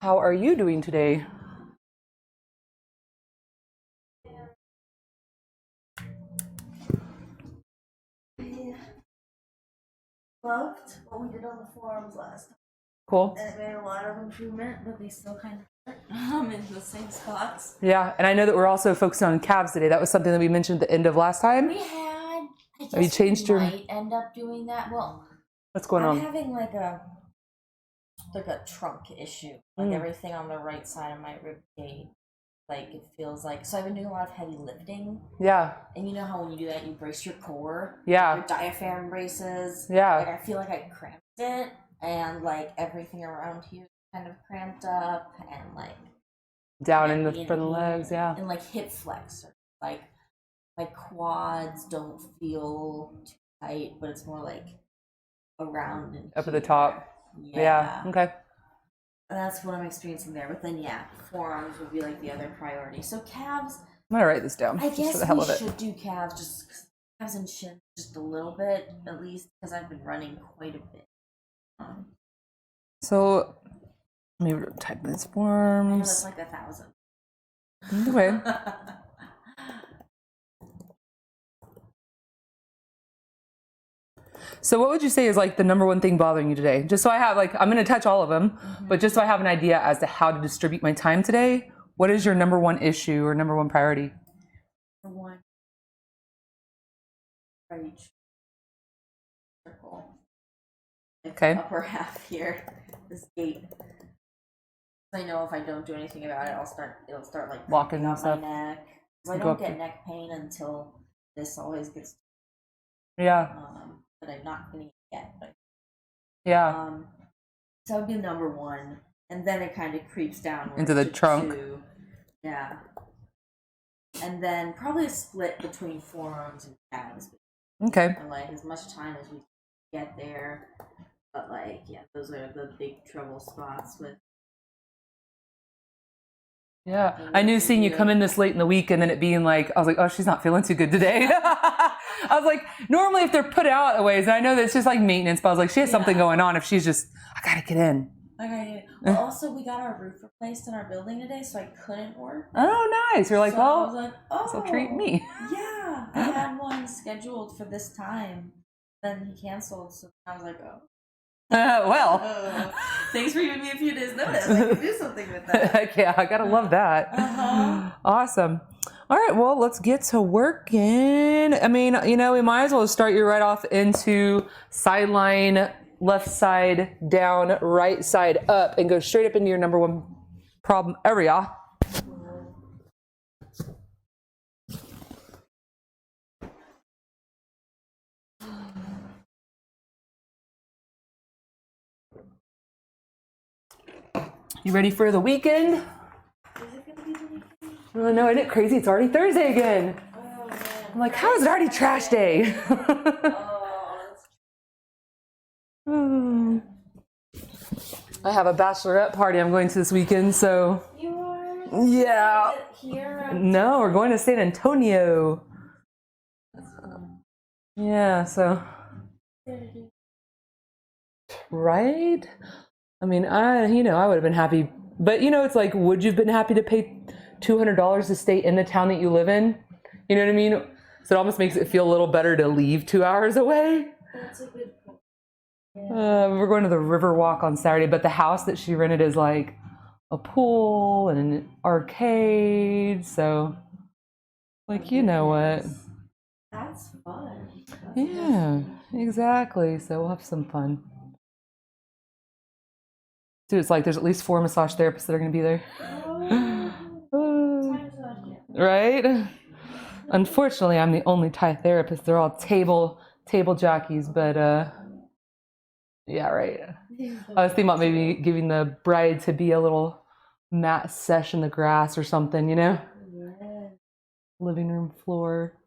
How are you doing today? I loved what we did on the forearms last time. Cool. And it made a lot of improvement, but they still kind of hurt in the same spots. Yeah, and I know that we're also focusing on calves today. That was something that we mentioned at the end of last time. We had. I Have you guess changed we your? might end up doing that. Well, What's going I'm on? having like a trunk issue. Like everything on the right side of my rib cage. Like it feels like, so I've been doing a lot of heavy lifting. Yeah. And you know how when you do that, you brace your core. Yeah. Your diaphragm braces. Yeah. Like I feel like I cramped it, and like everything around here kind of cramped up, and like Down in the for the legs, yeah. and like hip flexor. Like my quads don't feel too tight, but it's more like around and Up at the top. Yeah. Okay. And that's what I'm experiencing there. But then, yeah, forearms would be like the other priority. So calves. I'm gonna write this down. I just guess for the hell we of it. should do calves, just calves and shin, just a little bit at least, because I've been running quite a bit. So, let me type this I know forms. that's like 1,000. Okay. So what would you say is like the number one thing bothering you today? Just so I have like, I'm going to touch all of them, but just so I have an idea as to how to distribute my time today, what is your number one issue or number one priority? For one, right each circle. Like Okay. upper half here, this gate. I know if I don't do anything about it, it'll start like walking up up my neck. So I don't get neck pain until this always gets. Yeah. But I'm not getting it yet. But, yeah. So that would be number one, and then it kind of creeps down into the trunk. Two. Yeah. And then probably a split between forearms and calves. Okay. And like as much time as we get there, but like yeah, those are the big trouble spots with. Yeah, I knew seeing you come in this late in the week and then it being like, I was like, oh, she's not feeling too good today. I was like, normally if they're put out a ways, and I know that it's just like maintenance, but I was like, she has something going on if she's just, I gotta get in. Okay. Well, also, we got our roof replaced in our building today, so I couldn't work. Oh, nice. You're like, so well, I was like, oh, this'll treat me. Yeah, I had one scheduled for this time. Then he canceled, so I was like, oh. Well. Thanks for giving me a few days notice. I can do something with that. Heck yeah, I gotta love that. Awesome. All right, well, let's get to working. I mean, you know, we might as well start you right off into sideline, left side down, right side up, and go straight up into your number one problem area. You ready for the weekend? Is it gonna be the weekend? Oh no, isn't it crazy? It's already Thursday again. Oh, man. I'm like, how is it already trash day? I have a bachelorette party I'm going to this weekend, so. You are? Yeah. Here? No, we're going to San Antonio. Yeah, so. Right? I mean, I would have been happy. But, it's like, would you have been happy to pay $200 to stay in the town that you live in? You know what I mean? So it almost makes it feel a little better to leave 2 hours away. That's a good point. Yeah. We're going to the Riverwalk on Saturday, but the house that she rented is like a pool and an arcade. So, like, you know what? That's fun. Yeah, exactly. So we'll have some fun. Dude, it's like there's at least 4 massage therapists that are going to be there. Right? Unfortunately, I'm the only Thai therapist. They're all table jockeys, but yeah, right. I was thinking about maybe giving the bride to be a little mat sesh in the grass or something, Yeah. Living room floor.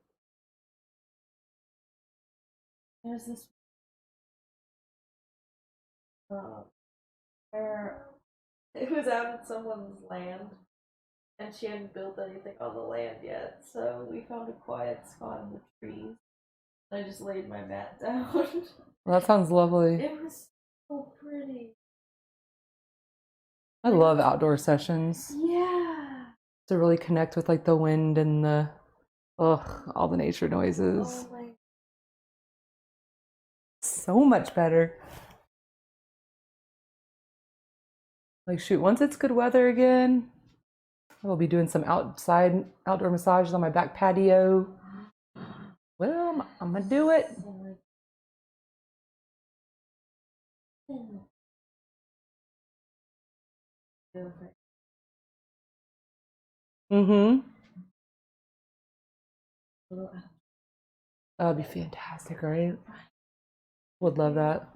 There's this where it was out in someone's land, and she hadn't built anything on the land yet, so we found a quiet spot in the trees. I just laid my mat down. Well, that sounds lovely. It was so pretty. I love outdoor sessions Yeah. to really connect with like the wind and the all the nature noises. Oh my. So much better. Like shoot, once it's good weather again, I will be doing some outdoor massages on my back patio. Well, I'm gonna do it. Mm-hmm. That'd be fantastic, right? Would love that.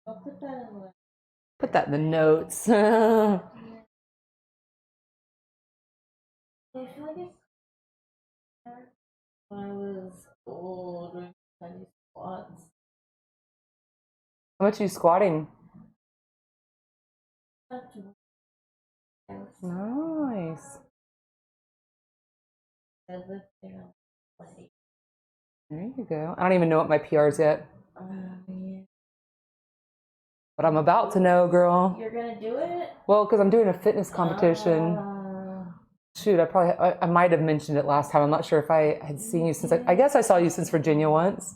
I'll put that in Put that in the notes. I feel like it's when I was old doing tiny squats. How much are you squatting? Nice. There you go. I don't even know what my PR is yet, Yeah. but I'm about to know, girl. You're gonna do it? Well, because I'm doing a fitness competition. Shoot, I might have mentioned it last time. I'm not sure if I had seen you since I guess I saw you since Virginia once.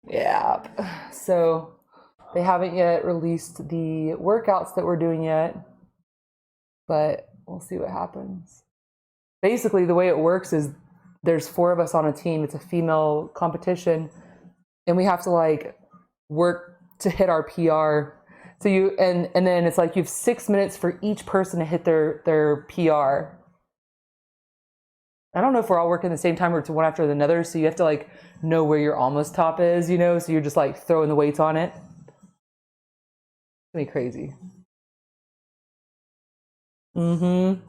Yeah. So they haven't yet released the workouts that we're doing yet, but we'll see what happens. Basically, the way it works is there's 4 of us on a team. It's a female competition, and we have to like work to hit our PR. So and then it's like you have 6 minutes for each person to hit their PR. I don't know if we're all working at the same time or it's one after another. So you have to like know where your almost top is, you know? So you're just like throwing the weights on it. It's gonna be crazy. Mm-hmm.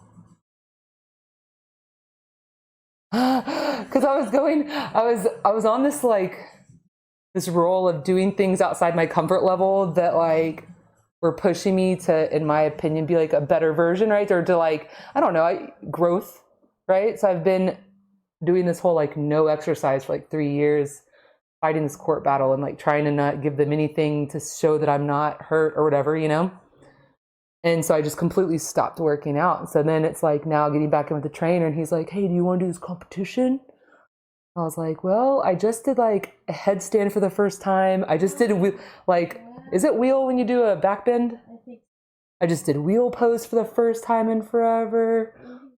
Because I was on this role of doing things outside my comfort level that like were pushing me to, in my opinion, be like a better version, right? Or to like, I don't know, growth, right? So I've been doing this whole like no exercise for like 3 years, fighting this court battle and like trying to not give them anything to show that I'm not hurt or whatever, you know? And so I just completely stopped working out. So then it's like now getting back in with the trainer and he's like, hey, do you want to do this competition? I was like, well, I just did like a headstand for the first time. I just did like, is it wheel when you do a back bend? I just did wheel pose for the first time in forever.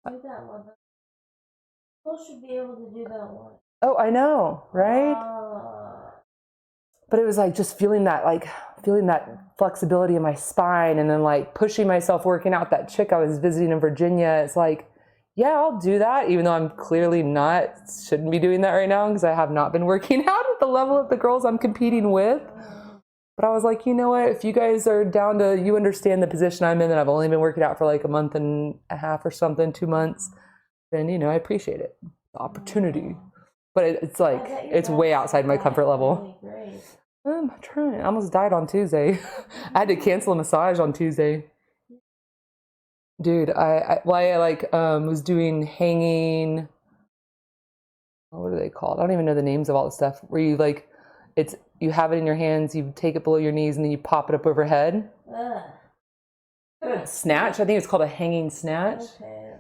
Do that one. People should be able to do that one. Oh, I know, right? But it was like just feeling that flexibility in my spine and then like pushing myself working out. That chick I was visiting in Virginia, it's like, yeah, I'll do that, even though I'm clearly shouldn't be doing that right now because I have not been working out at the level of the girls I'm competing with. But I was like, you know what, if you guys are down to, you understand the position I'm in and I've only been working out for like a month and a half or something, 2 months, then, you know, I appreciate it, the opportunity. But it's like, it's way outside my comfort level. I'm trying. I almost died on Tuesday. I had to cancel a massage on Tuesday. Dude, I was doing hanging, what are they called? I don't even know the names of all the stuff where you like, you have it in your hands, you take it below your knees and then you pop it up overhead. Snatch, I think it's called a hanging snatch. Okay.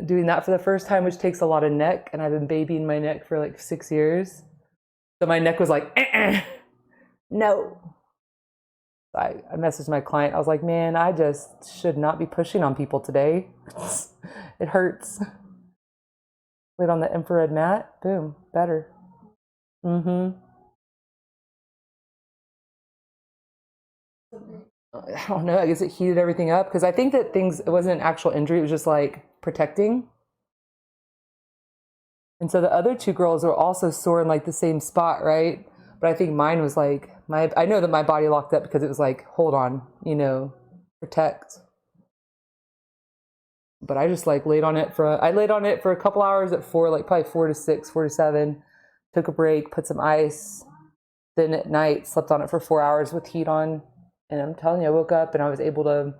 Doing that for the first time, which takes a lot of neck, and I've been babying my neck for like 6 years. So my neck was like, no. I messaged my client. I was like, man, I just should not be pushing on people today. It hurts. Laid on the infrared mat. Boom. Better. Mm-hmm. I don't know. I guess it heated everything up because I think that it wasn't an actual injury. It was just like protecting. And so the other 2 girls were also sore in like the same spot, right? But I think mine was like, I know that my body locked up because it was like, hold on, you know, protect. But I just like laid on it for a couple hours at 4, like probably 4 to 6, 4 to 7, took a break, put some ice. Then at night, slept on it for 4 hours with heat on. And I'm telling you, I woke up and I was able to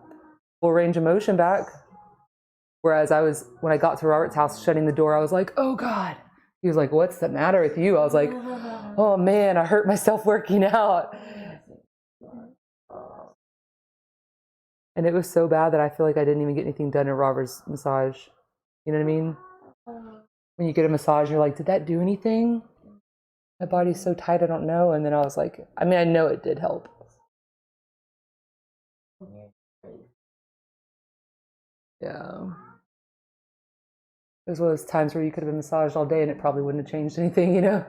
full range of motion back. Whereas when I got to Robert's house, shutting the door, I was like, oh God. He was like, what's the matter with you? I was like, oh man, I hurt myself working out. And it was so bad that I feel like I didn't even get anything done in Robert's massage. You know what I mean? When you get a massage, you're like, did that do anything? My body's so tight, I don't know. And then I was like, I mean, I know it did help. Yeah. It was one of those times where you could have been massaged all day and it probably wouldn't have changed anything, you know?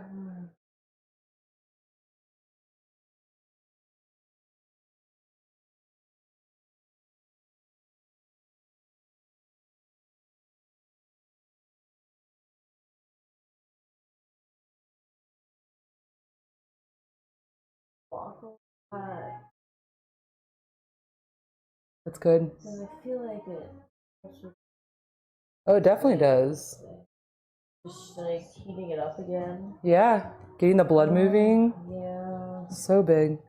That's good. And I feel like it Oh, it definitely does. just like heating it up again. Yeah. Getting the blood moving. Yeah. So big.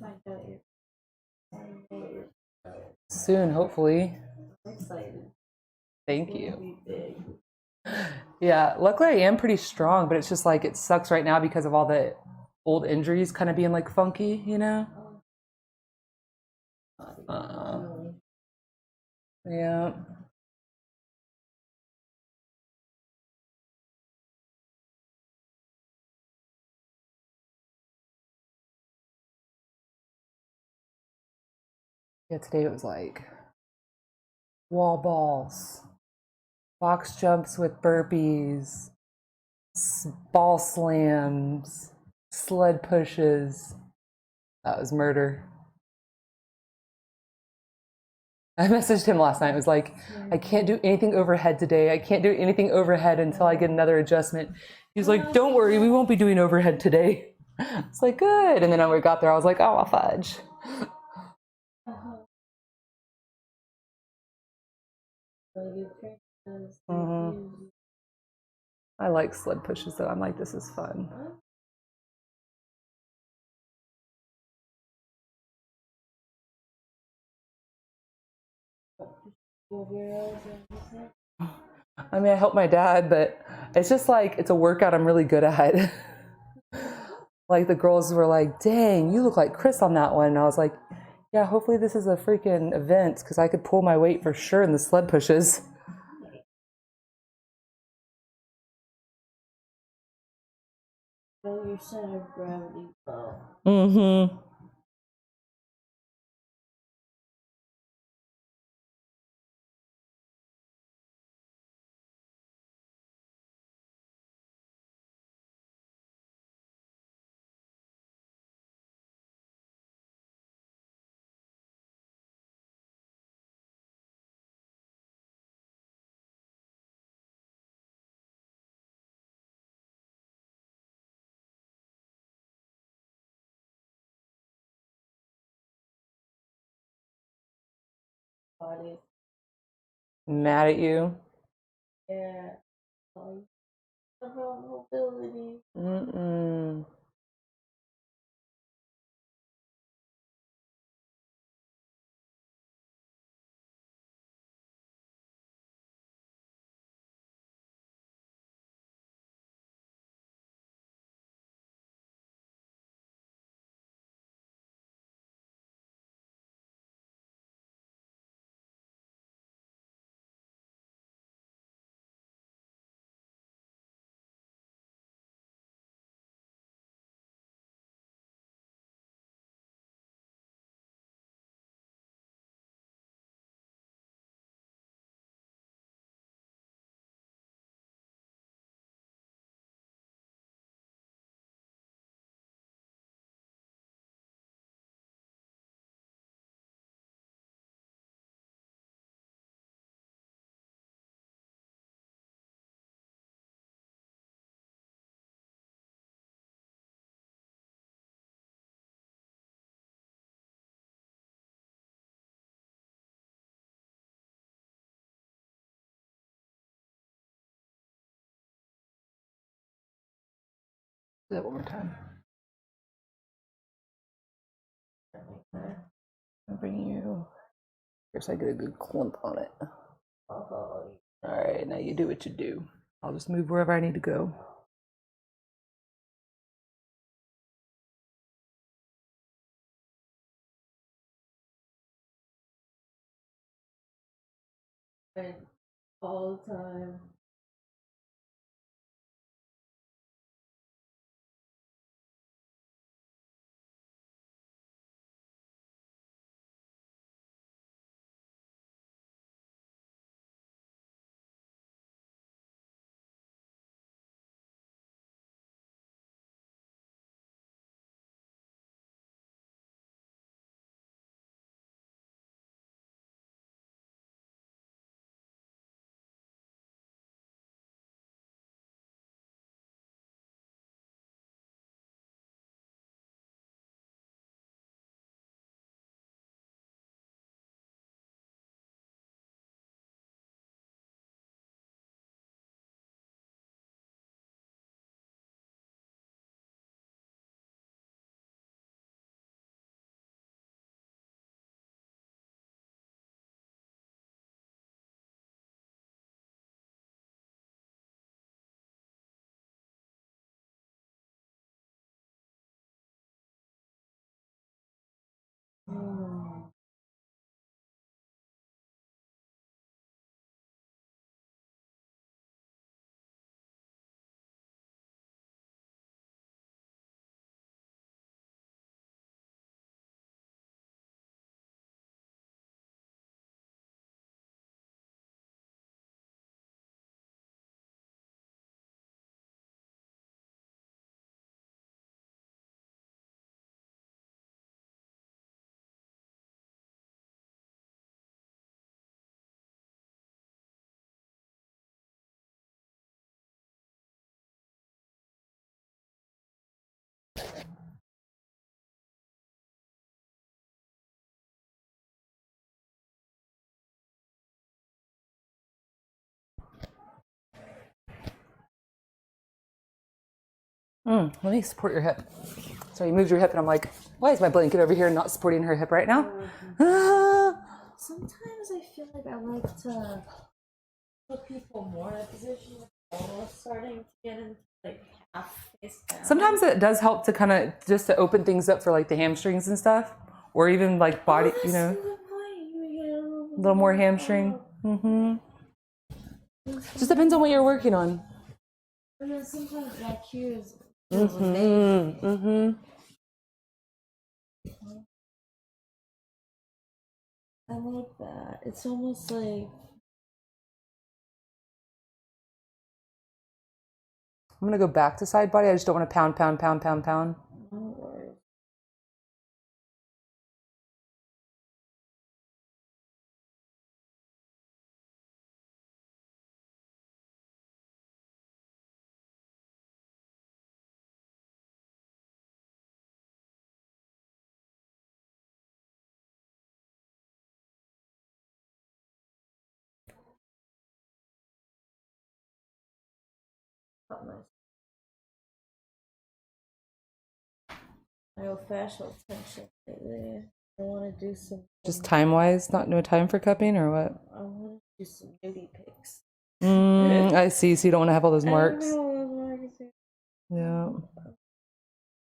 Find out you're Soon, hopefully. excited. Thank It's you. gonna be big. Yeah, luckily I am pretty strong, but it's just like it sucks right now because of all the old injuries kind of being like funky, you know? Yeah. Yeah, today it was like wall balls, box jumps with burpees, ball slams, sled pushes. That was murder. I messaged him last night. I was like, I can't do anything overhead today. I can't do anything overhead until I get another adjustment. He was like, don't worry, we won't be doing overhead today. It's like, good. And then when we got there, I was like, oh, I'll fudge. I like sled pushes though. I'm like, this is fun. I mean, I help my dad, but it's just like, it's a workout I'm really good at. Like the girls were like, dang, you look like Chris on that one. And I was like, yeah, hopefully this is a freaking event because I could pull my weight for sure in the sled pushes. Know your center of gravity low. Mm-hmm. Body. Mad at you. Yeah. About mobility. Mm-mm. that one more time. I'll bring you. Here's I get a good clump on it. All right, now you do what you do. I'll just move wherever I need to go. All the time. Let me support your hip. So you moved your hip, and I'm like, why is my blanket over here not supporting her hip right now? Sometimes I feel like I like to put people more in a position with almost starting to get into like half face down. Sometimes it does help to kind of just to open things up for like the hamstrings and stuff, or even like body, you know, a little more hamstring. Just depends on what you're working on. And then sometimes back here is I like that. It's almost like I'm gonna go back to side body. I just don't want to pound, pound, pound, pound, pound. no worries. Myofascial tension right there. I want to do some. Just time wise, not no time for cupping or what? I want to do some nudie pics. I see. So you don't want to have all those marks. Yeah.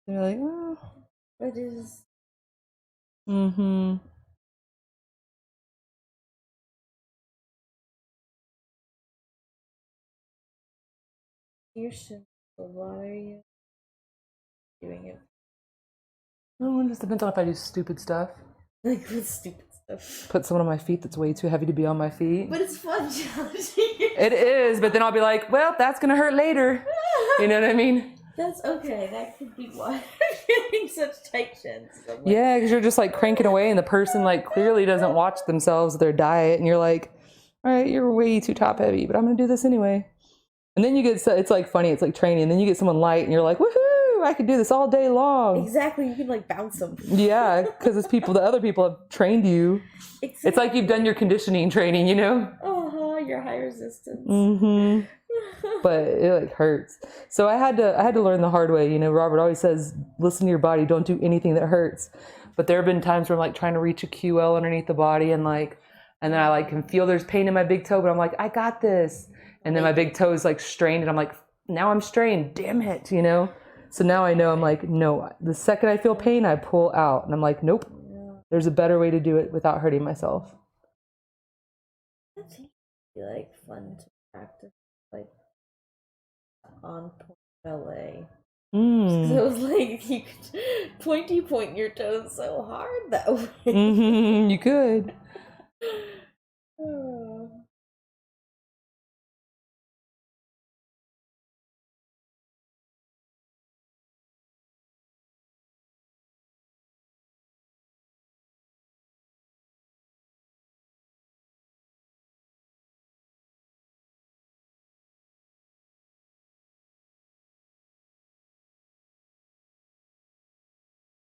You're like, oh. It is. You should. Why are you doing it? Oh, it just depends on if I do stupid stuff. Like what stupid stuff? Put someone on my feet that's way too heavy to be on my feet. But it's fun challenging. It is, but then I'll be like, well, that's gonna hurt later. You know what I mean? That's okay. That could be why I'm feeling such tight shins. Like, yeah, because you're just like cranking away, and the person like clearly doesn't watch themselves, their diet, and you're like, all right, you're way too top heavy, but I'm gonna do this anyway. And then you get, it's like funny, it's like training, and then you get someone light, and you're like, woohoo, I could do this all day long. Exactly, you can like bounce them. Yeah, because it's people, the other people have trained you. Exactly. It's like you've done your conditioning training, you know? Your high resistance. but it like hurts. So I had to learn the hard way. You know, Robert always says, listen to your body, don't do anything that hurts. But there have been times where I'm like trying to reach a QL underneath the body and then I like can feel there's pain in my big toe, but I'm like, I got this. And then my big toe is like strained and I'm like, now I'm strained, damn it, you know? So now I know I'm like, no, the second I feel pain, I pull out. And I'm like, nope, there's a better way to do it without hurting myself. That seems to be like fun to practice, like on point ballet. So it was like you could point your toes so hard that way. You could. Oh.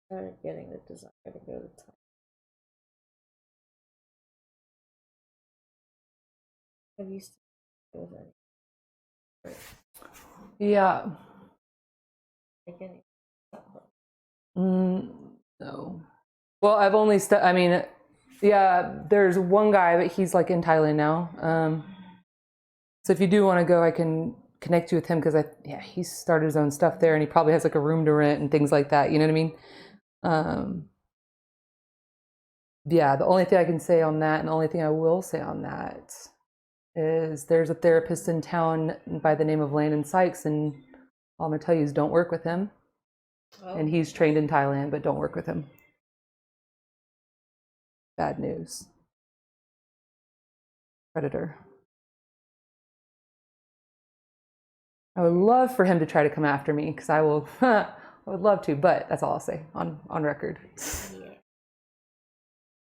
Started getting the desire to go to Thailand. Have you seen with any? Yeah. Like any? No. Well, I've only I mean, yeah, there's one guy, but he's like in Thailand now. So if you do want to go, I can connect you with him because he started his own stuff there and he probably has like a room to rent and things like that. You know what I mean? Yeah, the only thing I can say on that and the only thing I will say on that is there's a therapist in town by the name of Landon Sykes, and all I'm going to tell you is don't work with him. Oh. And he's trained in Thailand, but don't work with him. Bad news. Predator. I would love for him to try to come after me because I will. I would love to, but that's all I'll say on record. Yeah.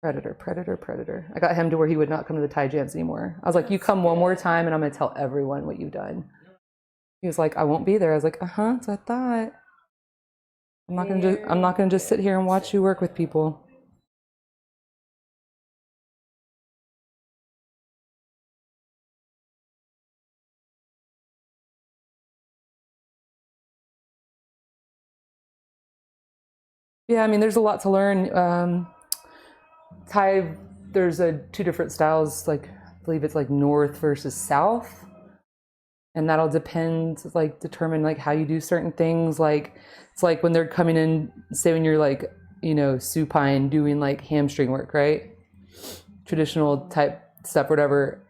Predator. I got him to where he would not come to the Thai jams anymore. I was like, you come one more time and I'm going to tell everyone what you've done. He was like, I won't be there. I was like, that's what I thought. I'm not going to just sit here and watch you work with people. Yeah, I mean, there's a lot to learn. Thai, there's two different styles. Like, I believe it's like north versus south, and that'll determine like how you do certain things. Like, it's like when they're coming in, say when you're like, supine doing like hamstring work, right? Traditional type stuff, whatever.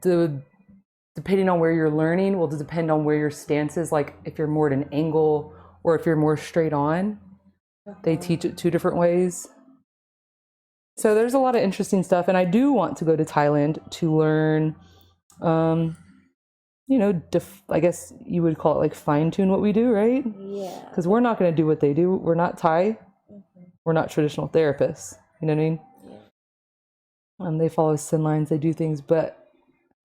Depending on where you're learning will depend on where your stance is. Like, if you're more at an angle or if you're more straight on. They teach it two different ways. So there's a lot of interesting stuff. And I do want to go to Thailand to learn, I guess you would call it like fine tune what we do, right? Yeah. Because we're not going to do what they do. We're not Thai. We're not traditional therapists. You know what I mean? Yeah. They follow sin lines. They do things. But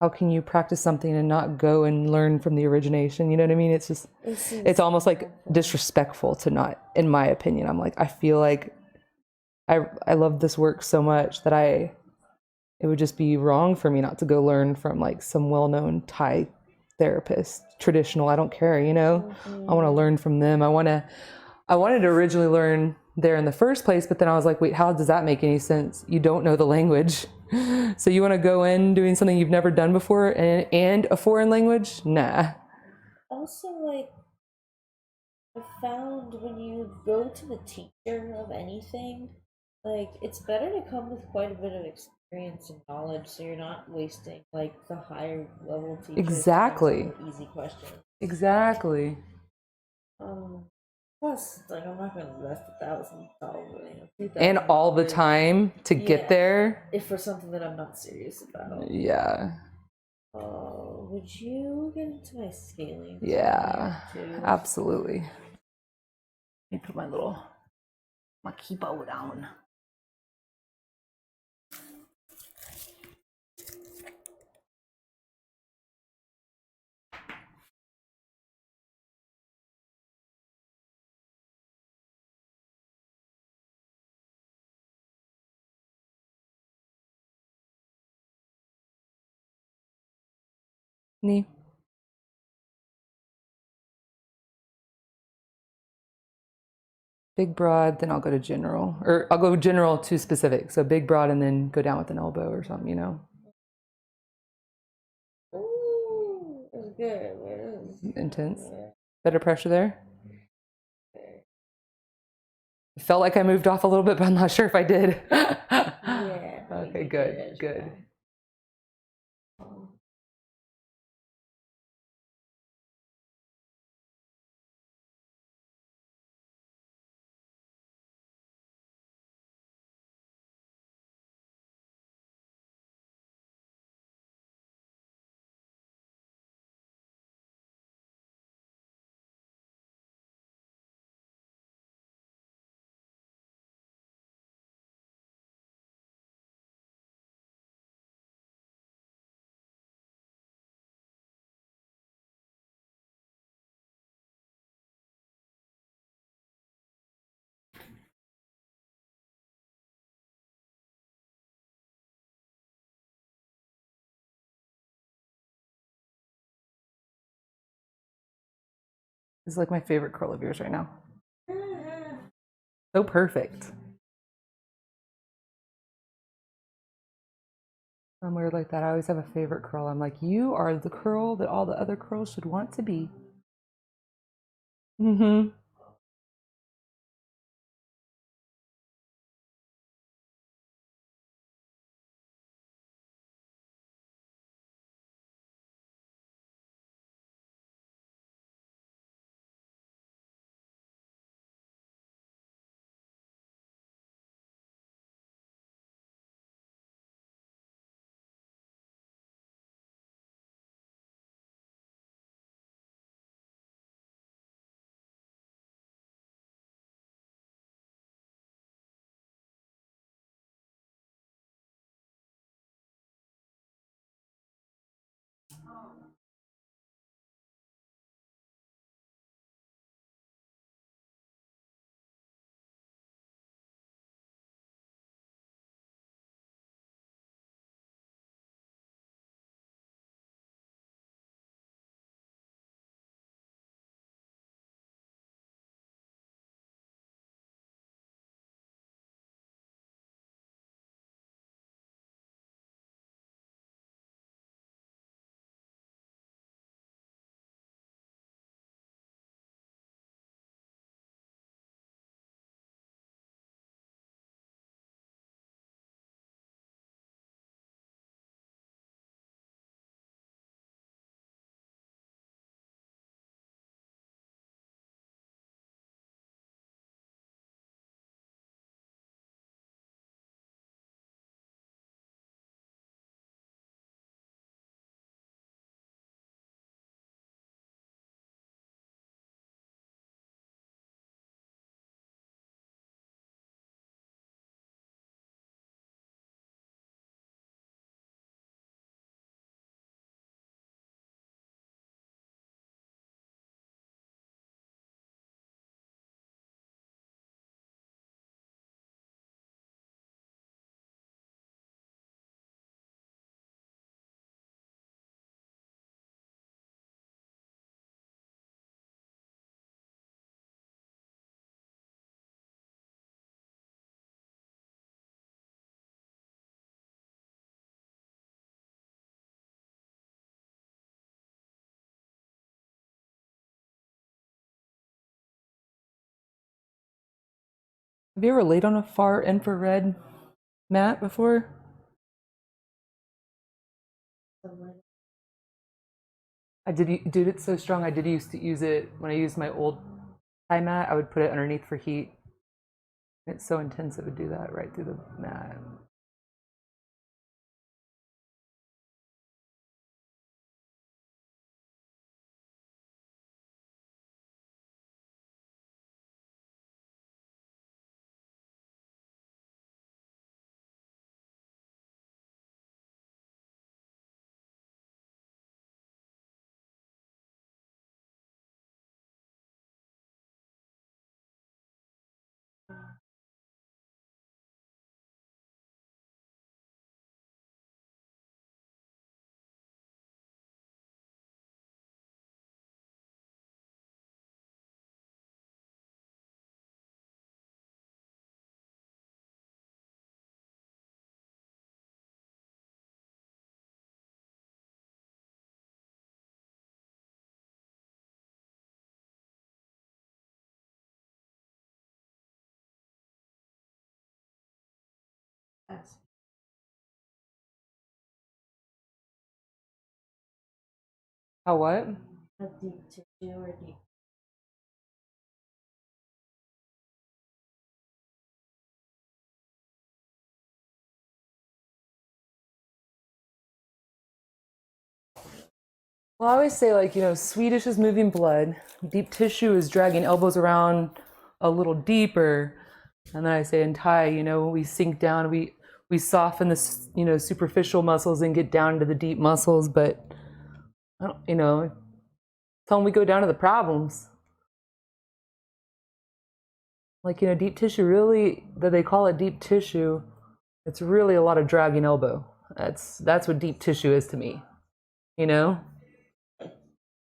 how can you practice something and not go and learn from the origination? You know what I mean? It's just, it's almost like disrespectful to not, in my opinion. I'm like, I feel like I love this work so much that it would just be wrong for me not to go learn from like some well-known Thai therapist, traditional, I don't care, I want to learn from them. I wanted to originally learn there in the first place, but then I was like, wait, how does that make any sense? You don't know the language. So you want to go in doing something you've never done before and a foreign language? Nah. Also, like, I found when you go to the teacher of anything, like, it's better to come with quite a bit of experience and knowledge so you're not wasting, like, the higher level teachers. Exactly. Easy questions. Exactly. Plus, like, I'm not gonna invest $1,000, and all the time to get there. If for something that I'm not serious about. Yeah. Would you get into my scaling? Yeah, absolutely. Let me put my keyboard down. Nee. Big, broad, then I'll go to general. Or I'll go general to specific. So big, broad, and then go down with an elbow or something, you know? Ooh, it was good. It was Intense. good. Better pressure there? I felt like I moved off a little bit, but I'm not sure if I did. Yeah. Okay, good, good. This is like my favorite curl of yours right now. So perfect. I'm weird like that. I always have a favorite curl. I'm like, you are the curl that all the other curls should want to be. Mm-hmm. Have you ever laid on a far infrared mat before? I did. Dude, it's so strong. I did used to use it when I used my old thigh mat. I would put it underneath for heat. It's so intense it would do that right through the mat. How what? A deep tissue or deep. Well, I always say, like, Swedish is moving blood, deep tissue is dragging elbows around a little deeper. And then I say in Thai, we sink down, we soften the, superficial muscles and get down to the deep muscles. But, I don't, tell them we go down to the problems. Like, deep tissue really, that they call it deep tissue, it's really a lot of dragging elbow. That's what deep tissue is to me, you know?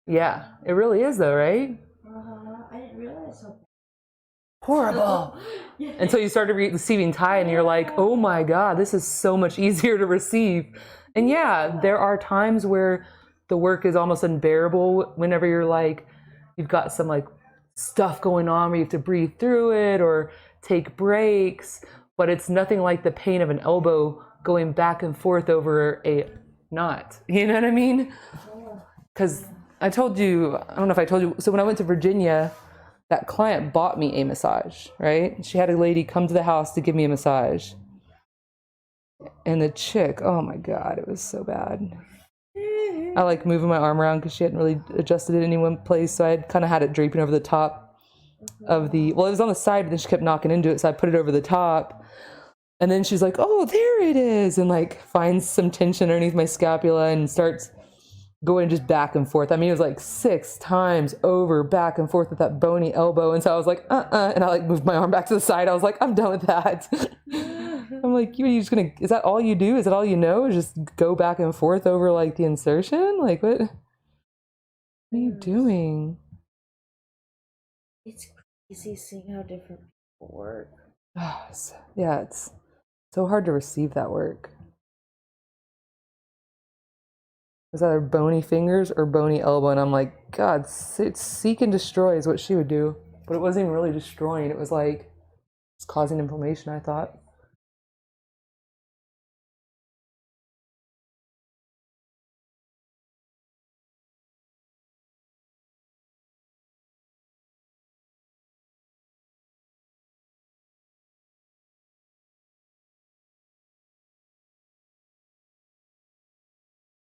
Yeah, it really is though, right? I didn't realize how Horrible. Until you started receiving Thai and you're like, oh my God, this is so much easier to receive. And yeah, there are times where the work is almost unbearable whenever you're like, you've got some like stuff going on where you have to breathe through it or take breaks, but it's nothing like the pain of an elbow going back and forth over a knot. You know what I mean? Because I told you, I don't know if I told you, so when I went to Virginia, that client bought me a massage, right? She had a lady come to the house to give me a massage. And the chick, oh my God, it was so bad. I like moving my arm around because she hadn't really adjusted it in any one place. So I had kind of had it draping over the top of the, well, it was on the side, but then she kept knocking into it. So I put it over the top. And then she's like, oh, there it is. And like finds some tension underneath my scapula and starts going just back and forth. I mean, it was like 6 times over, back and forth with that bony elbow. And so I was like, and I like moved my arm back to the side. I was like, I'm done with that. I'm like, you just gonna, is that all you do? Is that all you know? Is just go back and forth over like the insertion? Like what are you doing? it's crazy seeing how different people work. Yeah, it's so hard to receive that work. It's either bony fingers or bony elbow, and I'm like, God, seek and destroy is what she would do. But it wasn't even really destroying. It was like it's causing inflammation, I thought.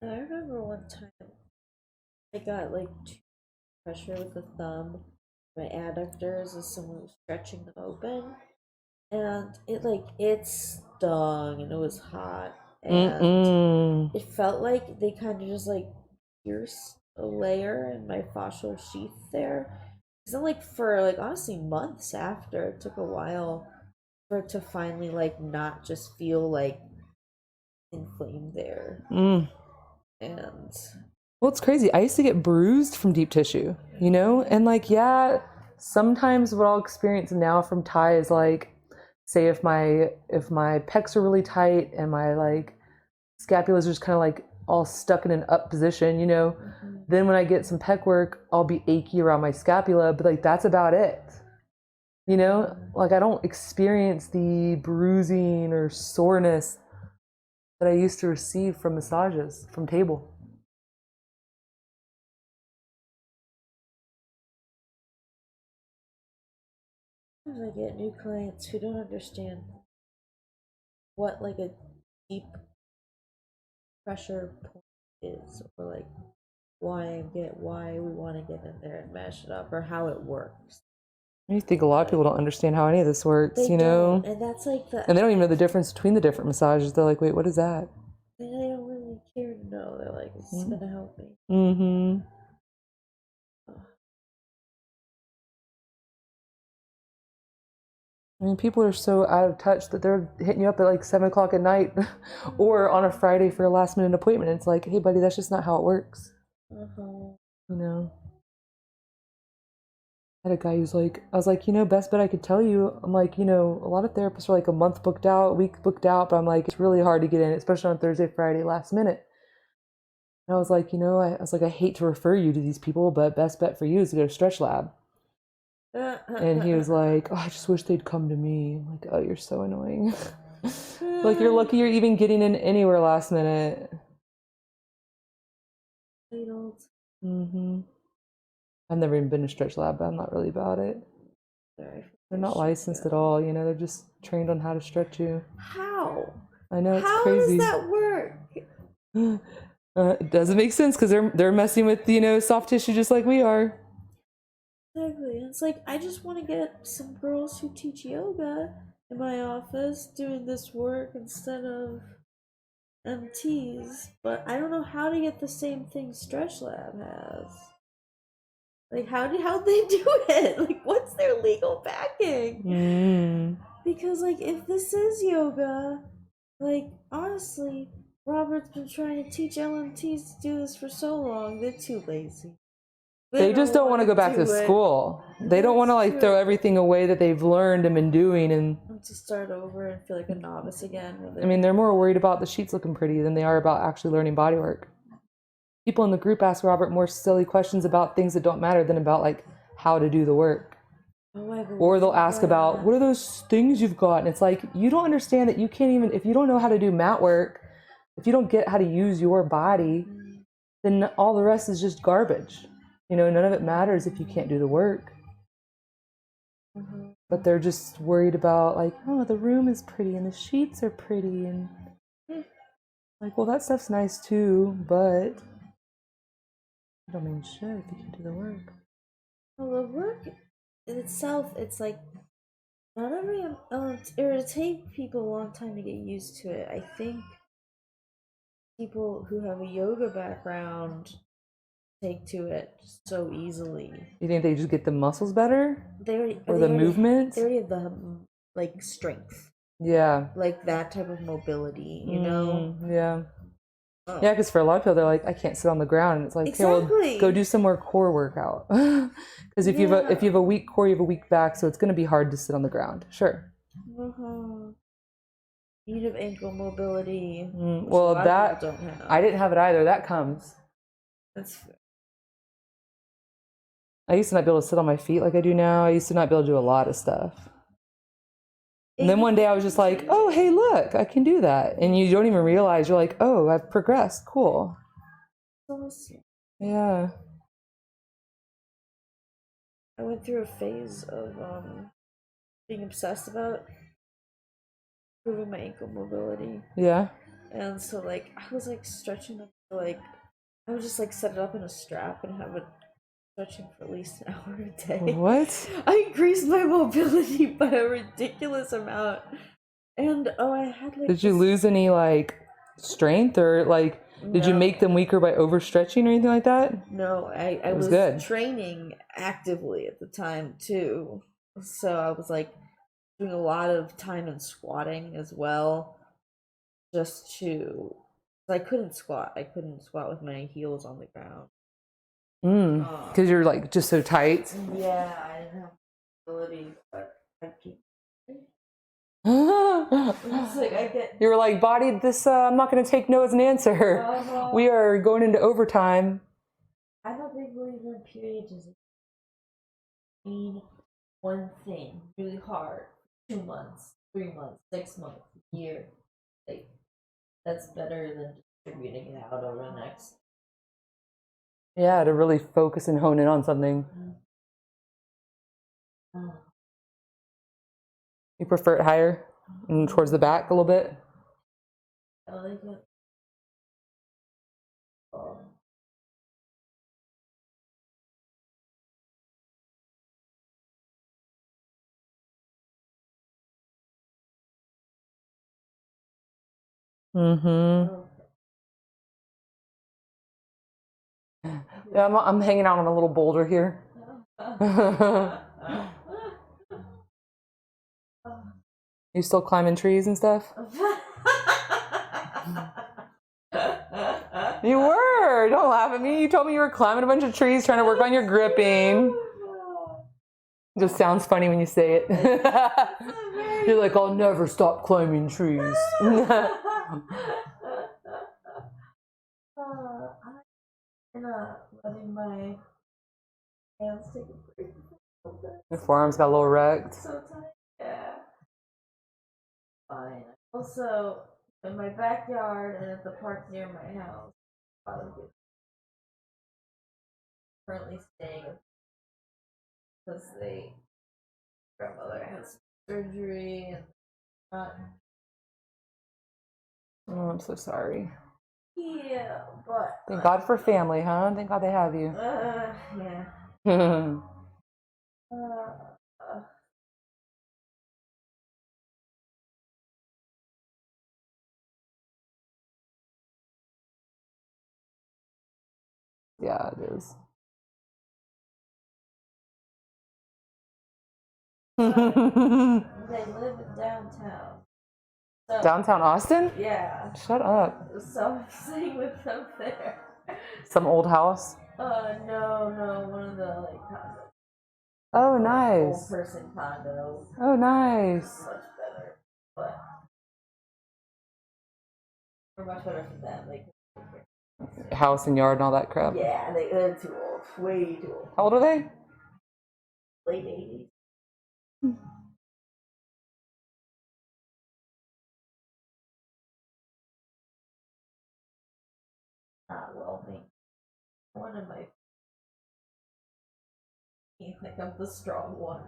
I remember one time I got like too pressure with the thumb, my adductors, as someone was stretching them open, and it stung and it was hot and it felt like they kind of just like pierced a layer in my fascial sheath there. Because then, like for like honestly months after, it took a while for it to finally like not just feel like inflamed there. And Well, it's crazy. I used to get bruised from deep tissue, and like, yeah, sometimes what I'll experience now from Thai is like, say if my pecs are really tight and my like scapulas are just kind of like all stuck in an up position, then when I get some pec work, I'll be achy around my scapula, but like that's about it. Like I don't experience the bruising or soreness that I used to receive from massages from table. sometimes I get new clients who don't understand what like a deep pressure point is, or like why we want to get in there and mash it up, or how it works. I think a lot of people don't understand how any of this works, They don't, and that's like the. And they don't even know the difference between the different massages. They're like, wait, what is that? And they don't really care to know. They're like, it's gonna help me. Mm-hmm. I mean, people are so out of touch that they're hitting you up at like 7 o'clock at night or on a Friday for a last minute appointment. It's like, hey, buddy, that's just not how it works. I had a guy who's like, I was like, best bet I could tell you. I'm like, a lot of therapists are like a month booked out, a week booked out, but I'm like, it's really hard to get in, especially on Thursday, Friday, last minute. And I was like, I hate to refer you to these people, but best bet for you is to go to Stretch Lab. And he was like, oh, I just wish they'd come to me. I'm like, oh, you're so annoying. Like, you're lucky you're even getting in anywhere last minute. I've never even been to stretch lab, but I'm not really about it. Sorry. They're not licensed at all, you know, they're just trained on how to stretch you. How? I know, it's How crazy. does that work? It doesn't make sense because they're messing with, you know, soft tissue just like we are. Exactly. It's like I just want to get some girls who teach yoga in my office doing this work instead of MTs, but I don't know how to get the same thing Stretch Lab has. Like how'd they do it? Like what's their legal backing? Because like if this is yoga, like honestly, Robert's been trying to teach LMTs to do this for so long, they're too lazy. They just don't want to go back to school. They don't want to like throw everything away that they've learned and been doing and to start over and feel like a novice again. I mean, they're more worried about the sheets looking pretty than they are about actually learning body work. People in the group ask Robert more silly questions about things that don't matter than about like how to do the work. Or they'll ask about, what are those things you've got? And it's like, you don't understand that you can't even, if you don't know how to do mat work, if you don't get how to use your body, then all the rest is just garbage. You know, none of it matters if you can't do the work. But they're just worried about like, oh, the room is pretty and the sheets are pretty and like, well, that stuff's nice too, but I don't mean shit if you can do the work. Well, the work in itself, it's like not every it'll take people a long time to get used to it. I think people who have a yoga background take to it so easily. You think they just get the muscles better? Or the movement? They already have the like strength. Yeah. Like that type of mobility, you know? Yeah. Yeah, because for a lot of people, they're like, I can't sit on the ground. And it's like, okay, well, go do some more core workout. Because if you have a weak core, you have a weak back, so it's going to be hard to sit on the ground. Sure. Need of ankle mobility. Well, that don't have. I didn't have it either. That comes. That's fair. I used to not be able to sit on my feet like I do now. I used to not be able to do a lot of stuff. And then one day I was just like, oh, hey, look, I can do that. And you don't even realize, you're like, oh, I've progressed. Cool. Yeah. I went through a phase of being obsessed about improving my ankle mobility. Yeah. And so like I was like stretching them like I would just like set it up in a strap and have it stretching for at least an hour a day. What? I increased my mobility by a ridiculous amount. And I had like Did you lose any like strength or like did you make them weaker by overstretching or anything like that? No, I was good. Training actively at the time too. So I was like doing a lot of time in squatting as well. Just to I couldn't squat. I couldn't squat with my heels on the ground. Because you're like just so tight. Yeah, I didn't have ability, but I keep. It's like you were like, body, this I'm not going to take no as an answer. We are going into overtime. I'm a big believer in periods. I mean, one thing really hard, 2 months, 3 months, 6 months, a year. Like that's better than distributing it out over the next. Yeah, to really focus and hone in on something. You prefer it higher and towards the back a little bit? I like it. Yeah, I'm hanging out on a little boulder here. You still climbing trees and stuff? You were! Don't laugh at me. You told me you were climbing a bunch of trees trying to work on your gripping. It just sounds funny when you say it. You're like, I'll never stop climbing trees. I'm letting my hands take a break. Your forearms got a little wrecked. So tight. Yeah. Fine. Also, in my backyard and at the park near my house. currently staying because grandmother has surgery and not. Oh, I'm so sorry. Yeah, but Thank God for family, huh? Thank God they have you. yeah. Yeah, it is. They live downtown. So, Downtown Austin? yeah. Shut up. So I'm staying with them there. Some old house? No, one of the condos. Oh, Old nice. person condo. Oh, nice. Much better, but we're much better for them. House and yard and all that crap. Yeah, they're too old. Way too old. How old are they? Late 80s. Not well made. One of my like I'm the strong one.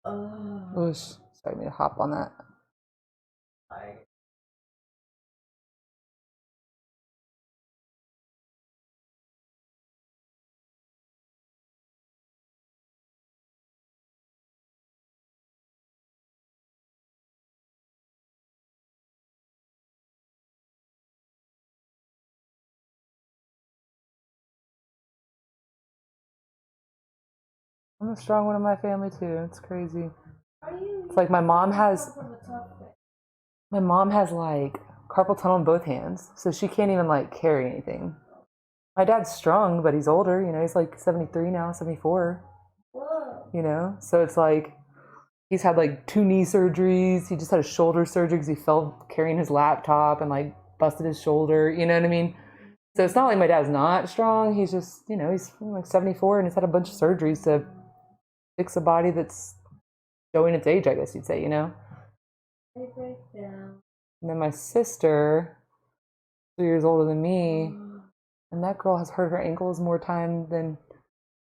Oosh. Sorry, I need to hop on that. I I'm a strong one in my family too. It's crazy. Are you? It's like my mom has like carpal tunnel in both hands, so she can't even like carry anything. My dad's strong, but he's older. You know, he's like 73 now, 74. Whoa. You know, so it's like he's had like 2 knee surgeries. He just had a shoulder surgery because he fell carrying his laptop and like busted his shoulder. You know what I mean? So it's not like my dad's not strong. He's just, you know, he's like 74 and he's had a bunch of surgeries to fix a body that's showing its age, I guess you'd say, you know? They break down. And then my sister, 3 years older than me, and that girl has hurt her ankles more time than,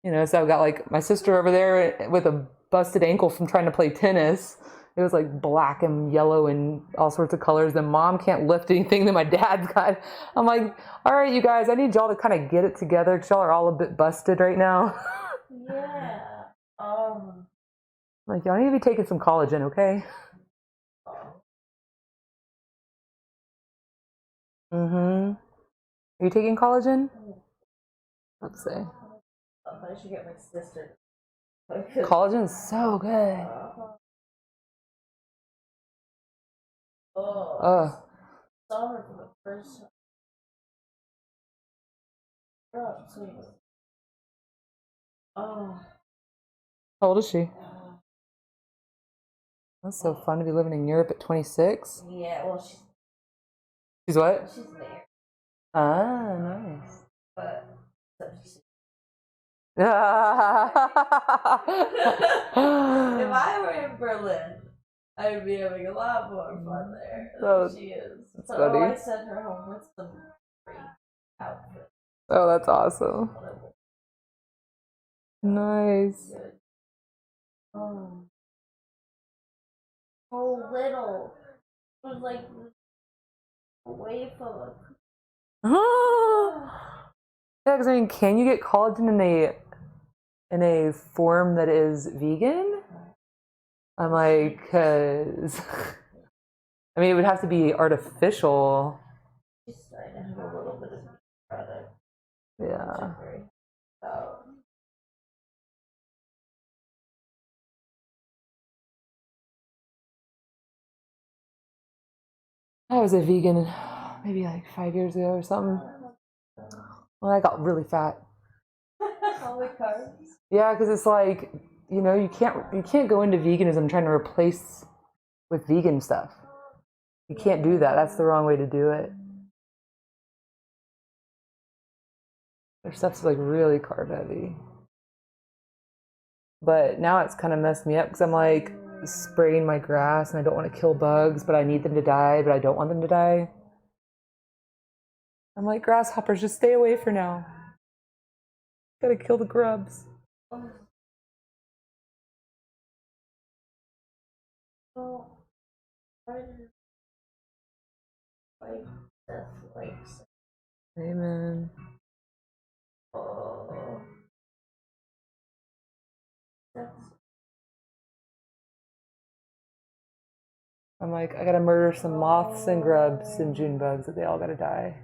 you know, so I've got like my sister over there with a busted ankle from trying to play tennis. It was like black and yellow and all sorts of colors. And mom can't lift anything that my dad's got. I'm like, all right, you guys, I need y'all to kind of get it together because y'all are all a bit busted right now. Yeah. Like, y'all need to be taking some collagen, okay? Mm-hmm. Are you taking collagen? Let's see. I should get my sister. Collagen's so good. I saw her for the first time. Oh. How old is she? That's so fun to be living in Europe at 26. Yeah, well, She's what? she's there. Ah, nice. But If if I were in Berlin, I would be having a lot more fun there than she is. So funny. I sent her home with some free outfits. Oh, that's awesome. Nice. Oh. So little. It was like a wave of Yeah, because I mean, can you get collagen in a form that is vegan? I'm like, cause I mean, it would have to be artificial. She's starting to have a little bit of product. Yeah. I was a vegan maybe like 5 years ago or something. Well, I got really fat. All the carbs. Yeah, because it's like, you know, you can't go into veganism trying to replace with vegan stuff. You can't do that. That's the wrong way to do it. Their stuff's like really carb heavy. But now it's kind of messed me up because I'm like spraying my grass and I don't want to kill bugs, but I need them to die, but I don't want them to die. I'm like, grasshoppers, just stay away for now. Gotta kill the grubs. Oh, I didn't like death likes. Amen. Oh, that's I'm like, I gotta murder some moths and grubs and June bugs that they all gotta die.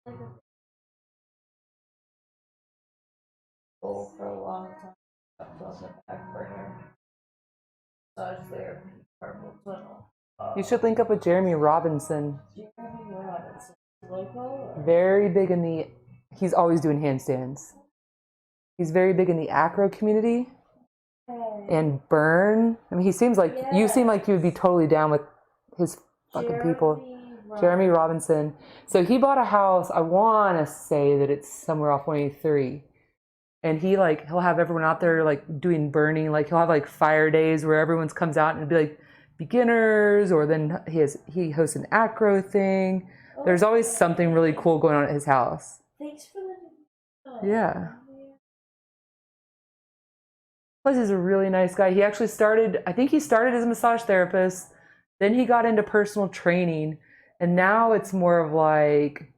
like a goal for a long time. That was a back burner. Massage therapy, carpal tunnel. You should link up with Jeremy Robinson. Jeremy Robinson. Local? Very big in the, he's always doing handstands. He's very big in the acro community and burn. I mean, he seems like, you seem like you would be totally down with his fucking people. Jeremy Robinson. So he bought a house, I want to say that it's somewhere off 183. And he like, he'll have everyone out there like doing burning. Like he'll have like fire days where everyone's comes out and it'll be like beginners, or then he hosts an acro thing. There's always something really cool going on at his house. Thanks for letting me know. Yeah. Plus, he's a really nice guy. He actually started, I think he started as a massage therapist. Then he got into personal training. And now it's more of like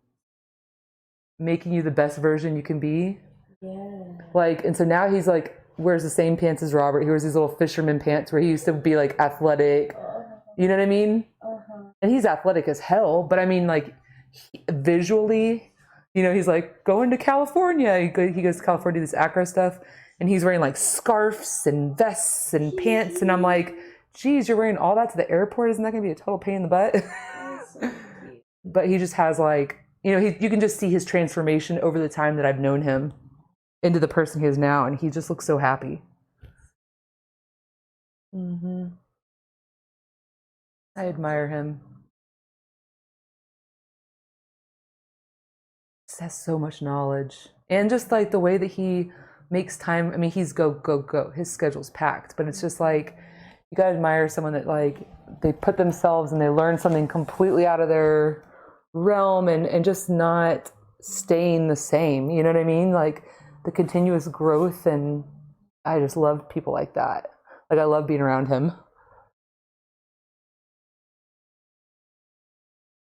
making you the best version you can be. Yeah. Like, and so now he's like, wears the same pants as Robert. He wears these little fisherman pants where he used to be like athletic. You know what I mean? And he's athletic as hell. But I mean, like, visually, you know, he's like going to California. He goes to California, this acro stuff. And he's wearing like scarves and vests and pants. And I'm like, geez, you're wearing all that to the airport? Isn't that going to be a total pain in the butt? So But he just has like, you know, you can just see his transformation over the time that I've known him into the person he is now. And he just looks so happy. I admire him. He has so much knowledge. And just like the way that he makes time. I mean, he's go, go, go. His schedule's packed. But it's just like, you gotta admire someone that like, they put themselves and they learn something completely out of their realm and just not staying the same. You know what I mean? Like the continuous growth. And I just love people like that. Like I love being around him.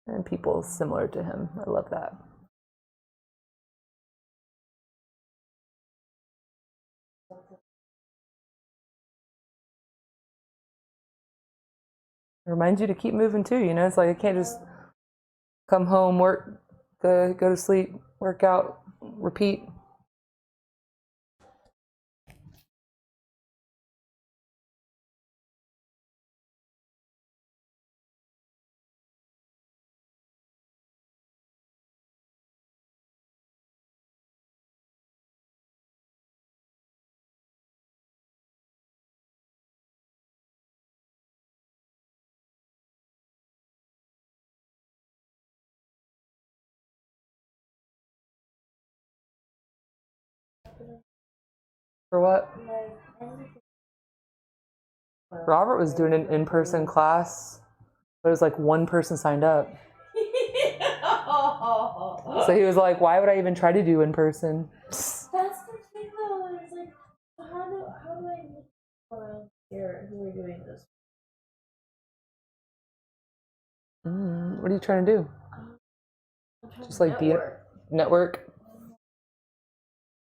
And people similar to him. I love that. It reminds you to keep moving too, you know? It's like I can't just come home, work, go to sleep, work out, repeat. For what? Robert was doing an in-person class, but it was like one person signed up. So he was like, why would I even try to do in person? That's the thing though, it's like, how do I meet people around here who are doing this? What are you trying to do? Just like be network. Network?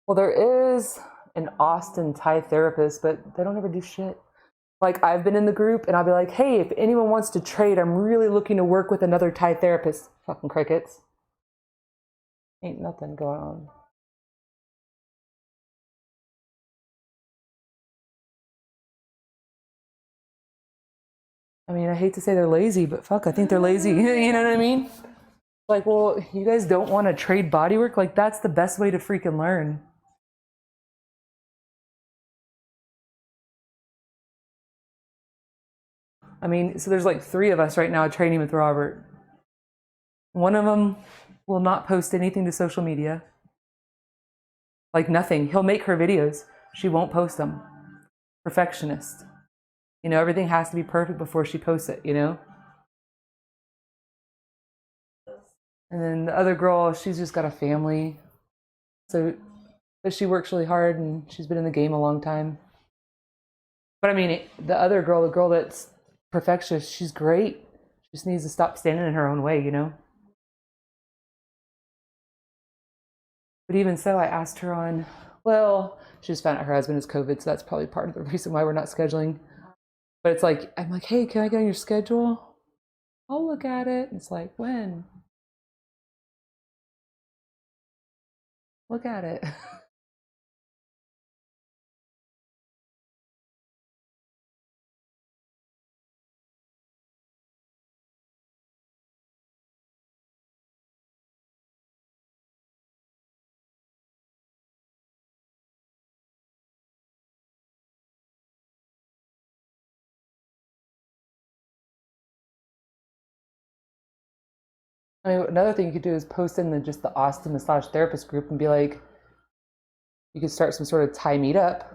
Well, there is an Austin Thai therapist, but they don't ever do shit. Like I've been in the group and I'll be like, hey, if anyone wants to trade, I'm really looking to work with another Thai therapist. Fucking crickets. Ain't nothing going on. I mean, I hate to say they're lazy, but fuck, I think they're lazy. You know what I mean? Like, well, you guys don't want to trade bodywork? Like, that's the best way to freaking learn. I mean, so there's like 3 of us right now training with Robert. One of them will not post anything to social media. Like nothing. He'll make her videos. She won't post them. Perfectionist. You know, everything has to be perfect before she posts it, you know? And then the other girl, she's just got a family. So, but she works really hard and she's been in the game a long time. But I mean, the other girl, the girl that's perfectionist, she's great. She just needs to stop standing in her own way, you know? But even so, I asked her on, well, she just found out her husband is COVID, so that's probably part of the reason why we're not scheduling. But it's like, I'm like, hey, can I get on your schedule? I'll look at it. It's like, when? Look at it. I mean, another thing you could do is post in just the Austin Massage Therapist group and be like, you could start some sort of Thai meetup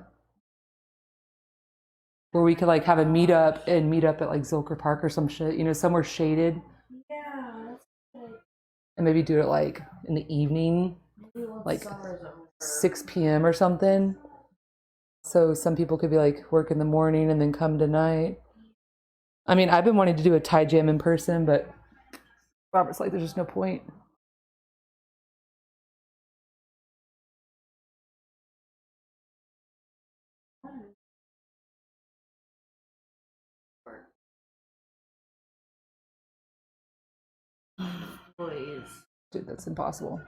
where we could like have a meetup and meet up at like Zilker Park or some shit, you know, somewhere shaded. Yeah, that's good. And maybe do it like in the evening, like 6 p.m. or something. So some people could be like work in the morning and then come tonight. I mean, I've been wanting to do a Thai jam in person, but Robert's like, there's just no point. Please. Dude, that's impossible.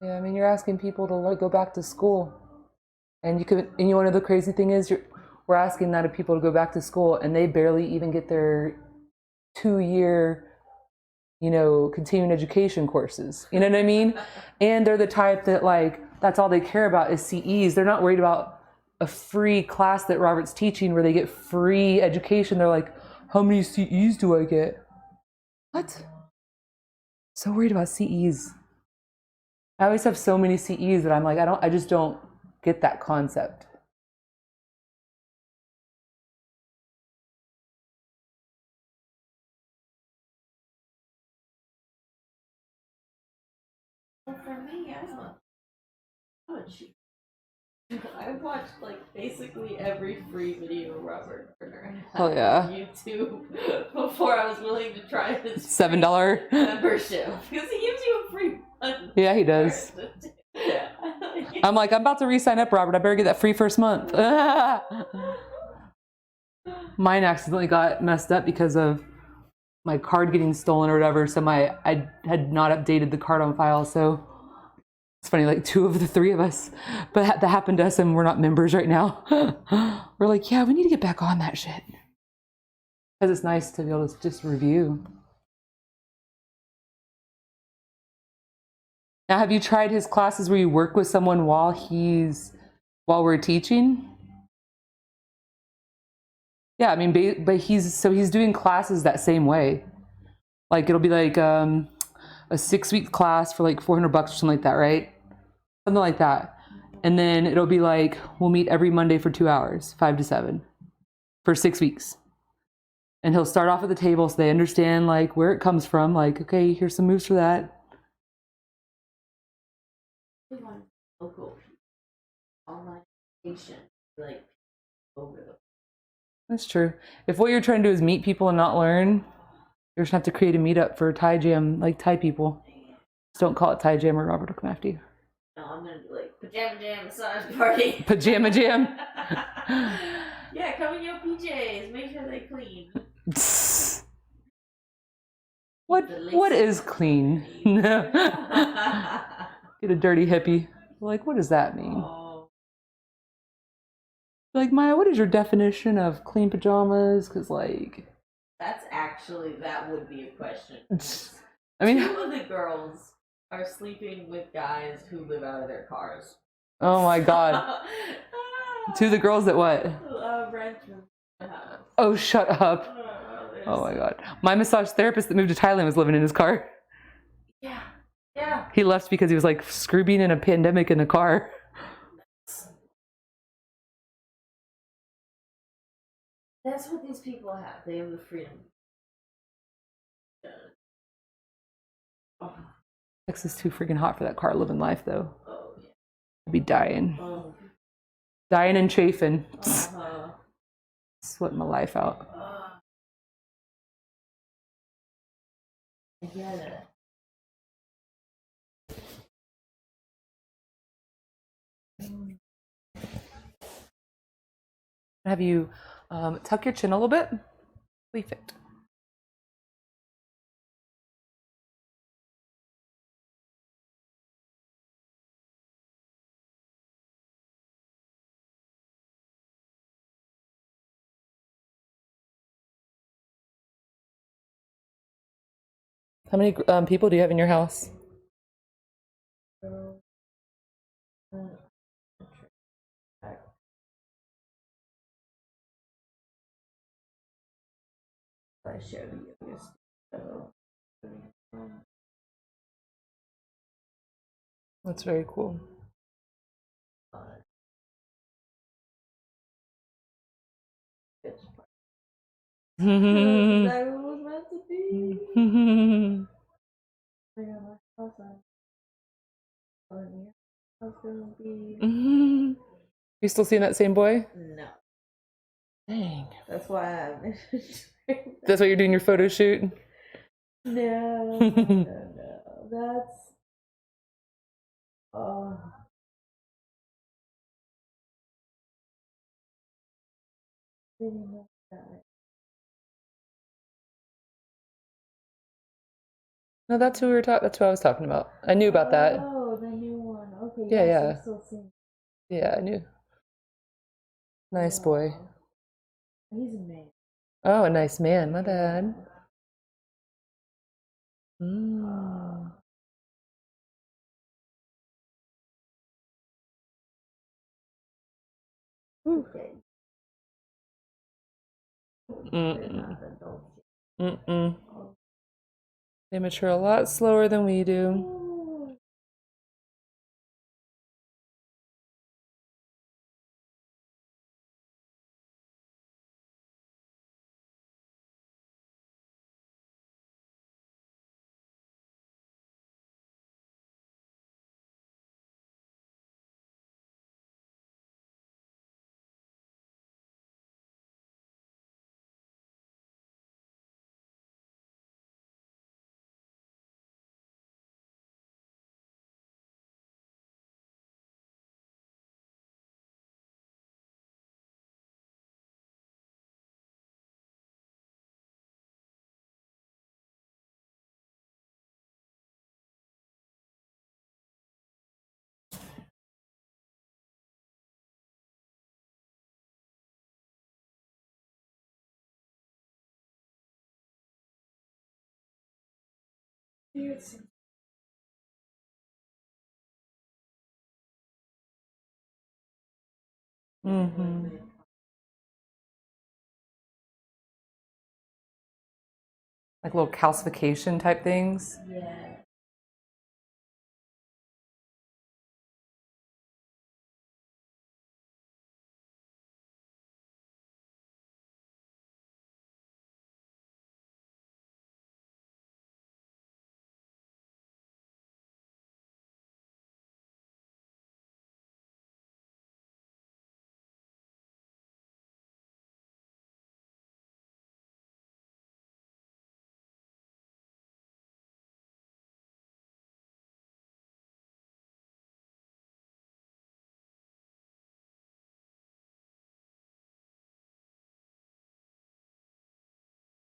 Yeah, I mean, you're asking people to like go back to school, and you know, one of the crazy thing is, we're asking that of people to go back to school, and they barely even get their 2-year, you know, continuing education courses. You know what I mean? And they're the type that like that's all they care about is CEs. They're not worried about a free class that Robert's teaching where they get free education. They're like, how many CEs do I get? What? So worried about CEs. I always have so many CEs that I'm like, I just don't get that concept. Well, for me, I watched like basically every free video Robert Turner had Oh, yeah. on YouTube before I was willing to try his $7 membership because he gives you a free one. Yeah, he does. I'm like, I'm about to re-sign up, Robert. I better get that free first month. Mine accidentally got messed up because of my card getting stolen or whatever. So I had not updated the card on file. So it's funny, like 2 of the 3 of us, but that happened to us and we're not members right now. We're like, yeah, we need to get back on that shit. Because it's nice to be able to just review. Now, have you tried his classes where you work with someone while we're teaching? Yeah, I mean, but he's doing classes that same way. Like it'll be like a 6-week class for like $400 or something like that, right? Something like that. And then it'll be like, we'll meet every Monday for 2 hours, 5 to 7, for 6 weeks. And he'll start off at the table so they understand like where it comes from. Like, okay, here's some moves for that. Local online education, like over the. That's true. If what you're trying to do is meet people and not learn, you're just gonna have to create a meetup for Thai jam, like Thai people. Just don't call it Thai jam or Robert will come after you. No, I'm gonna do like pajama jam massage party. Pajama jam? Yeah, come in your PJs. Make sure they clean. What is clean? Get a dirty hippie. Like, what does that mean? Oh. Like, Maya, what is your definition of clean pajamas? Because, like... That would be a question. I mean... 2 of the girls are sleeping with guys who live out of their cars. Oh my god. To the girls that what? Rent the house. Oh, shut up. Oh my god. My massage therapist that moved to Thailand was living in his car. Yeah. Yeah. He left because he was like screw being in a pandemic in a car. That's what these people have. They have the freedom. Oh, Texas is too freaking hot for that car living life though. oh yeah. I'd be dying. Oh. Dying and chafing. Uh-huh. Sweating my life out. I get it. Have you tuck your chin a little bit? Leave it. How many people do you have in your house? I showed you yours. So, That's very cool. that was meant to be. I got my house on. I was gonna be. You still seeing that same boy? No. Dang. That's why I'm. That's why you're doing your photo shoot? No. That's. Oh. Didn't know that. No, that's who we were talking. That's what I was talking about. I knew about that. Oh, the new one. Okay. Yeah, yes, yeah. I'm still seeing. Yeah, I knew. Nice boy. He's a man. Oh, a nice man. My bad. Mm. Okay. Mm-mm. Mm-mm. They mature a lot slower than we do. Mm-hmm. Like little calcification type things. Yeah.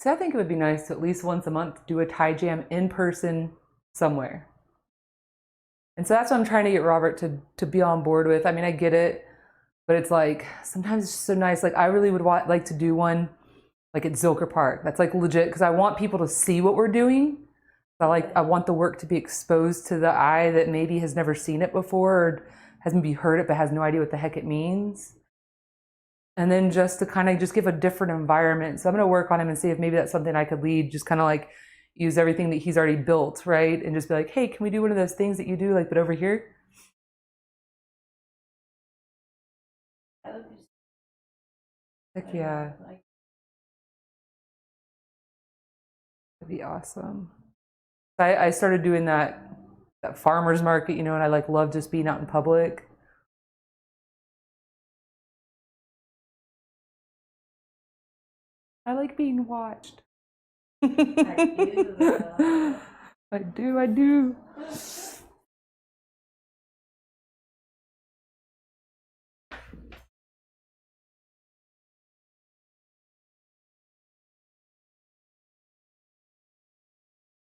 So I think it would be nice to at least once a month do a Thai jam in person somewhere. And so that's what I'm trying to get Robert to be on board with. I mean, I get it, but it's like sometimes it's just so nice. Like I really would like to do one like at Zilker Park. That's like legit because I want people to see what we're doing. I want the work to be exposed to the eye that maybe has never seen it before or has maybe heard it but has no idea what the heck it means. And then just to kind of just give a different environment. So I'm going to work on him and see if maybe that's something I could lead, just kind of like use everything that he's already built, right? And just be like, hey, can we do one of those things that you do, like, but over here? Heck yeah. That'd be awesome. I started doing that farmer's market, you know, and I like love just being out in public. I like being watched. I do. I do.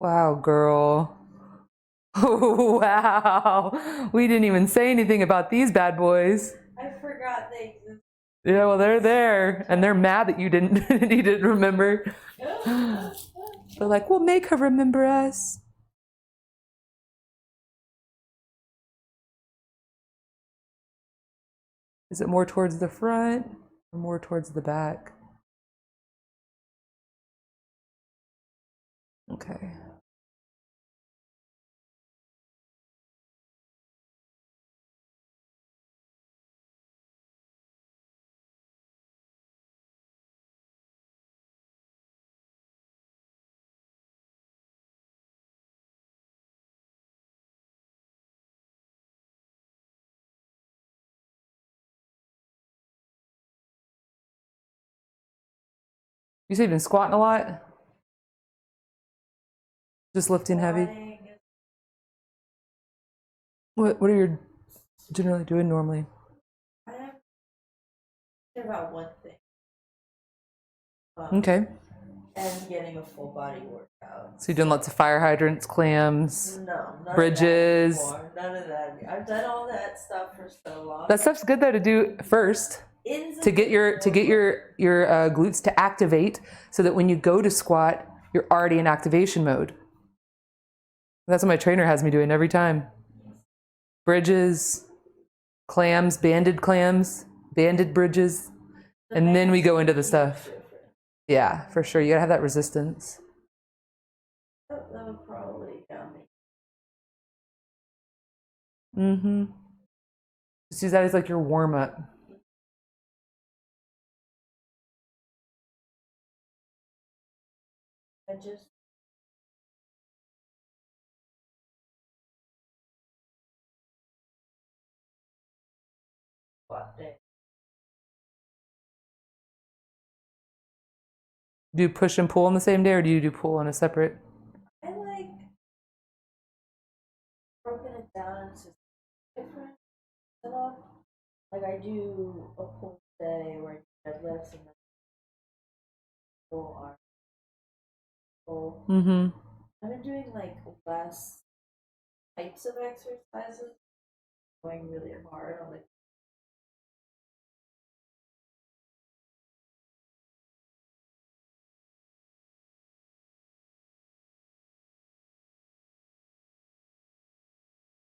Wow, girl. Oh, wow. We didn't even say anything about these bad boys. I forgot they existed. Yeah, well, they're there, and they're mad that you didn't you didn't remember. They're like, we'll make her remember us. Is it more towards the front or more towards the back? Okay. You say you've been squatting a lot? Just lifting heavy? What are you generally doing normally? I have about one thing. Okay. And getting a full body workout. So you're doing lots of fire hydrants, clams, No, none bridges. Of that anymore. None of that. I've done all that stuff for so long. That stuff's good though to do first. To get your glutes to activate, so that when you go to squat, you're already in activation mode. That's what my trainer has me doing every time. Bridges, clams, banded bridges, and then we go into the stuff. Yeah, for sure. You gotta have that resistance. That would probably down me. Mm-hmm. Just use that as like your warm up. I just squat day. Do you push and pull on the same day, or do you do pull on a separate? I like broken it down into different setup. Like I do a pull day where I do deadlifts and then full arm pull. Mm-hmm. I've been doing like less types of exercises, going really hard on like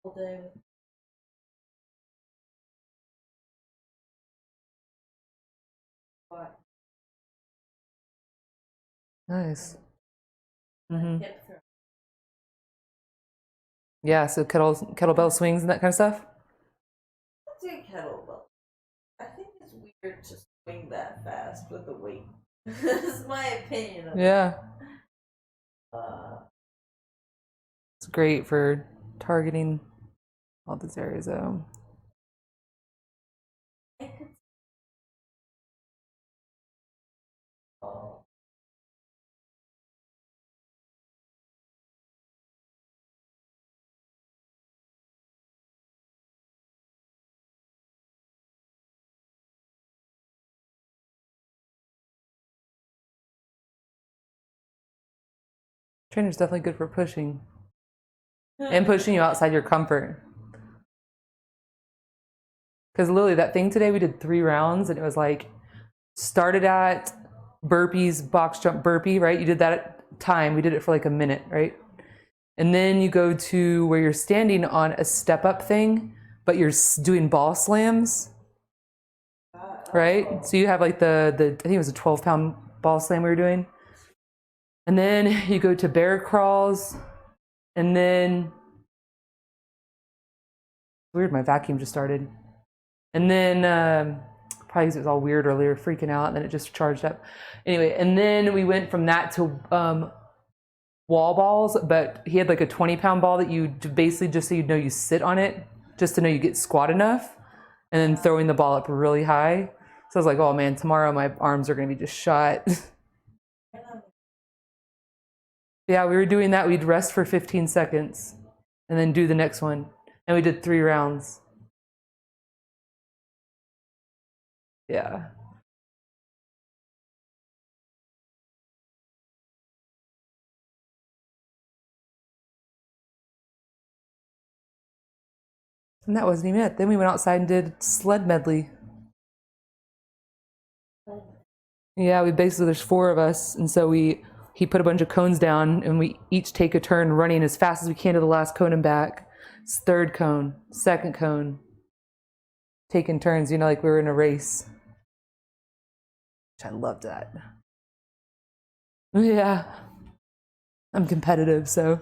holding. Squat. Nice. Mm-hmm. Hip thrust. Yeah, so kettlebell swings and that kind of stuff. Let's do kettlebell. I think it's weird to swing that fast with the weight. This is my opinion. Yeah. It's great for targeting all these areas though. I could. Trainer's definitely good for pushing. And pushing you outside your comfort. Because literally that thing today, we did 3 rounds and it was like, started at burpees, box jump burpee, right? You did that at time. We did it for like a minute, right? And then you go to where you're standing on a step up thing, but you're doing ball slams, right? So you have like the I think it was a 12-pound ball slam we were doing. And then you go to bear crawls, and then weird, my vacuum just started. And then probably because it was all weird earlier, freaking out, and then it just charged up. Anyway, and then we went from that to wall balls, but he had like a 20-pound ball that you basically, just so you know, you sit on it, just to know you get squat enough, and then throwing the ball up really high. So I was like, oh man, tomorrow my arms are gonna be just shot. Yeah, we were doing that. We'd rest for 15 seconds and then do the next one. And we did 3 rounds. Yeah. And that wasn't even it. Then we went outside and did sled medley. Yeah, we basically, there's 4 of us. And so he put a bunch of cones down and we each take a turn running as fast as we can to the last cone and back. It's 3rd cone, 2nd cone. Taking turns, you know, like we were in a race. Which I loved that. Yeah. I'm competitive, so.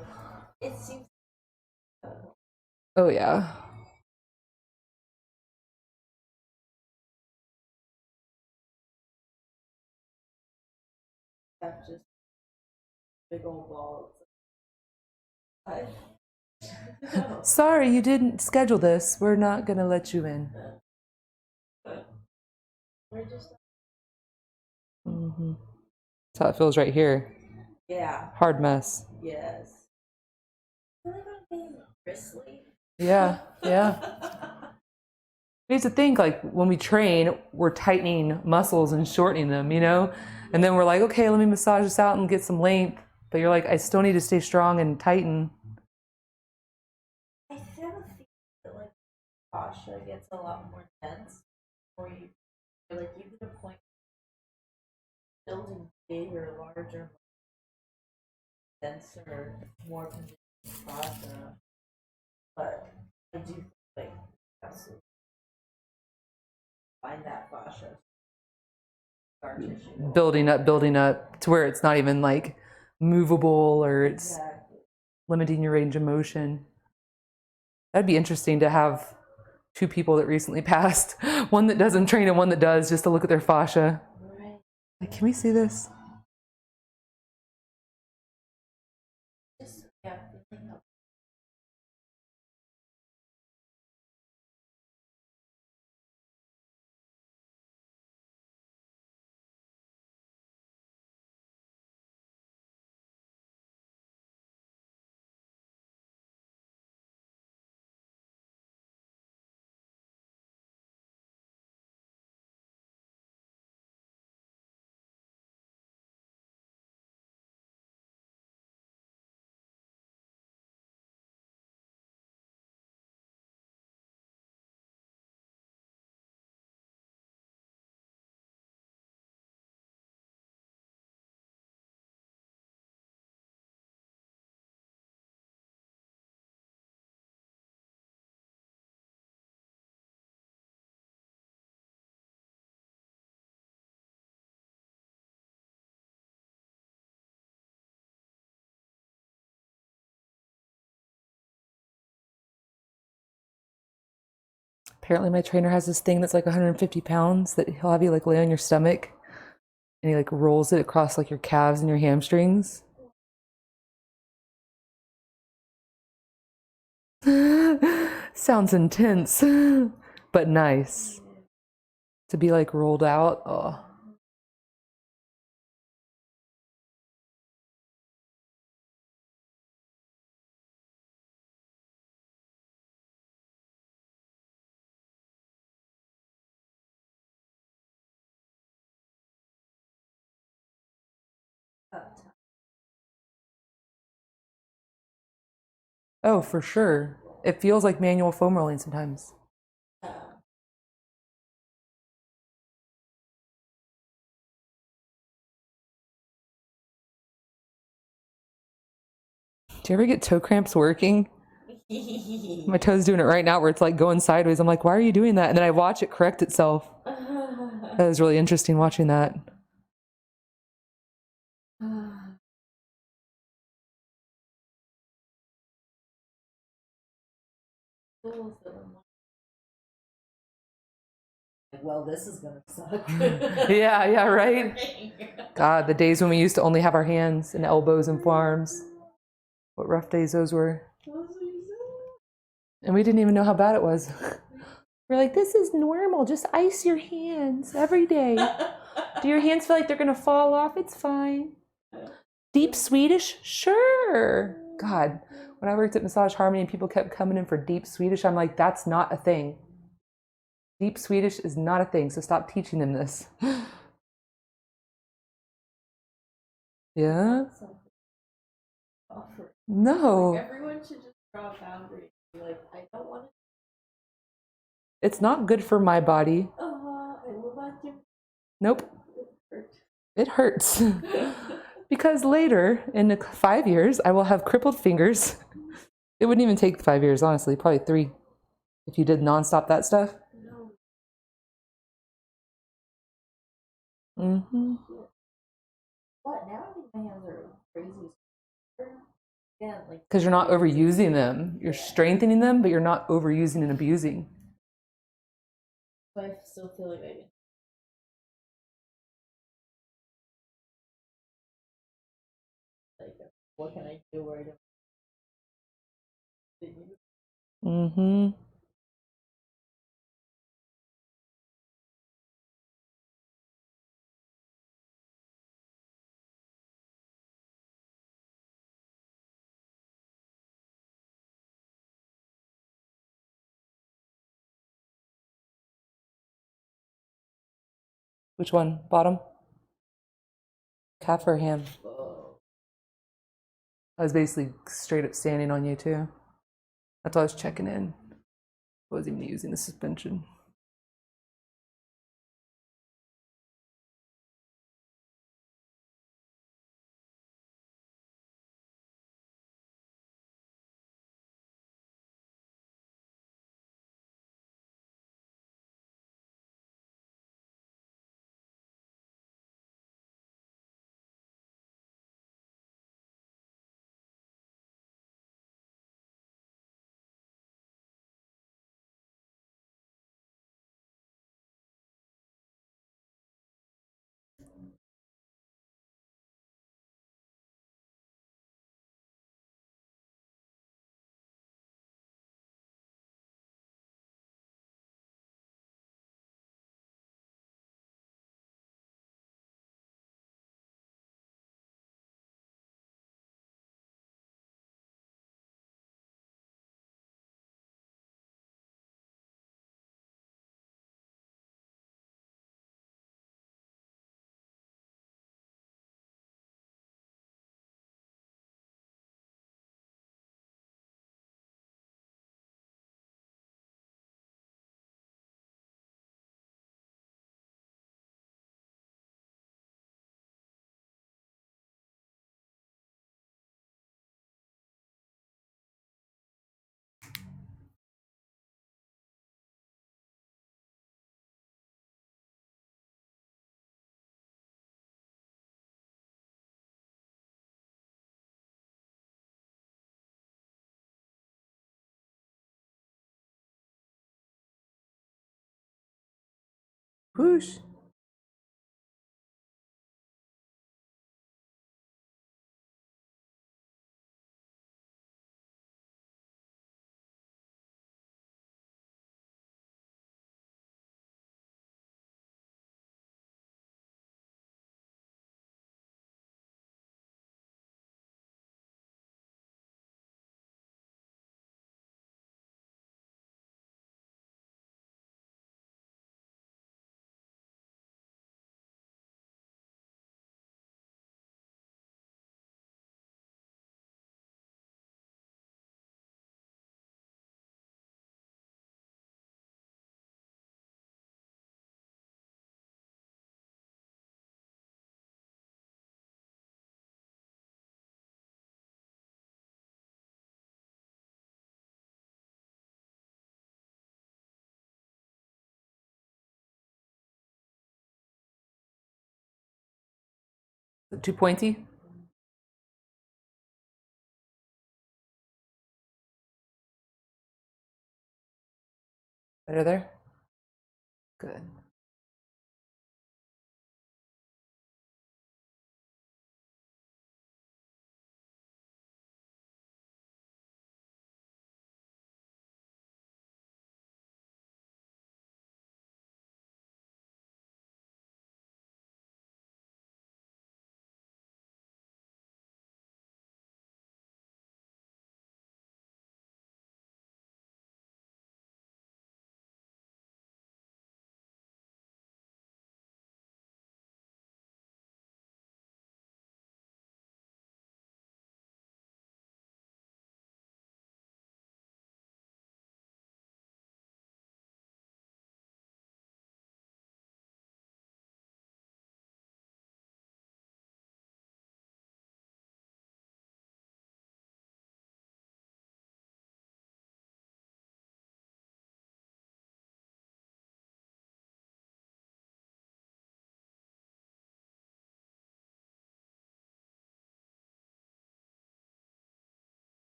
It seems Oh, yeah. that's just big old balls. Sorry, you didn't schedule this. We're not going to let you in. We're just Mm-hmm. That's how it feels right here. yeah. Hard mess. Yes. I feel like I'm being bristly. Yeah, yeah. We have to think like when we train, we're tightening muscles and shortening them, you know? And then we're like, okay, let me massage this out and get some length. But you're like, I still need to stay strong and tighten. I have a feeling that like fascia gets a lot more tense, or you're like you get a point building bigger, larger, denser, more conditioned fascia. But I do like absolutely find that fascia scar tissue. Building up to where it's not even like movable or it's Exactly. limiting your range of motion. That'd be interesting to have 2 people that recently passed, one that doesn't train and one that does, just to look at their fascia. Right. Like, can we see this? Just yeah, feeling up. Apparently my trainer has this thing that's like 150 pounds that he'll have you like lay on your stomach and he like rolls it across like your calves and your hamstrings. Sounds intense, but nice. To be like rolled out. Oh. Oh, for sure. It feels like manual foam rolling sometimes. Do you ever get toe cramps working? My toe's doing it right now where it's like going sideways. I'm like, why are you doing that? And then I watch it correct itself. That was really interesting watching that. Well, this is gonna suck. Yeah, right? God, the days when we used to only have our hands and elbows and forearms. What rough days those were. And we didn't even know how bad it was. We're like, this is normal. Just ice your hands every day. Do your hands feel like they're going to fall off? It's fine. Deep Swedish? Sure. God, when I worked at Massage Harmony and people kept coming in for deep Swedish, I'm like, that's not a thing. Deep Swedish is not a thing, so stop teaching them this. Yeah? No. Like, everyone should just draw a boundary. Like, I don't want to. It's not good for my body. I will not do. Nope. It hurts. It hurts. Because later, in 5 years, I will have crippled fingers. It wouldn't even take 5 years, honestly, probably 3. If you did nonstop that stuff. No. Mm-hmm. What? Now I think my hands are crazy. Yeah, like. Because you're not overusing them. You're strengthening them, but you're not overusing and abusing. But I still feel like I can. Like, what can I do where I don't? Mm-hmm. Which one? Bottom? Calf or hand? I was basically straight up standing on you too. That's why I was checking in. I wasn't even using the suspension. Whoosh. Is it too pointy? Better there? Good.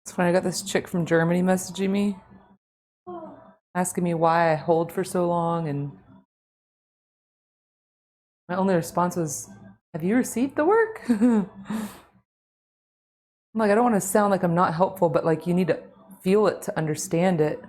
It's funny, I got this chick from Germany messaging me, asking me why I hold for so long, and my only response was, "Have you received the work?" I'm like, I don't want to sound like I'm not helpful, but like you need to feel it to understand it.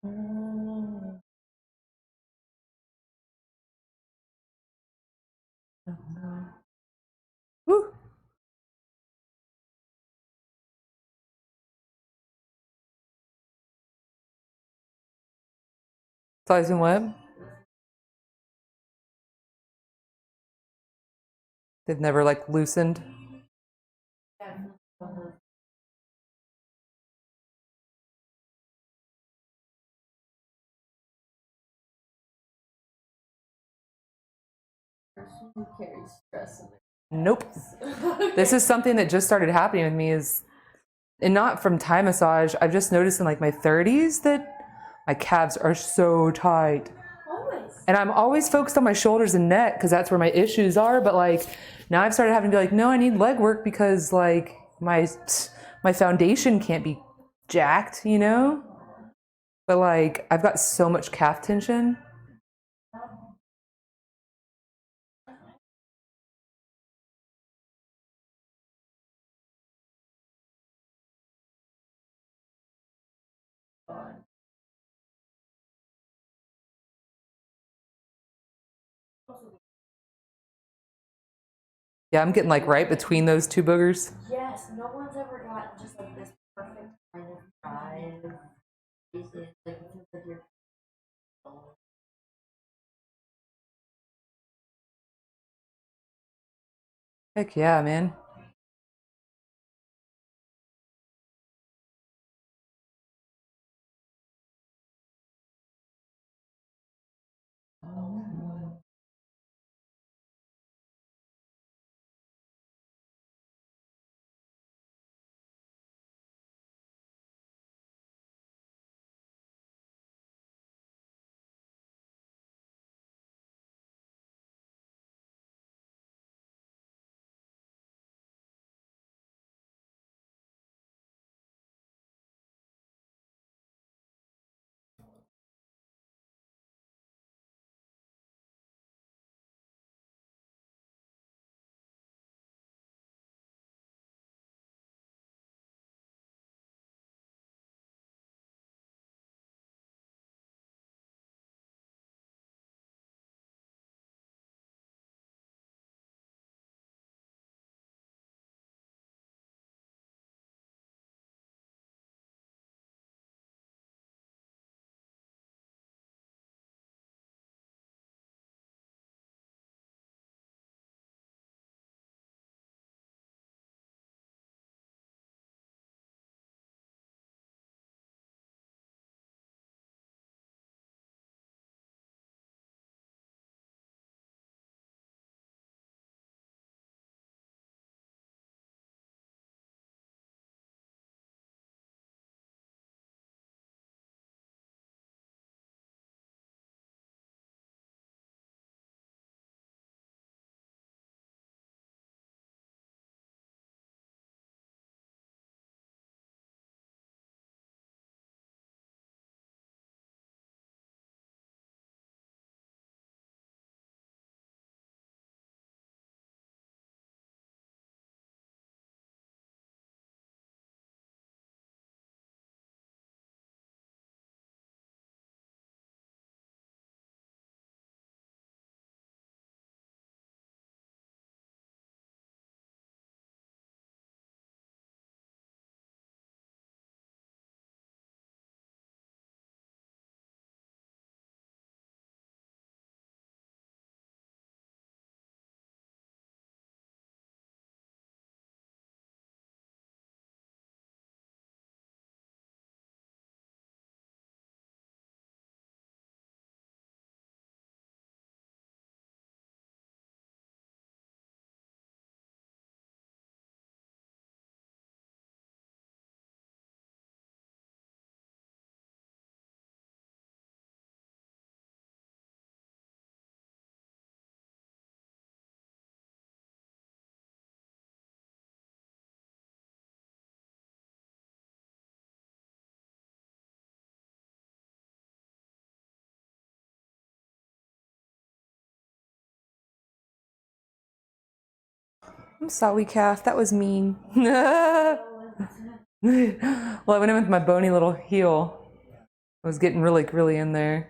Mm. Woo. Slicing what? They've never like loosened. Person who carries stress in their Nope. This is something that just started happening with me is, and not from Thai massage. I've just noticed in like my 30s that my calves are so tight. always. And I'm always focused on my shoulders and neck because that's where my issues are. But like now I've started having to be like, no, I need leg work because like my foundation can't be jacked, you know? But like I've got so much calf tension. Yeah, I'm getting like right between those two boogers. Yes, no one's ever gotten just like this perfect kind of drive. Like it feels like you're. Heck yeah, man. I'm sorry, calf. That was mean. Well, I went in with my bony little heel. I was getting really in there.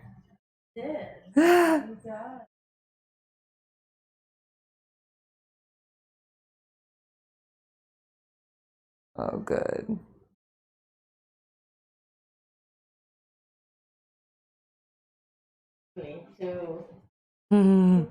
Oh, good. Me too. Mhm.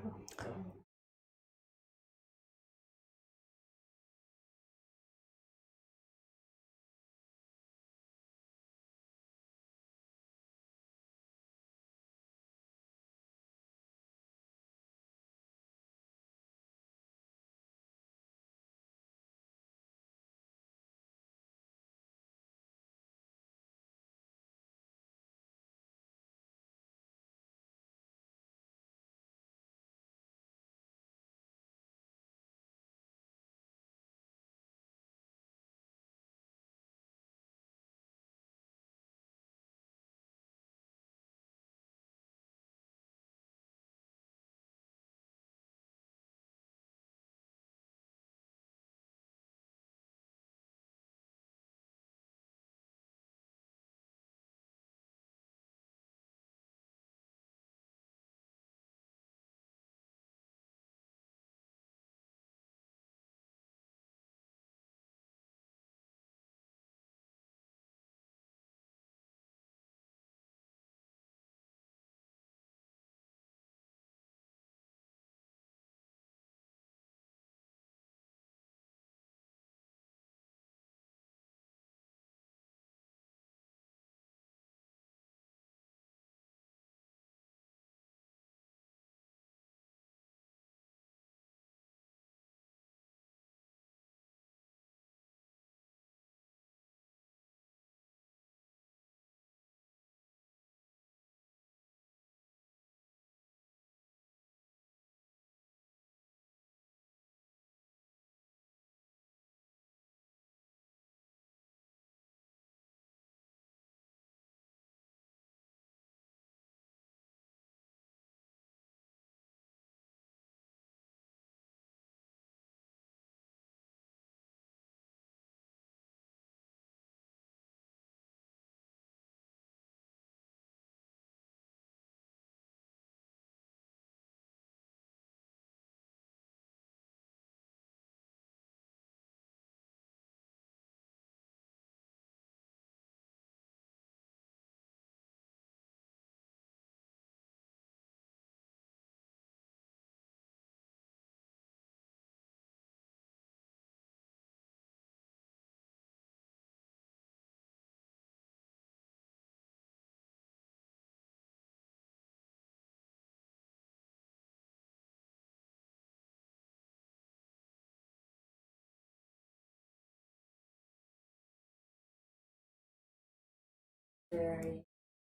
Very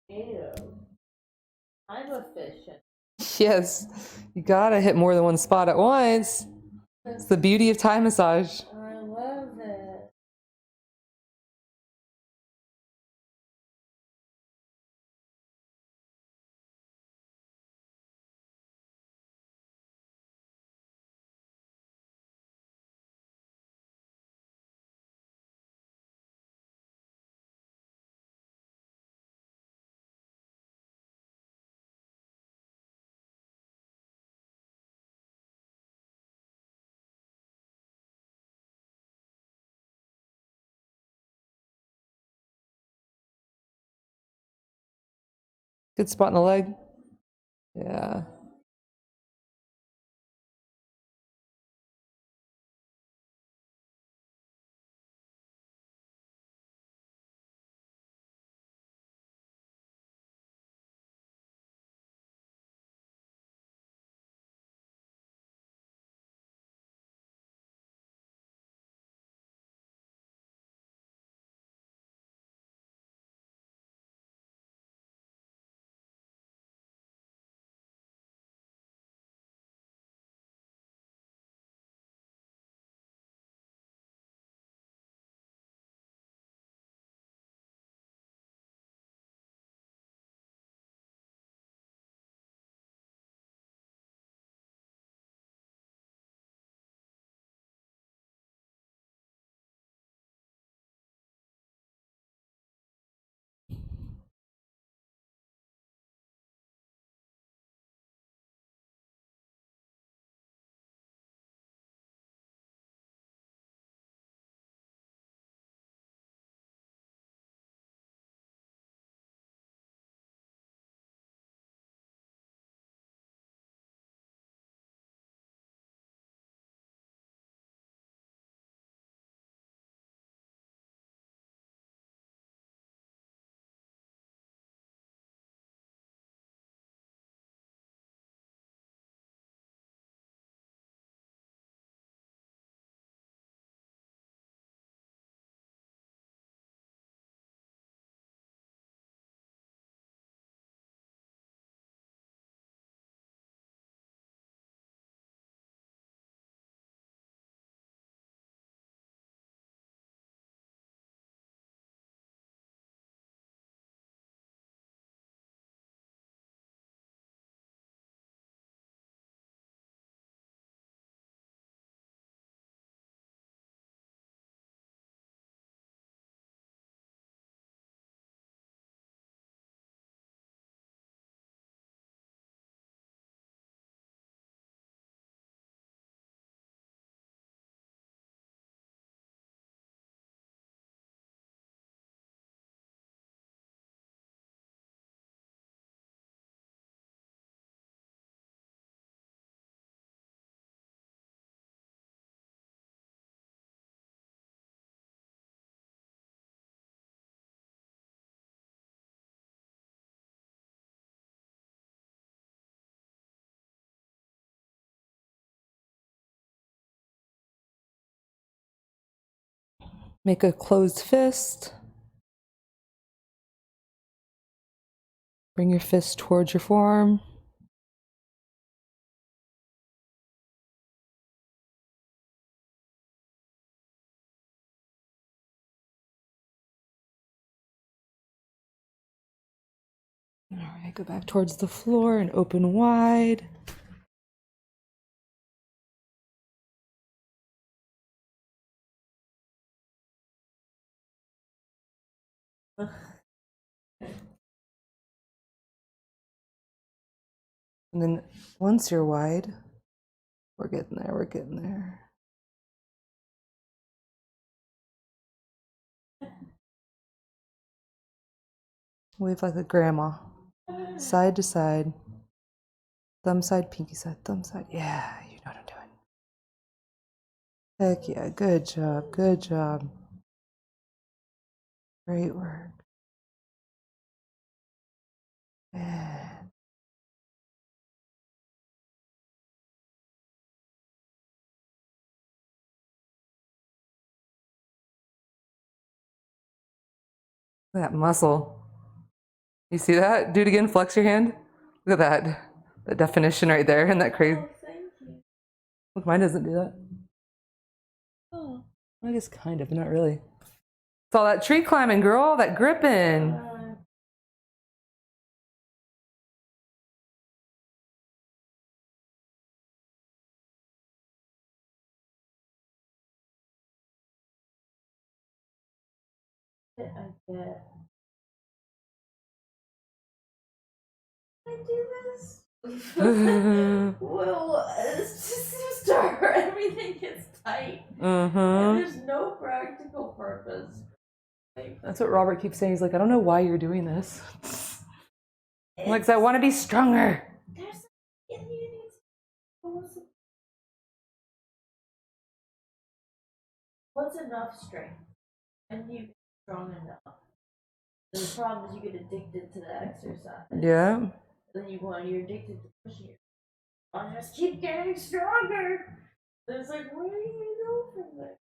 creative. I'm efficient. Yes, you gotta hit more than one spot at once. It's the beauty of Thai massage. I love it. Good spot in the leg. Yeah. Make a closed fist. Bring your fist towards your forearm. All right, go back towards the floor and open wide. And then once you're wide, we're getting there, we're getting there. Wave like a grandma. Side to side. Thumb side, pinky side, thumb side. Yeah, you know what I'm doing. Heck yeah, good job, good job. Great work. Yeah. Look at that muscle. You see that? Do it again, flex your hand. Look at that. The definition right there, isn't that crazy? Oh, thank you. Look, mine doesn't do that. Oh. I guess kind of, but not really. It's all that tree climbing, girl, that gripping. I get. I do this. Well, it's just to start. Everything gets tight. And there's no practical purpose. That's what Robert keeps saying. He's like, I don't know why you're doing this. I'm like, 'cause I want to be stronger. There's what's enough strength? And you get strong enough. The problem is you get addicted to the exercise. Yeah. Then you're addicted to pushing it. I'll just keep getting stronger. It's like, where do you go from there?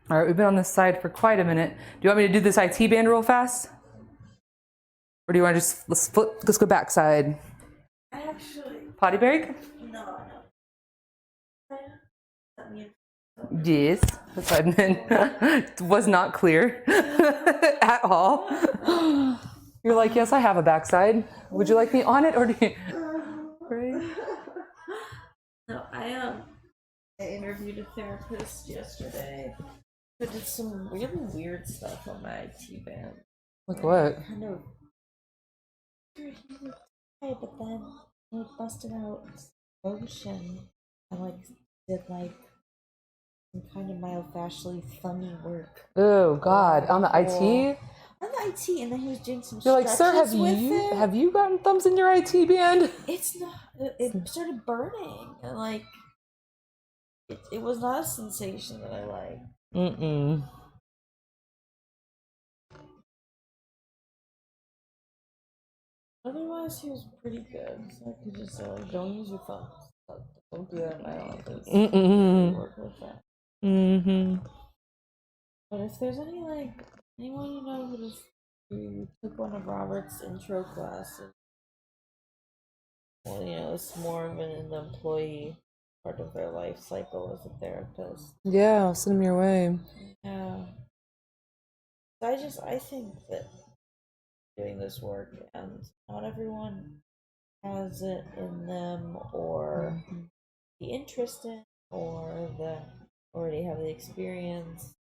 All right, we've been on this side for quite a minute. Do you want me to do this IT band real fast? Or do you want to just, let's go back side. Actually, Potty break? no. Yes. That's what I meant. It was not clear at all. You're like, yes, I have a backside. Would you like me on it or do you? Right? No, I interviewed a therapist yesterday who did some really weird stuff on my IT band. Like what? Kind of. He was tight, but then he busted out motion and did some kind of myofascially thummy work. Oh God, on the IT? On the IT, and then he was doing some You're like, sir, stretches have you gotten thumbs in your IT band? It's not. It started burning, and it was not a sensation that I liked. Mm-mm. Otherwise, he was pretty good. So I could just say, like, don't use your phones. Don't do that in my office. Work with that. But if there's anyone you know who took one of Robert's intro classes, well, it's more of an employee part of their life cycle as a therapist. Yeah, I'll send them your way. Yeah. I think that doing this work and not everyone has it in them or the interest in or the already have the experience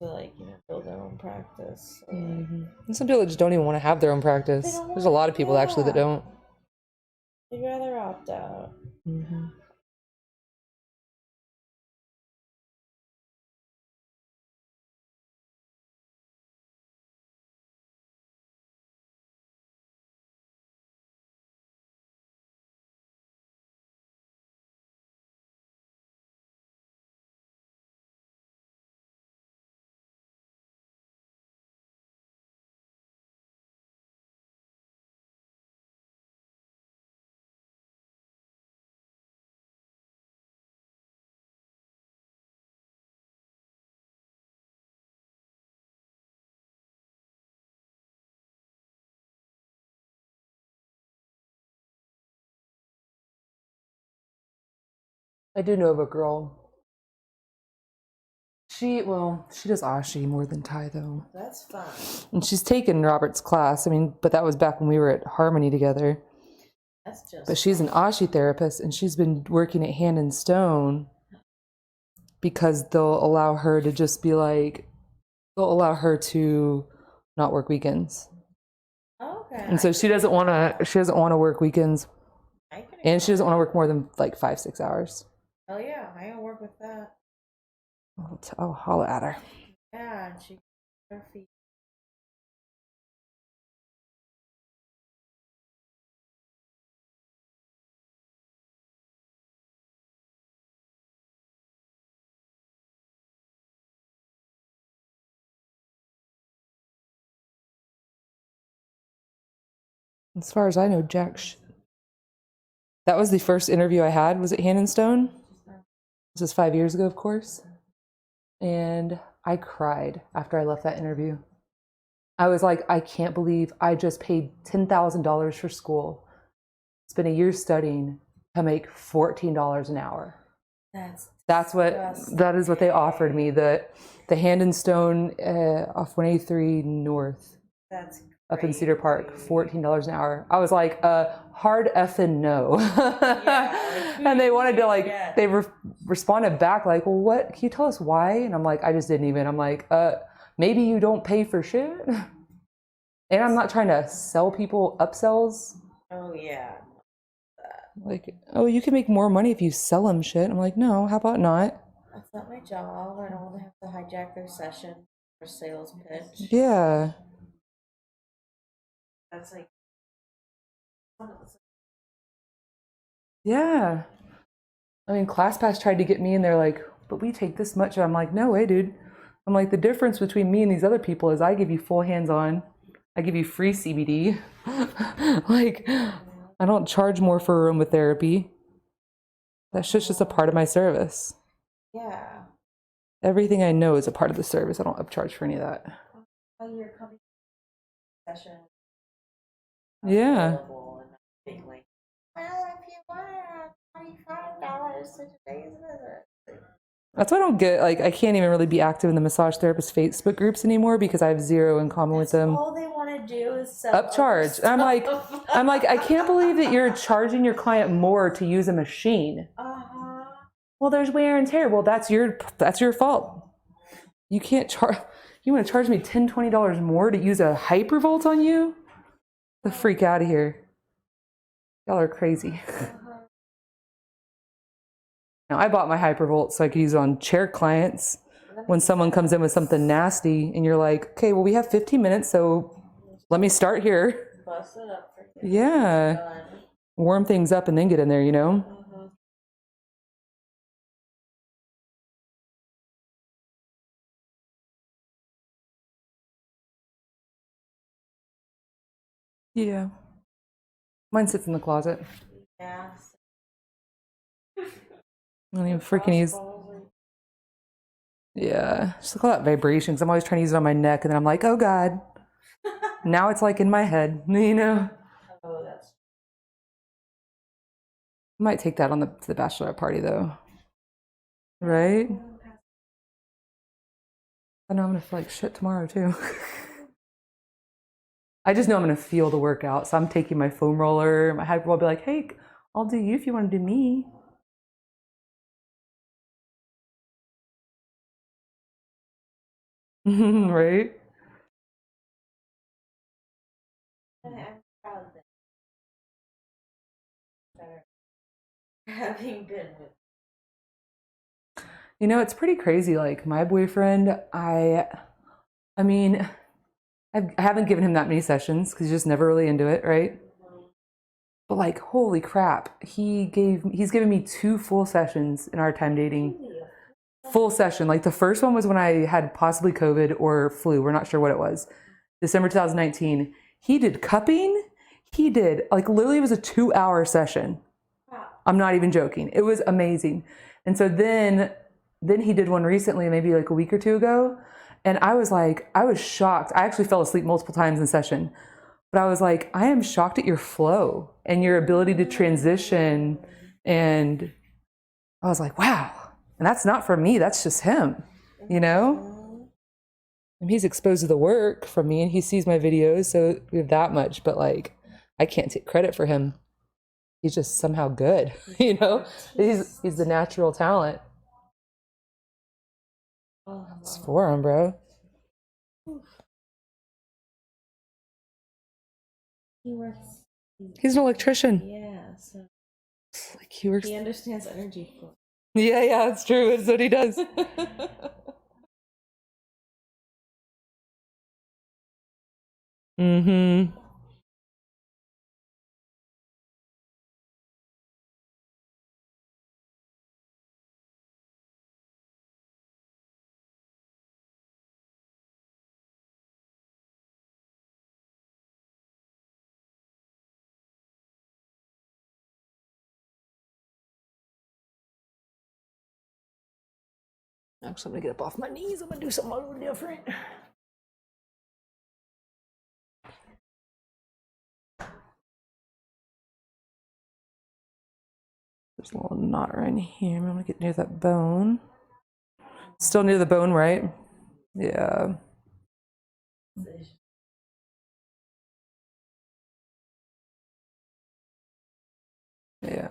to build their own practice. So, And some people just don't even want to have their own practice. There's a lot of people actually that don't. They'd rather opt out. I do know of a girl. She does Ashi more than Thai though. That's fine. And she's taken Robert's class. I mean, but that was back when we were at Harmony together. That's just. But she's an Ashi therapist, and she's been working at Hand and Stone because they'll allow her to just be like, they'll allow her to not work weekends. Okay. And so she doesn't want to work weekends, and she doesn't want to work more than like 5-6 hours. Oh yeah, I can work with that. I'll holla at her. Yeah, and she her feet. As far as I know, that was the first interview I had, was at Hand and Stone. This was 5 years ago, of course. And I cried after I left that interview. I was like, I can't believe I just paid $10,000 for school, spent a year studying to make $14 an hour. That is what they offered me. The Hand and Stone off 183 North. That's up in Cedar Park, $14 an hour. I was like, hard effing no. And they wanted to they responded back like, well, what? Can you tell us why? And I'm like, I just didn't even. I'm like, maybe you don't pay for shit. And I'm not trying to sell people upsells. Oh yeah. Like, oh, you can make more money if you sell them shit. I'm like, no, how about not? That's not my job. I don't want to have to hijack their session for sales pitch. Yeah. That's like. Yeah. I mean, ClassPass tried to get me, and they're like, but we take this much. And I'm like, no way, dude. I'm like, the difference between me and these other people is I give you full hands-on. I give you free CBD. Like, I don't charge more for aromatherapy. That's just a part of my service. Yeah. Everything I know is a part of the service. I don't upcharge for any of that. You're coming session. Yeah. Being like, well, if you want $25 to today's visit. That's why I don't get, like, I can't even really be active in the massage therapist Facebook groups anymore because I have zero in common with them. All they want to do is sell upcharge. I'm like, I can't believe that you're charging your client more to use a machine. Well, there's wear and tear. Well, that's your fault. You can't charge. You want to charge me $10, $20 more to use a hypervolt on you? The freak out of here. Y'all are crazy. Now, I bought my hypervolt so I could use it on chair clients. When someone comes in with something nasty and you're like, okay, well, we have 15 minutes, so let me start here. Bust it up for you. Yeah. Warm things up and then get in there, you know? Yeah. Mine sits in the closet. Yeah. I don't even freaking use. Yeah. Just look at all that vibration because I'm always trying to use it on my neck and then I'm like, oh God. Now it's like in my head, you know? Oh, that's. I might take that on to the bachelorette party though. Right? I know I'm gonna feel like shit tomorrow too. I just know I'm gonna feel the workout. So I'm taking my foam roller. My hyper will be like, hey, I'll do you if you want to do me. Right? I'm proud that having been with. You know, it's pretty crazy. Like my boyfriend, I mean, I haven't given him that many sessions because he's just never really into it, right? But like, holy crap, he's given me 2 full sessions in our time dating. Full session. Like the first one was when I had possibly COVID or flu. We're not sure what it was. December 2019. He did cupping. He did like literally it was a 2-hour session. I'm not even joking. It was amazing. And so then he did one recently, maybe like a week or 2 ago. And I was shocked. I actually fell asleep multiple times in session. But I was like, I am shocked at your flow and your ability to transition. And I was like, wow. And that's not from me, that's just him, you know? And he's exposed to the work from me and he sees my videos, so we have that much, but like, I can't take credit for him. He's just somehow good, you know? He's the natural talent. It's forearm, bro. He works. He's an electrician. Yeah, so Like he works. he understands energy flow. Yeah, it's true. It's what he does. Mm-hmm. Actually, I'm gonna get up off my knees. I'm gonna do something a little different. There's a little knot right in here. I'm gonna get near that bone. Still near the bone, right? Yeah. Yeah.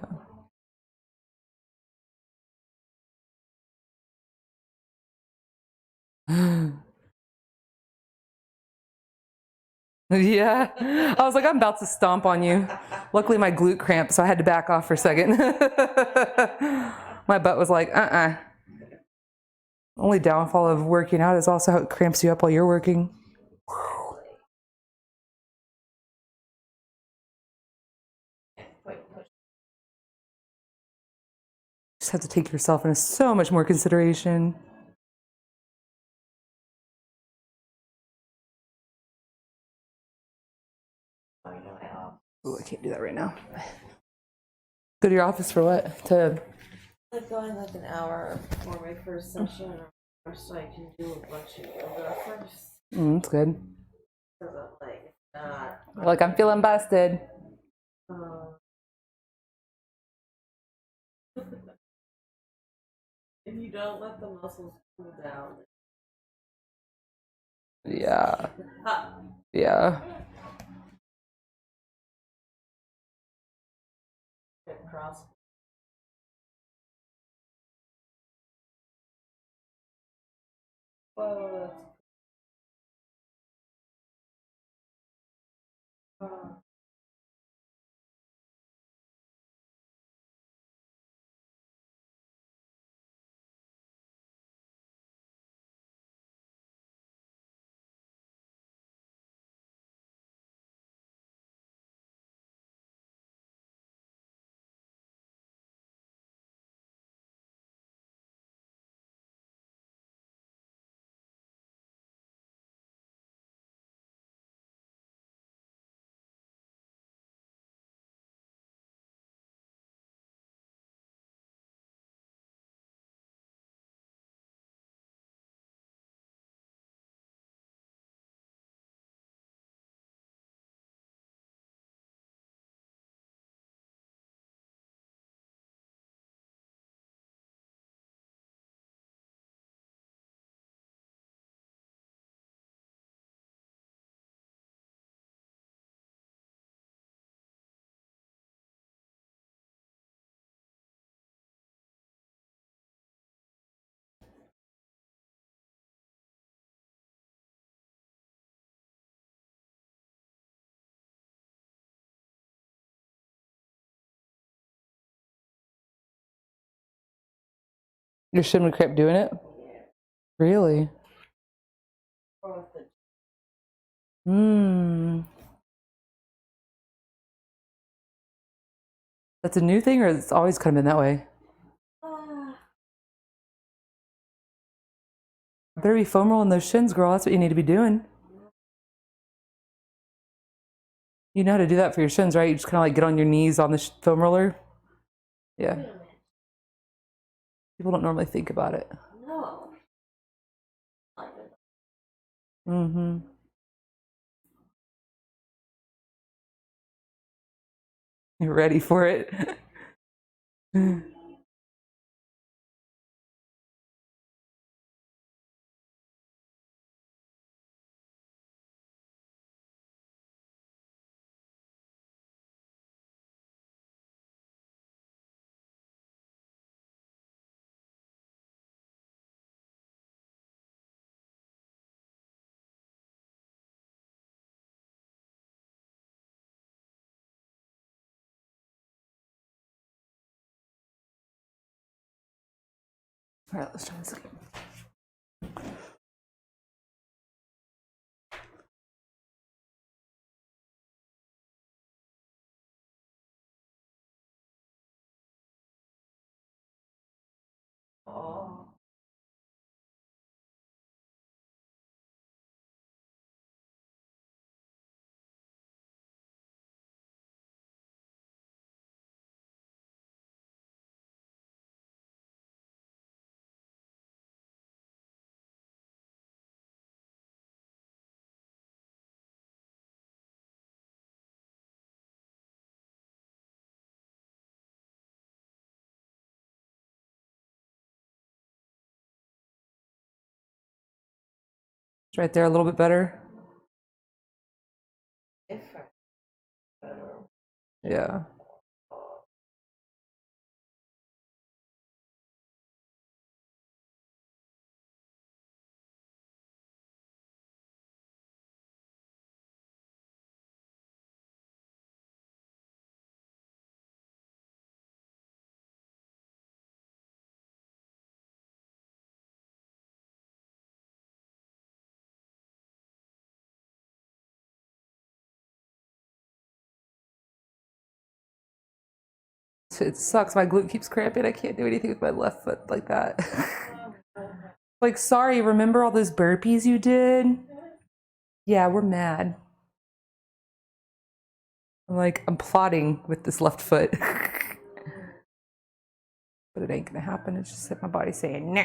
Yeah. I was like, I'm about to stomp on you. Luckily, my glute cramped, so I had to back off for a second. My butt was like, Only downfall of working out is also how it cramps you up while you're working. Just have to take yourself into so much more consideration. Oh, I can't do that right now. Go to your office for what? To Like going like an hour for my first session, or so I can do a bunch of yoga first. that's good. Because I'm like, not. Like I'm feeling busted. If you don't let the muscles cool down. Yeah. Yeah. Cross. Whoa, that's. Your shin would cramp doing it? Really? That's a new thing, or it's always kind of been that way? Better be foam rolling those shins, girl. That's what you need to be doing. You know how to do that for your shins, right? You just kind of like get on your knees on the foam roller. Yeah. People don't normally think about it. No. Mm-hmm. You're ready for it. All right, let's try this again. Oh. It's right there a little bit better. Different. Yeah. It sucks. My glute keeps cramping. I can't do anything with my left foot like that. Like, sorry, remember all those burpees you did? Yeah, we're mad. I'm plotting with this left foot. But it ain't gonna happen. It's just that my body's saying, nah.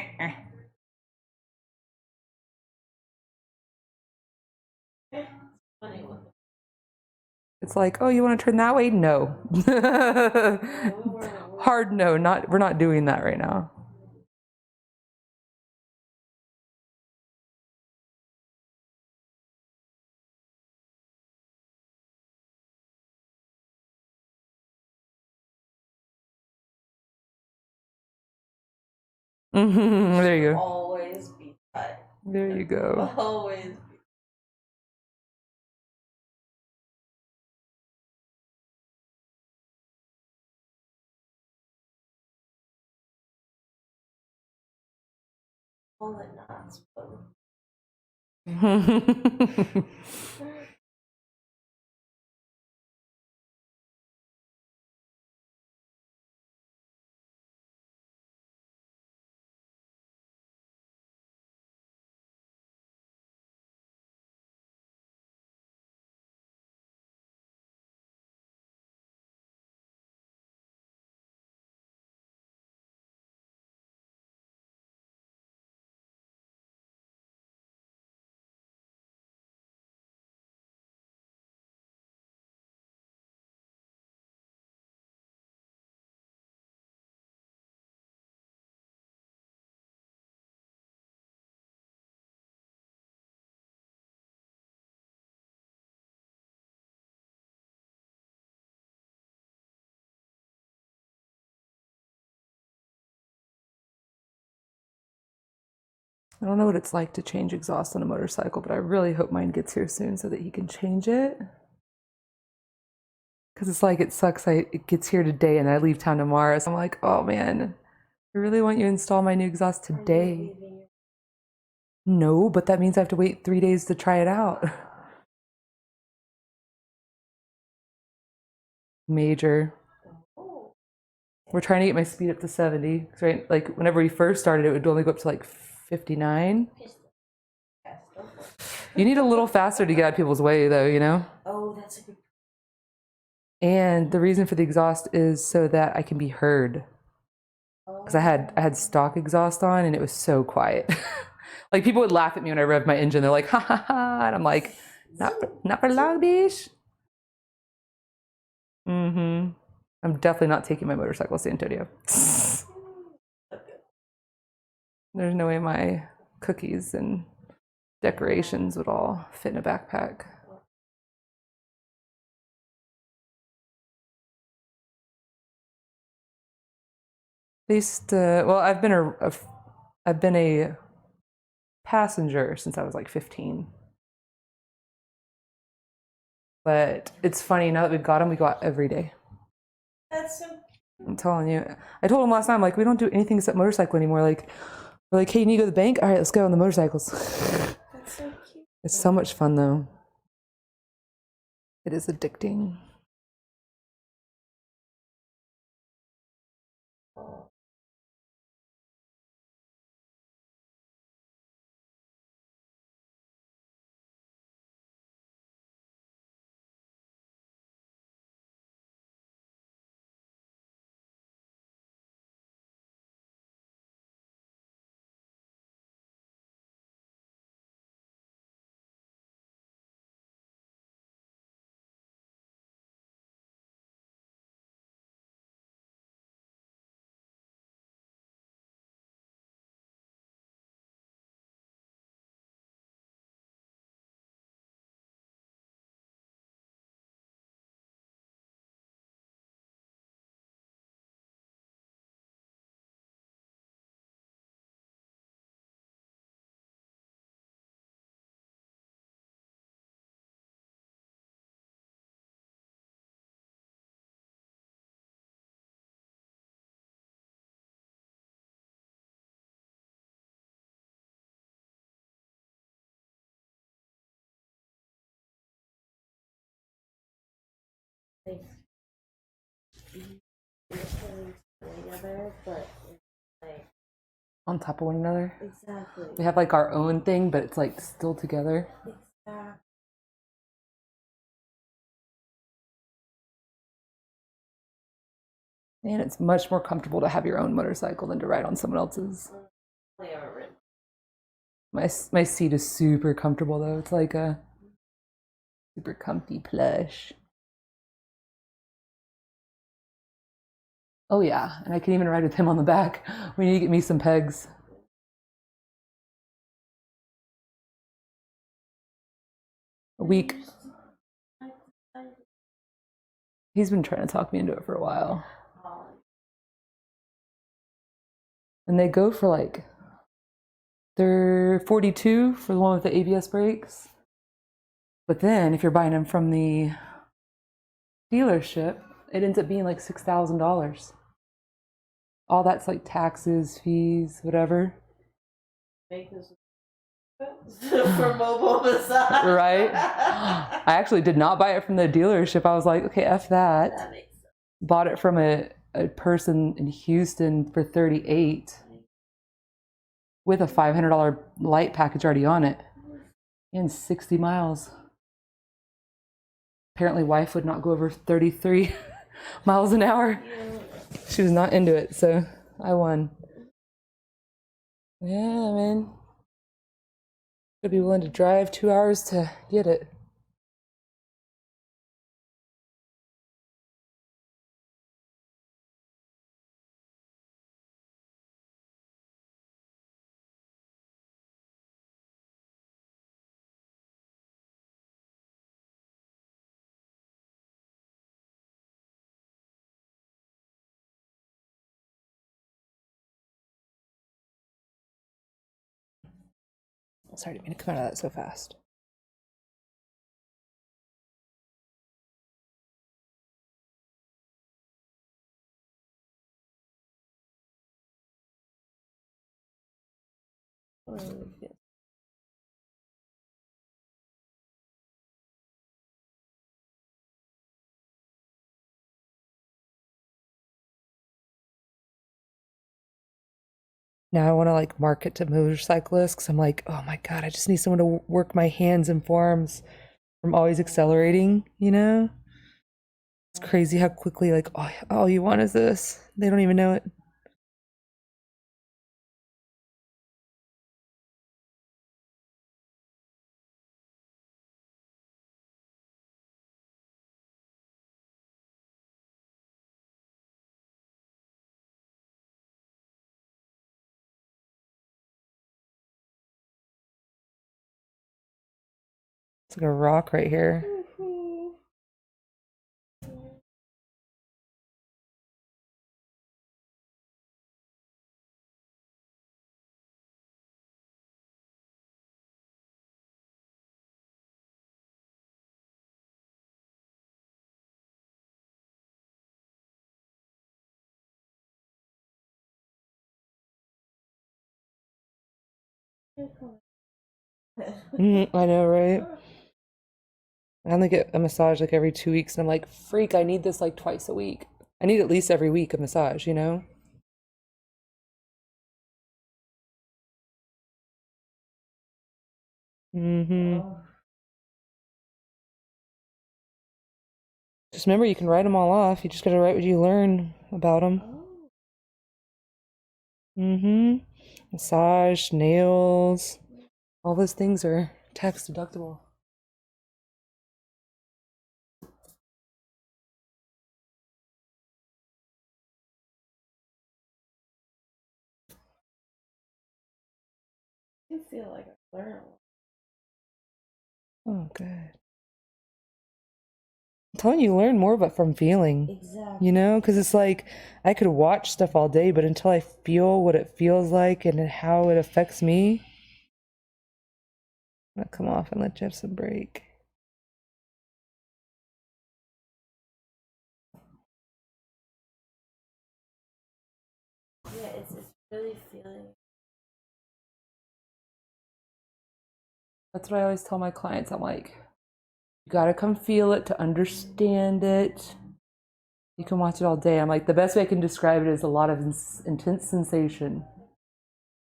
Funny one. It's like, oh, you want to turn that way? No. Hard no. We're not doing that right now. There you go. Always be tight. There you go. Always be. All the knots, but I don't know what it's like to change exhaust on a motorcycle, but I really hope mine gets here soon so that he can change it. Because it's like, it sucks. It gets here today and I leave town tomorrow. So I'm like, oh man, I really want you to install my new exhaust Are you today. leaving your- No, but that means I have to wait 3 days to try it out. Major. Oh, We're trying to get my speed up to 70. Right? Like whenever we first started, it would only go up to like 59. yes, go for it. You need a little faster to get out of people's way, though, you know? Oh, that's a good. And the reason for the exhaust is so that I can be heard. Because I had stock exhaust on and it was so quiet. Like people would laugh at me when I revved my engine. They're like, ha ha ha. And I'm like, not for long, bish. Mm-hmm. I'm definitely not taking my motorcycle to San Antonio. There's no way my cookies and decorations would all fit in a backpack. At least, well, I've been a passenger since I was like 15. But it's funny, now that we've got them, we go out every day. That's so. I'm telling you. I told him last night, I'm like, we don't do anything except motorcycle anymore. Like, we're like, hey, you need to go to the bank? All right, let's go on the motorcycles. That's so cute. It's so much fun, though. It is addicting. Like, together, but it's like On top of one another. exactly. We have like our own thing, but it's like still together. Exactly. And it's much more comfortable to have your own motorcycle than to ride on someone else's. My seat is super comfortable though. It's like a super comfy plush. Oh yeah, and I can even ride with him on the back. We need to get me some pegs. A week. He's been trying to talk me into it for a while. And they go for like, they're 42 for the one with the ABS brakes. But then if you're buying them from the dealership, it ends up being like $6,000. All that's like taxes, fees, whatever. Make this for mobile massage. Right? I actually did not buy it from the dealership. I was like, okay, F that. That makes sense. Bought it from a person in Houston for $38 with a $500 light package already on it and 60 miles. Apparently wife would not go over 33 miles an hour. She was not into it, so I won. Yeah, man. Could be willing to drive 2 hours to get it. Sorry, I didn't mean to come out of that so fast. really feel. Now I want to like market to motorcyclists because I'm like, oh my God, I just need someone to work my hands and forearms from always accelerating, you know? It's crazy how quickly, like, all you want is this. They don't even know it. It's like a rock right here. I know, right? I only get a massage like every 2 weeks, and I'm like, freak, I need this like twice a week. I need at least every week a massage, you know? Mm-hmm. Just remember, you can write them all off. You just gotta write what you learn about them. Mm-hmm. Massage, nails, all those things are tax deductible. I feel like I learned a lot. Oh, good. I'm telling you, learn more about from feeling. Exactly. You know, because it's like I could watch stuff all day, but until I feel what it feels like and how it affects me, I'm gonna come off and let you have some break. Yeah, it's really feeling. That's what I always tell my clients. I'm like, you gotta come feel it to understand it. You can watch it all day. I'm like, the best way I can describe it is a lot of intense sensation.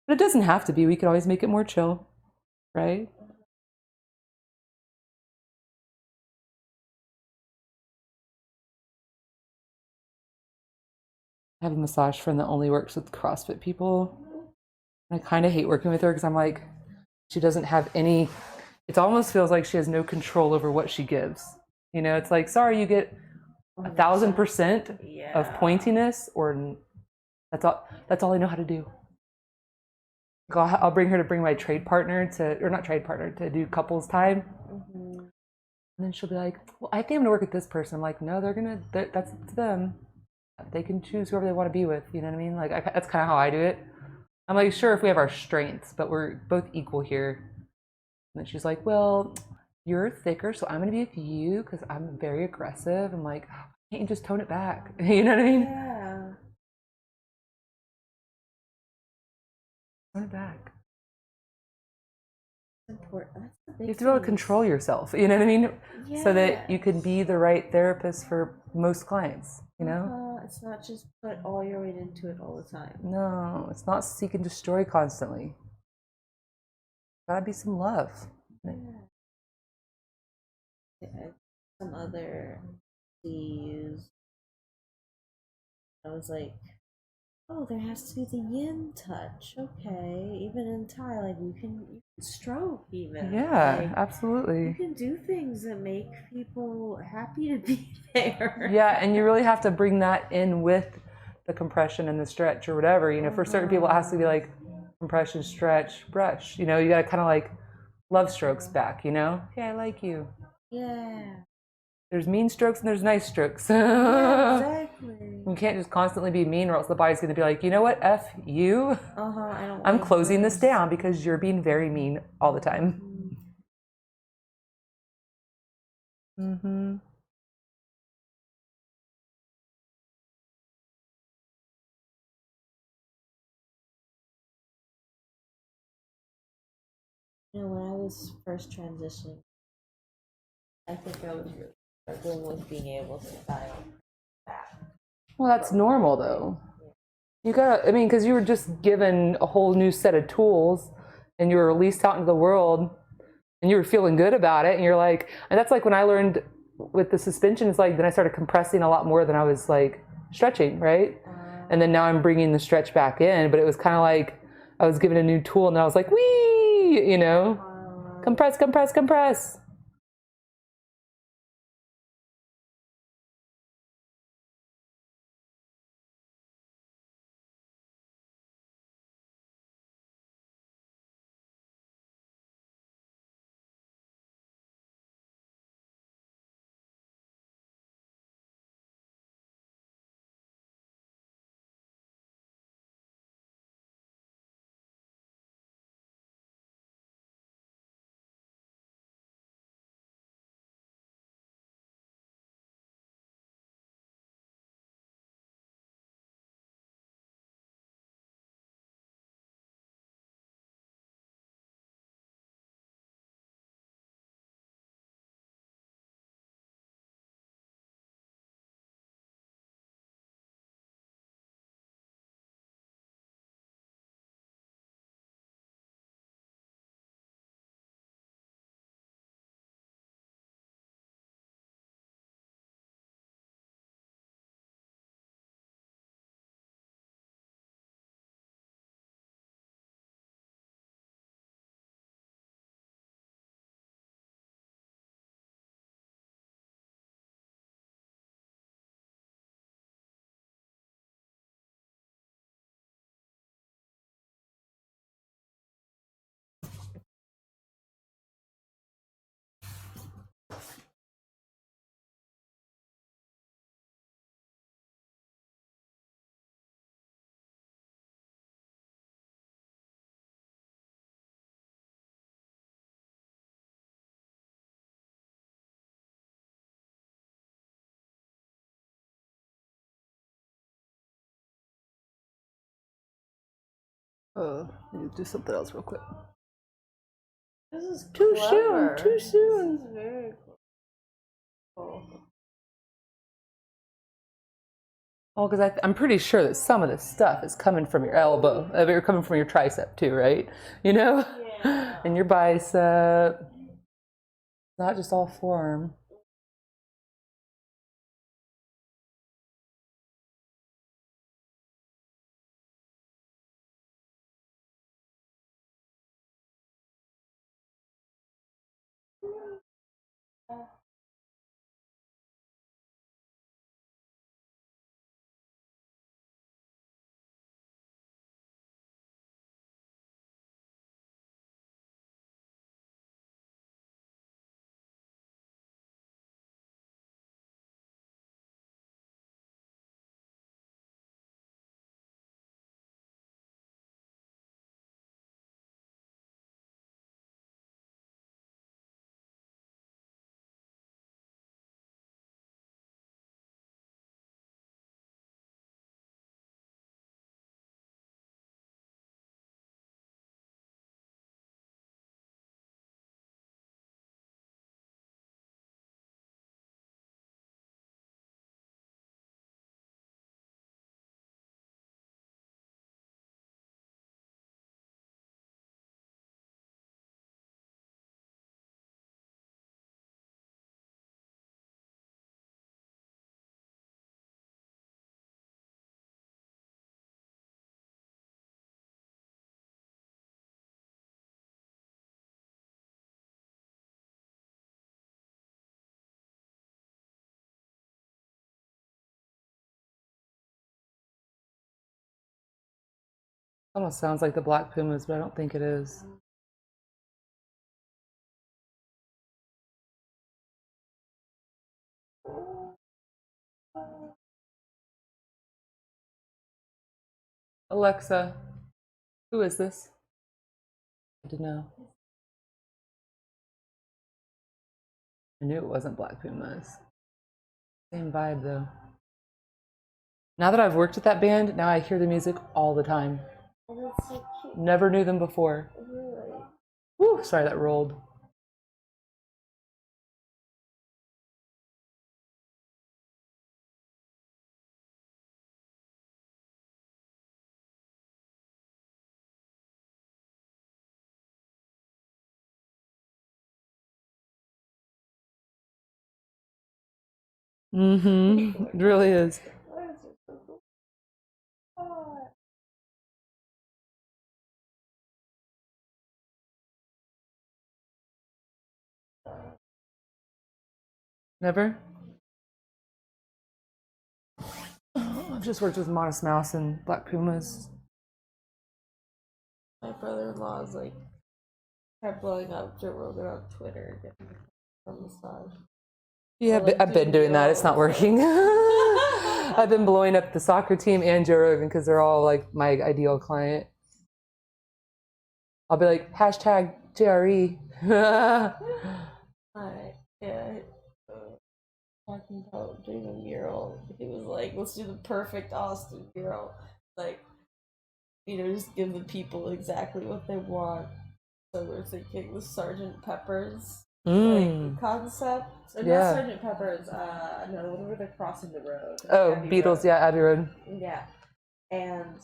But it doesn't have to be. We can always make it more chill, right? I have a massage friend that only works with CrossFit people. I kind of hate working with her because I'm like, she doesn't have any, it almost feels like she has no control over what she gives. You know, it's like, sorry, you get 1,000% of pointiness, or that's all I know how to do. I'll bring her to bring my trade partner to, or not trade partner, to do couples time. And then she'll be like, well, I think I'm gonna work with this person. I'm like, no, that's up to them. They can choose whoever they want to be with. You know what I mean? Like, that's kind of how I do it. I'm like, sure, if we have our strengths, but we're both equal here. And then she's like, well, you're thicker, so I'm gonna be with you because I'm very aggressive. I'm like, can't you just tone it back? You know what I mean? Yeah. Tone it back. Important. That's the big You have to be able to control yourself, you know what I mean? Yeah. So that you can be the right therapist for most clients, you know? It's not just put all your weight into it all the time. No, it's not seek and destroy constantly. Gotta be some love. Yeah. Some other these. I was like, oh, there has to be the yin touch. Okay, even in Thai, like you can stroke even. Yeah, Like, absolutely. you can do things that make people happy to be there. Yeah, and you really have to bring that in with the compression and the stretch or whatever. You know, for certain people, it has to be like compression, stretch, brush. You know, you got to kind of like love strokes back, you know? Yeah, I like you. Yeah. There's mean strokes and there's nice strokes. Yeah, exactly. You can't just constantly be mean, or else the body's going to be like, you know what, F you. I'm closing this down because you're being very mean all the time. Mm-hmm. when I was first transitioning, I think I was really struggling with being able to dial back. Well, that's normal though. You gotta, I mean, because you were just given a whole new set of tools and you were released out into the world and you were feeling good about it. And you're like, and that's like when I learned with the suspension, it's like then I started compressing a lot more than I was like stretching, right? And then now I'm bringing the stretch back in, but it was kind of like I was given a new tool and I was like, wee, you know, compress, compress, compress. I need to do something else real quick. This is Too clever. soon, too soon. This is very cool. Well, because I'm pretty sure that some of this stuff is coming from your elbow. Or coming from your tricep too, right? You know? Yeah. And your bicep. Not just all forearm. Almost sounds like the Black Pumas, but I don't think it is. Alexa, who is this? I didn't know. I knew it wasn't Black Pumas. Same vibe though. Now that I've worked at that band, now I hear the music all the time. Oh, that's so cute. Never knew them before. Really? Whew, sorry, that rolled. Mm-hmm. It really is. Never? I've just worked with Modest Mouse and Black Pumas. My brother-in-law is like kept blowing up Joe Rogan on Twitter from massage. Yeah, Or, like, I've been doing that. It's not working. I've been blowing up the soccer team and Joe Rogan because they're all like my ideal client. I'll be like, hashtag JRE. Alright, yeah. Talking about doing a mural. He was like, let's do the perfect Austin mural. Like, just give the people exactly what they want. So we're thinking the Sergeant Pepper's like concept. Or Yeah. not Sergeant Pepper's, no, whenever they're crossing the road. Oh, Abbey Beatles, Road. yeah, Abbey Road. Yeah. And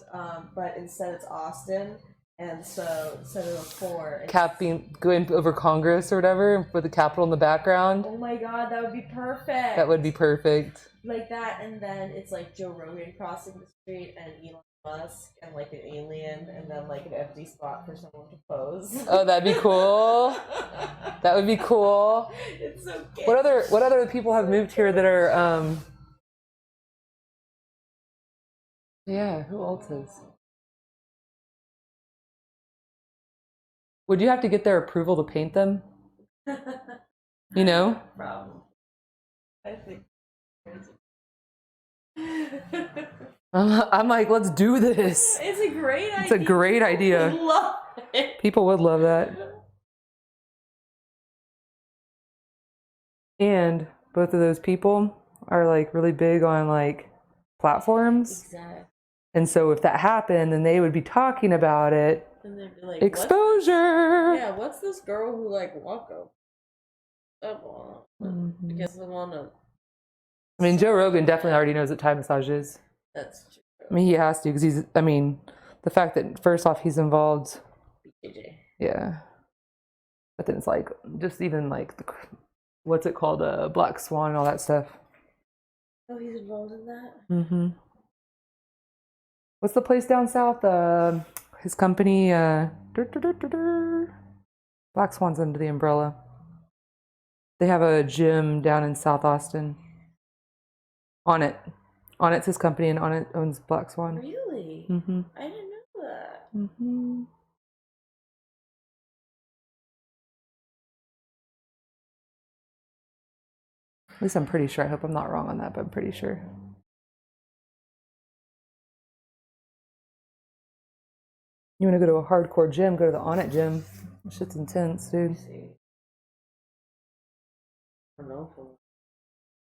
but instead it's Austin. And so instead of a 4, it's... Cap being going over Congress or whatever with the Capitol in the background. Oh my god, that would be perfect. That would be perfect. Like that, and then it's like Joe Rogan crossing the street and Elon Musk and like an alien, and then like an empty spot for someone to pose. Oh, that'd be cool. That would be cool. It's so good. What other people have moved here that are yeah, who else is? Would you have to get their approval to paint them? You know? Problem. I think. I'm like, let's do this. It's a great idea. It's a great idea. I love it. People would love that. And both of those people are like really big on like platforms. Exactly. And so if that happened, then they would be talking about it. And they'd be like, exposure. Yeah, what's this girl who like walk up? Because I want to. I mean, Joe Rogan definitely already knows what Thai massage is. That's true. I mean, he has to because he's. I mean, the fact that first off he's involved. BJJ. Yeah. But then it's like just even like the, what's it called, Black Swan and all that stuff. Oh, he's involved in that. Mm-hmm. What's the place down south? His company. Black Swan's under the umbrella. They have a gym down in South Austin. On it's his company, and On It owns Black Swan. Really? Mm-hmm. I didn't know that. Mm-hmm. At least I'm pretty sure. I hope I'm not wrong on that, but I'm pretty sure. You want to go to a hardcore gym? Go to the On It gym. Shit's intense, dude. I don't know.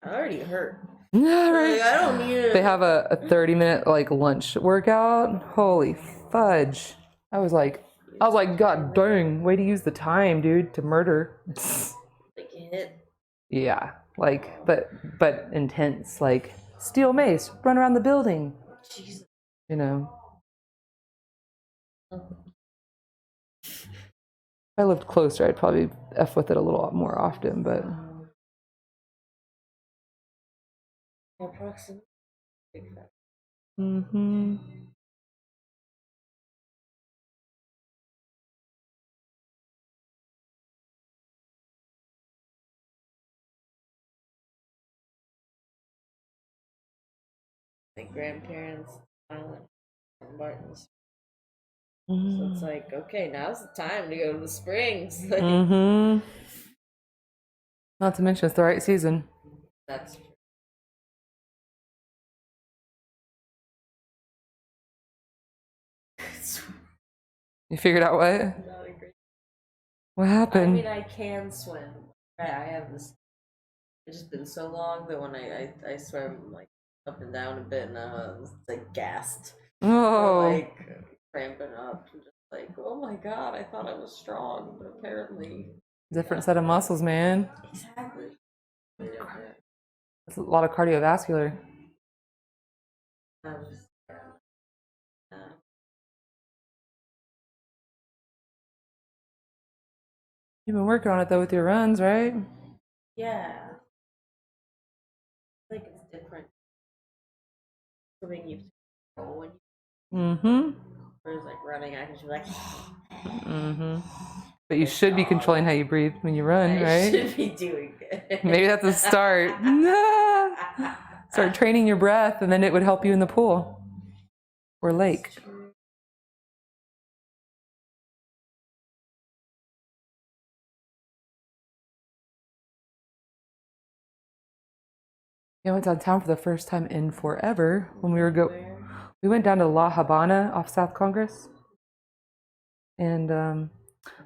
I already hurt. Yeah, right. Like, I don't need it. They have a 30-minute like lunch workout. Holy fudge! I was like, God dang, way to use the time, dude, to murder. Like hit. Yeah, like, but intense. Like, steel mace, run around the building. Jesus. You know. If I lived closer, I'd probably F with it a little more often, but. Proximity. Mm-hmm. My grandparents, Island, Martins. Mm-hmm. So it's like, okay, now's the time to go to the Springs. Like, mm-hmm. Not to mention it's the right season. That's true. You figured out what? Not a great. What happened? I mean, I can swim. I have this. It's just been so long that when I swim like up and down a bit, and it's like gassed. Oh. Or, like cramping up. Like, oh my god, I thought I was strong, but apparently. Different set of muscles, man. Exactly. It's a lot of cardiovascular. You've been working on it though with your runs, right? Yeah. Like it's different. Swimming you control when Mm-hmm. whereas like running I can just be like Mm-hmm. But you should be controlling how you breathe when you run, I right? should be doing good. Maybe that's a start. Start training your breath, and then it would help you in the pool or lake. I went downtown for the first time in forever when we we went down to La Habana off South Congress, and that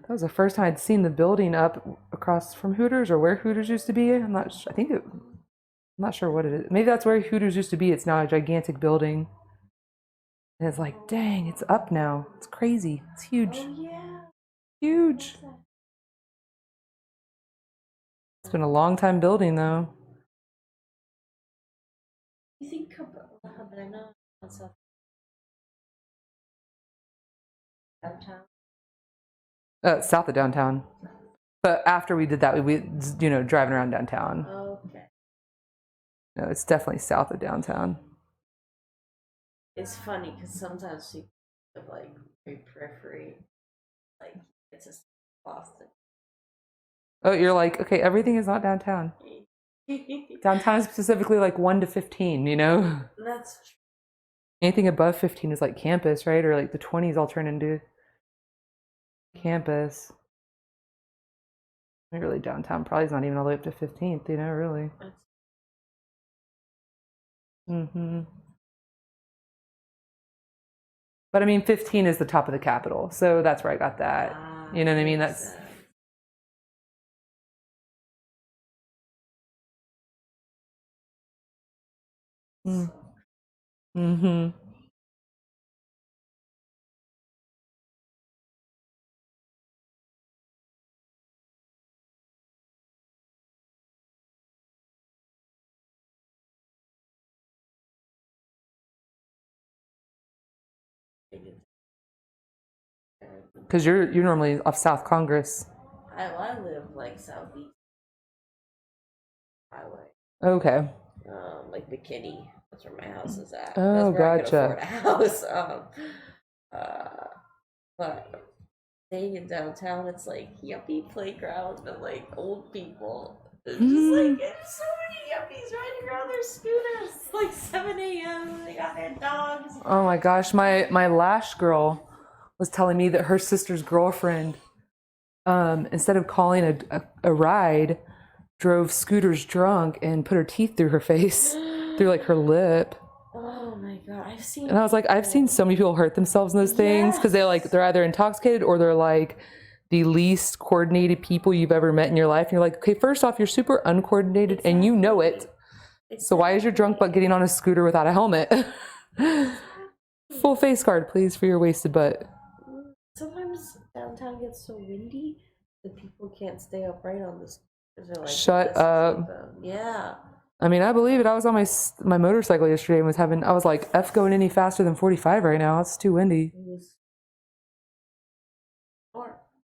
was the first time I'd seen the building up across from Hooters or where Hooters used to be. I'm not sure what it is. Maybe that's where Hooters used to be. It's now a gigantic building, and it's like, dang, it's up now. It's crazy. It's huge. Oh yeah. Huge. It's been a long time building though. You think Havana outside downtown? South of downtown. But after we did that, we driving around downtown. Okay. No, it's definitely south of downtown. It's funny because sometimes people have like very periphery, like it's just Boston. Oh, you're like, okay, everything is not downtown. Downtown is specifically like 1 to 15, you know? That's true. Anything above 15 is like campus, right? Or like the 20s all turn into campus. I mean, really, downtown probably is not even all the way up to 15th, you know, really. Mm-hmm. But I mean, 15 is the top of the Capitol, so that's where I got that. You know what I mean? That's. Mm-hmm. Because you're normally off South Congress. I live like southeast highway. Okay. Like McKinney. That's where my house is at. Oh, That's where gotcha. I could afford a house. But staying in downtown, it's like yuppie playgrounds, but like old people. It's just like it's so many yuppies riding around their scooters. It's like 7 a.m. They got their dogs. Oh my gosh, my Lash girl was telling me that her sister's girlfriend, instead of calling a ride, drove scooters drunk and put her teeth through her face, through like her lip. Oh my god, And I was like, I've seen so many people hurt themselves in those things because they're either intoxicated or they're like the least coordinated people you've ever met in your life. And you're like, okay, first off, you're super uncoordinated and you know it. So why is your drunk butt getting on a scooter without a helmet? Full face guard, please, for your wasted butt. Sometimes downtown gets so windy that people can't stay upright on the scooters. Like, shut up. Yeah. I mean, I believe it. I was on my motorcycle yesterday and I was like, F going any faster than 45 right now. It's too windy.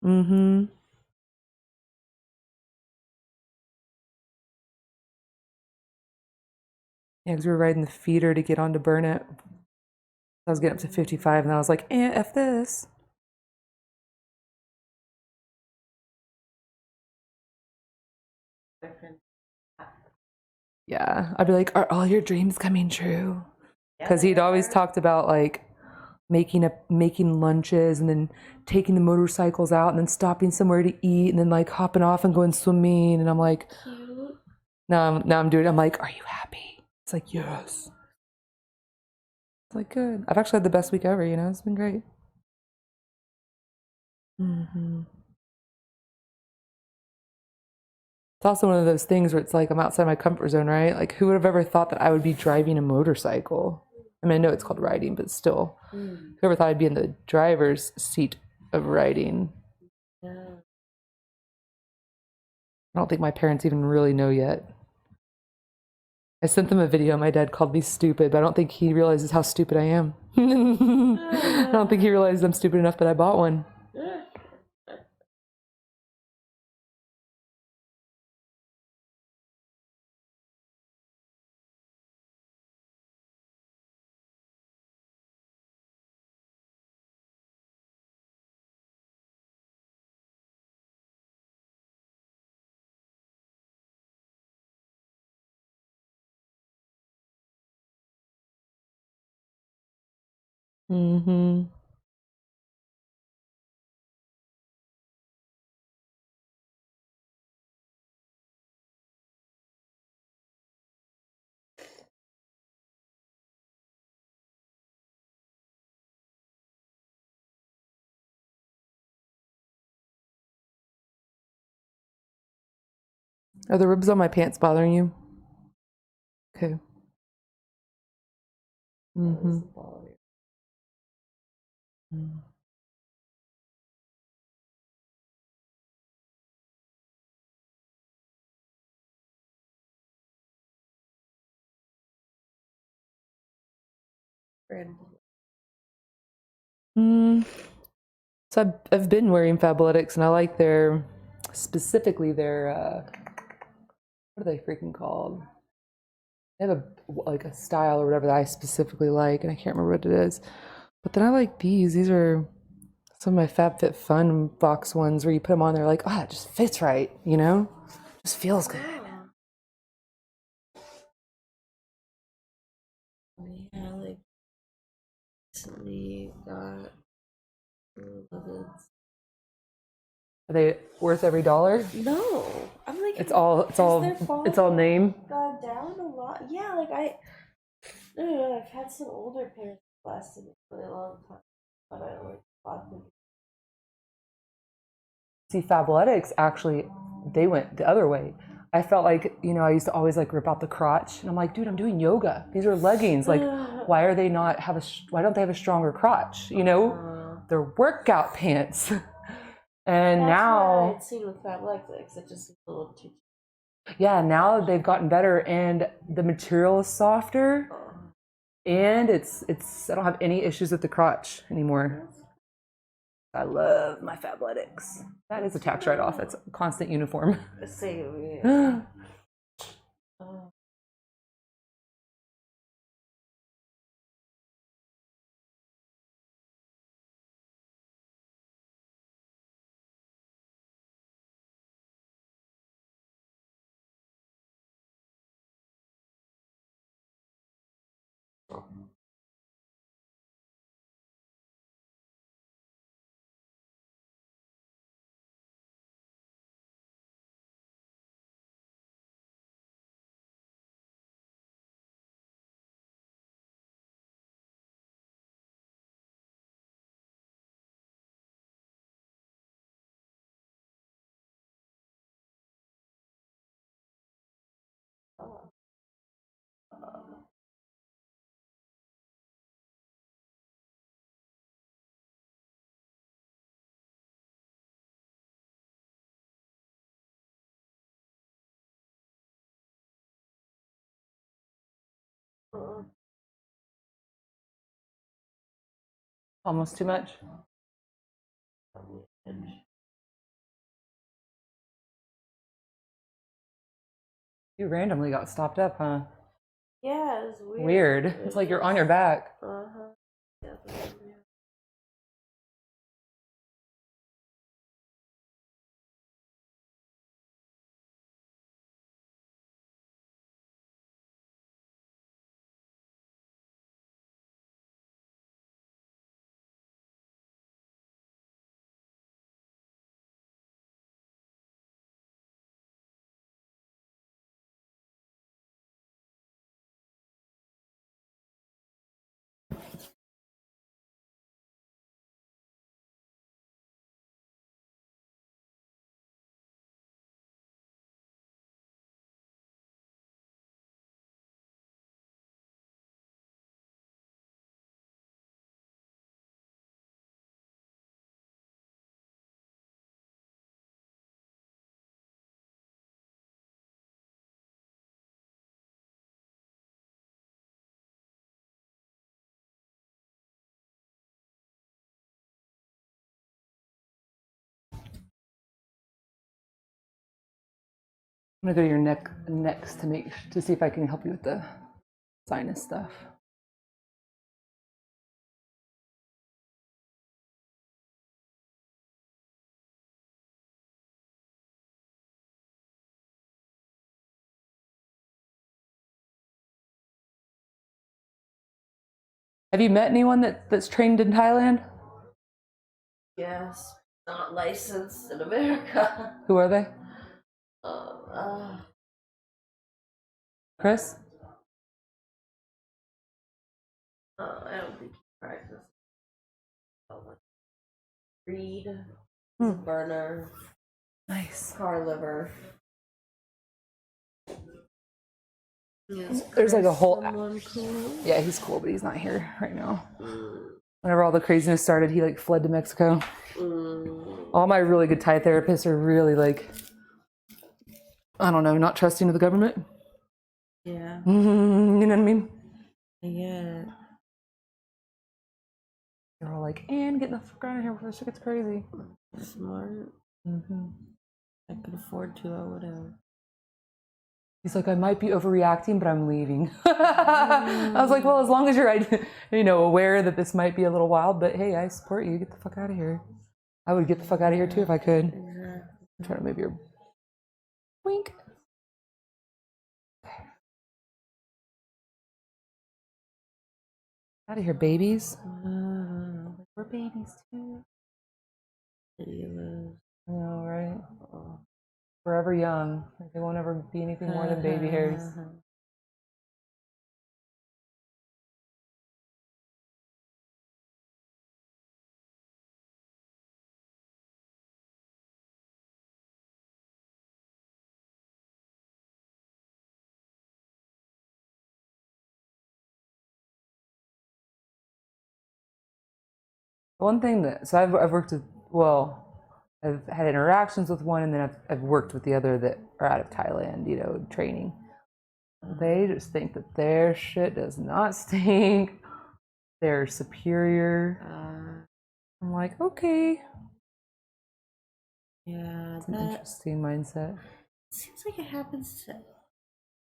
Mm-hmm. Yeah, because we were riding the feeder to get onto Burnett. I was getting up to 55 and I was like, F this. Yeah, I'd be like, are all your dreams coming true? Because he'd always talked about like making lunches and then taking the motorcycles out and then stopping somewhere to eat and then like hopping off and going swimming. And I'm like, cute. Now I'm doing it. I'm like, are you happy? It's like, yes. It's like, good. I've actually had the best week ever, you know? It's been great. Mm-hmm. It's also one of those things where it's like I'm outside my comfort zone, right? Like, who would have ever thought that I would be driving a motorcycle? I mean, I know it's called riding, but still, Mm. whoever thought I'd be in the driver's seat of riding? Yeah. I don't think my parents even really know yet. I sent them a video. My dad called me stupid, but I don't think he realizes how stupid I am. I don't think he realizes I'm stupid enough that I bought one. Mm-hmm. Are the ribs on my pants bothering you? Okay. Mm-hmm. Mm. So I've been wearing Fabletics, and I like their, specifically their, what are they freaking called? They have like a style or whatever that I specifically like, and I can't remember what it is. But then I like these. These are some of my FabFitFun box ones where you put them on, they're like, it just fits right, you know? Just feels good. Yeah, like recently got Are they worth every dollar? No, I'm like It's all name. gone down a lot. Yeah, like I don't know. I've had some older pairs that lasted a really long time, but I like bought them. See, Fabletics actually, they went the other way. I felt like, I used to always like rip out the crotch, and I'm like, dude, I'm doing yoga. These are leggings. Like, why don't they have a stronger crotch? They're workout pants. And That's now, what I'd seen with Fabletics. It just seems a little too. yeah, now they've gotten better, and the material is softer, and it's I don't have any issues with the crotch anymore. I love my Fabletics. That is a tax write-off. It's a constant uniform. Same, yeah. Almost too much. You randomly got stopped up, huh? Yeah, it's weird. Weird. It's like you're on your back. Yeah. I'm gonna go to your neck next to see if I can help you with the sinus stuff. Have you met anyone that's trained in Thailand? Yes, not licensed in America. Who are they? Uh, Chris? I don't think he practiced. Reed, Hmm. burner, Nice. car liver. Yes, There's like a whole. cool. Yeah, he's cool, but he's not here right now. Whenever all the craziness started, he like fled to Mexico. All my really good Thai therapists are really like, I don't know, not trusting of the government. Yeah. You know what I mean? Yeah. They're all like, and get the fuck out of here before this shit gets crazy. Smart. I could afford to, I would have. He's like, I might be overreacting, but I'm leaving. I was like, well, as long as you're, aware that this might be a little wild, but hey, I support you. Get the fuck out of here. I would get the fuck out of here too if I could. I'm trying to move your wink. Out of here, babies. We're babies too. I know, right? Forever young. They won't ever be anything more than baby hairs. One thing that, so I've worked with, I've had interactions with one, and then I've worked with the other that are out of Thailand, training. They just think that their shit does not stink. They're superior. I'm like, okay. Yeah, It's an interesting mindset. Seems like it happens to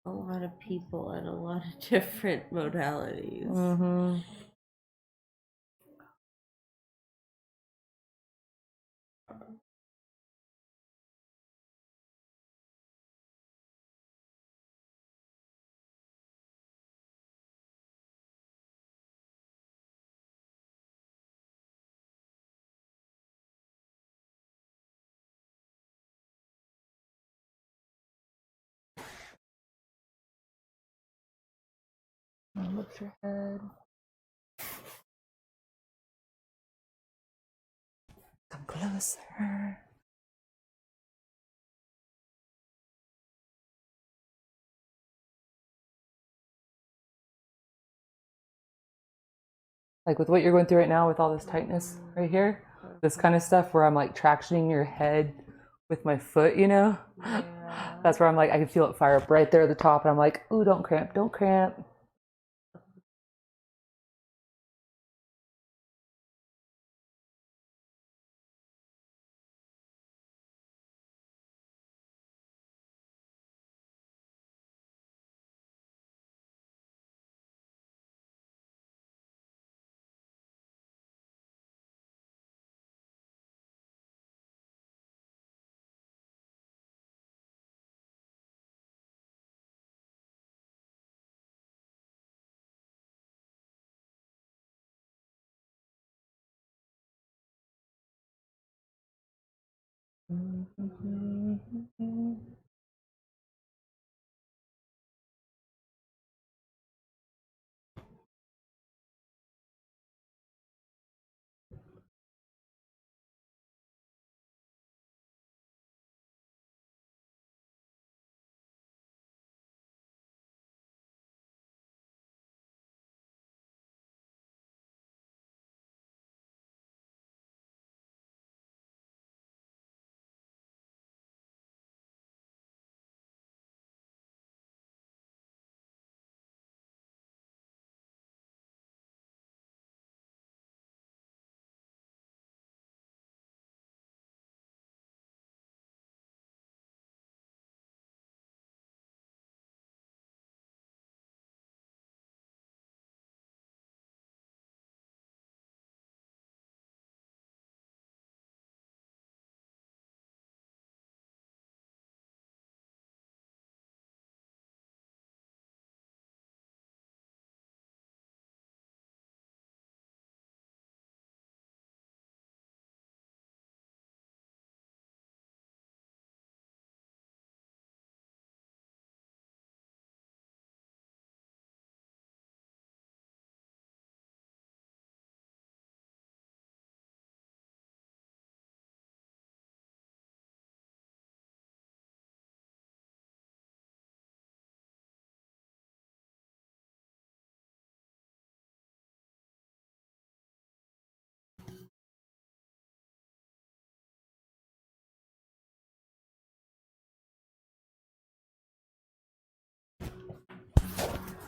a lot of people in a lot of different modalities. Lift your head. Come closer. Like with what you're going through right now with all this tightness right here, this kind of stuff where I'm like tractioning your head with my foot, That's where I'm like, I can feel it fire up right there at the top, and I'm like, ooh, don't cramp, don't cramp.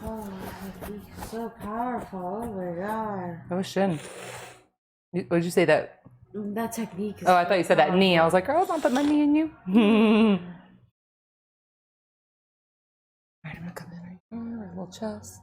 Oh, technique's so powerful. Oh my god. Oh, shin. Would you say that? That technique is Oh, I thought you said that knee. I was like, girl, don't put my knee in you. All right, I'm gonna come in right here, right little chest.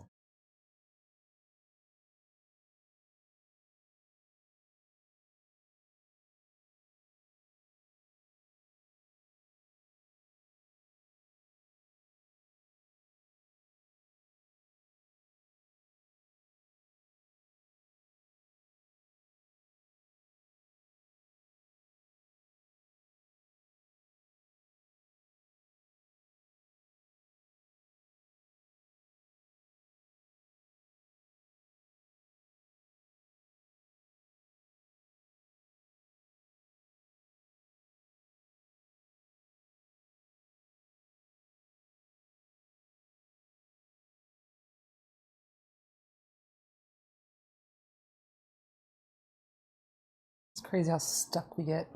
It's crazy how stuck we get.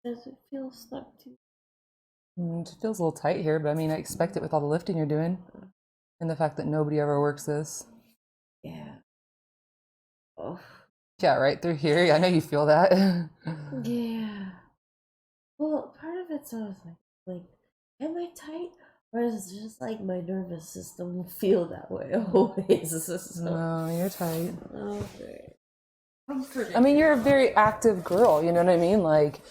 Does it feel stuck to you? It feels a little tight here, but I mean, I expect it with all the lifting you're doing and the fact that nobody ever works this. Yeah. Oh. Yeah, right through here. I know you feel that. Yeah. Well, part of it's always like, am I tight? Or is it just like my nervous system will feel that way always? So, No, you're tight. okay. Comforting. I mean, you're a very active girl, you know what I mean? Like,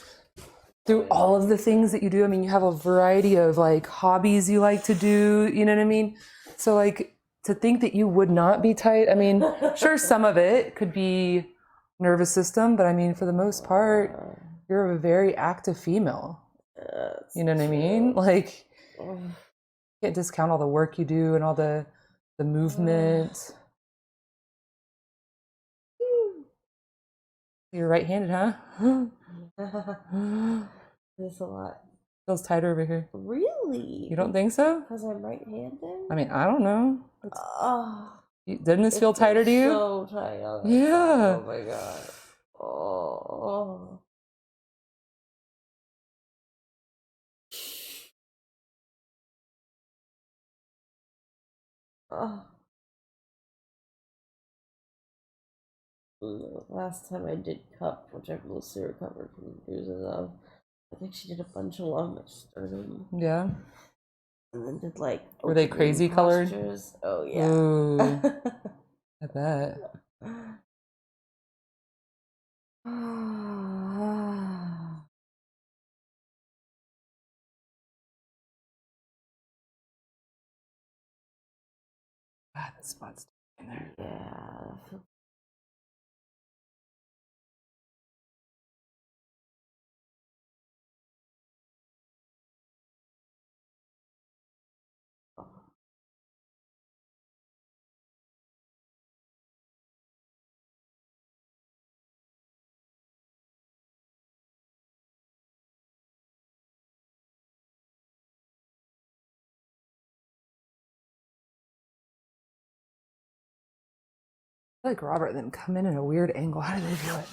through all of the things that you do, I mean, you have a variety of like hobbies you like to do, you know what I mean? So, like, to think that you would not be tight, I mean, sure, some of it could be nervous system, but I mean, for the most part, you're a very active female. You know what I mean? Like, you can't discount all the work you do and all the movement. You're right-handed, huh? There's a lot. Feels tighter over here. Really? You don't think so? Because I'm right-handed? I mean, I don't know. Oh, Doesn't this feel tighter to you? So tight on Yeah. side. Oh my god. Oh. Oh. Last time I did cup, which I've mostly recovered from the bruises of, I think she did a bunch along my sternum. Yeah. And then did like Were they crazy postures. colored? Oh yeah. Ooh, I bet. Ah, that spot's in there. Yeah. I feel like Robert and them come in a weird angle. How do they do it?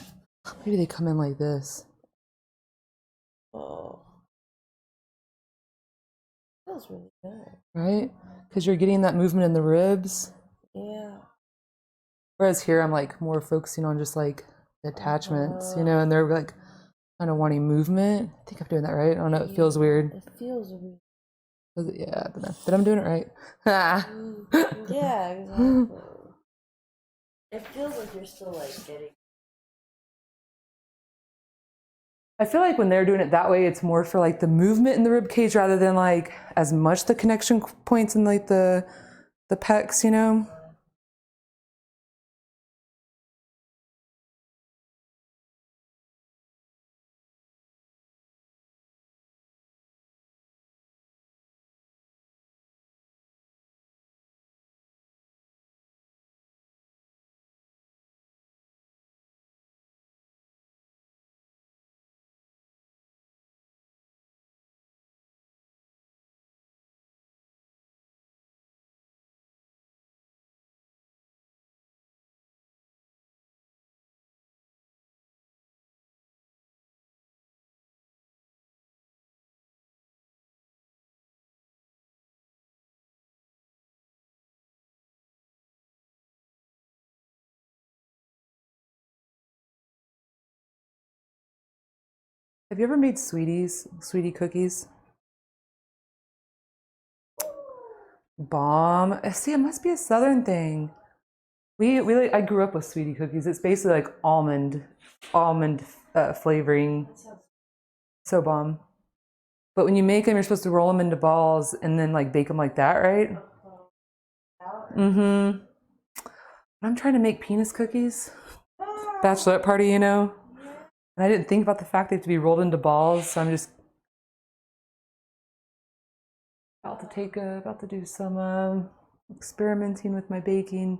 Maybe they come in like this. Oh. Feels really good. Right? Because you're getting that movement in the ribs. Yeah. Whereas here, I'm like more focusing on just like the attachments, you know, and they're like kind of wanting movement. I think I'm doing that right. I don't know. It feels weird. It feels weird. Yeah, but I'm doing it right. Yeah, exactly. It feels like you're still like getting. I feel like when they're doing it that way, it's more for like the movement in the rib cage rather than like as much the connection points in like the pecs, you know. Have you ever made sweetie cookies? Bomb. See, it must be a southern thing. I grew up with sweetie cookies. It's basically like almond flavoring. So bomb. But when you make them, you're supposed to roll them into balls and then like bake them like that, right? Mm-hmm. I'm trying to make penis cookies. Bachelorette party, you know? And I didn't think about the fact they have to be rolled into balls, so I'm just about to do some experimenting with my baking.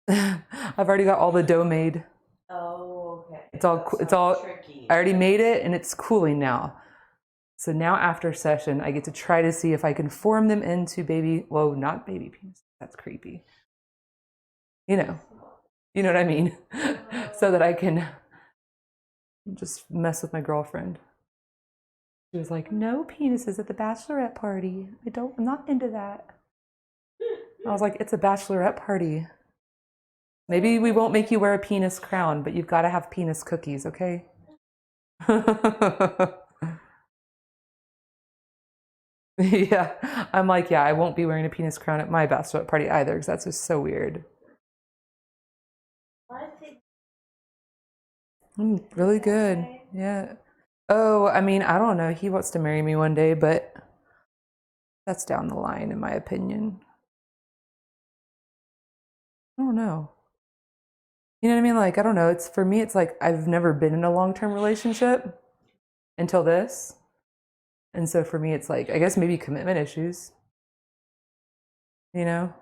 I've already got all the dough made. Oh, okay. It's all tricky. I already made it and it's cooling now. So now after session, I get to try to see if I can form them into not baby penis. That's creepy. You know what I mean? So that I can just mess with my girlfriend. She was like, no penises at the bachelorette party. I'm not into that. I was like, it's a bachelorette party. Maybe we won't make you wear a penis crown, but you've got to have penis cookies, okay? Yeah, I'm like, yeah, I won't be wearing a penis crown at my bachelorette party either, because that's just so weird. I think Really good. Yeah. Oh, I mean, I don't know. He wants to marry me one day, but that's down the line, in my opinion. I don't know. You know what I mean? Like, I don't know. For me, it's like I've never been in a long-term relationship until this. And so for me, it's like, I guess maybe commitment issues. You know?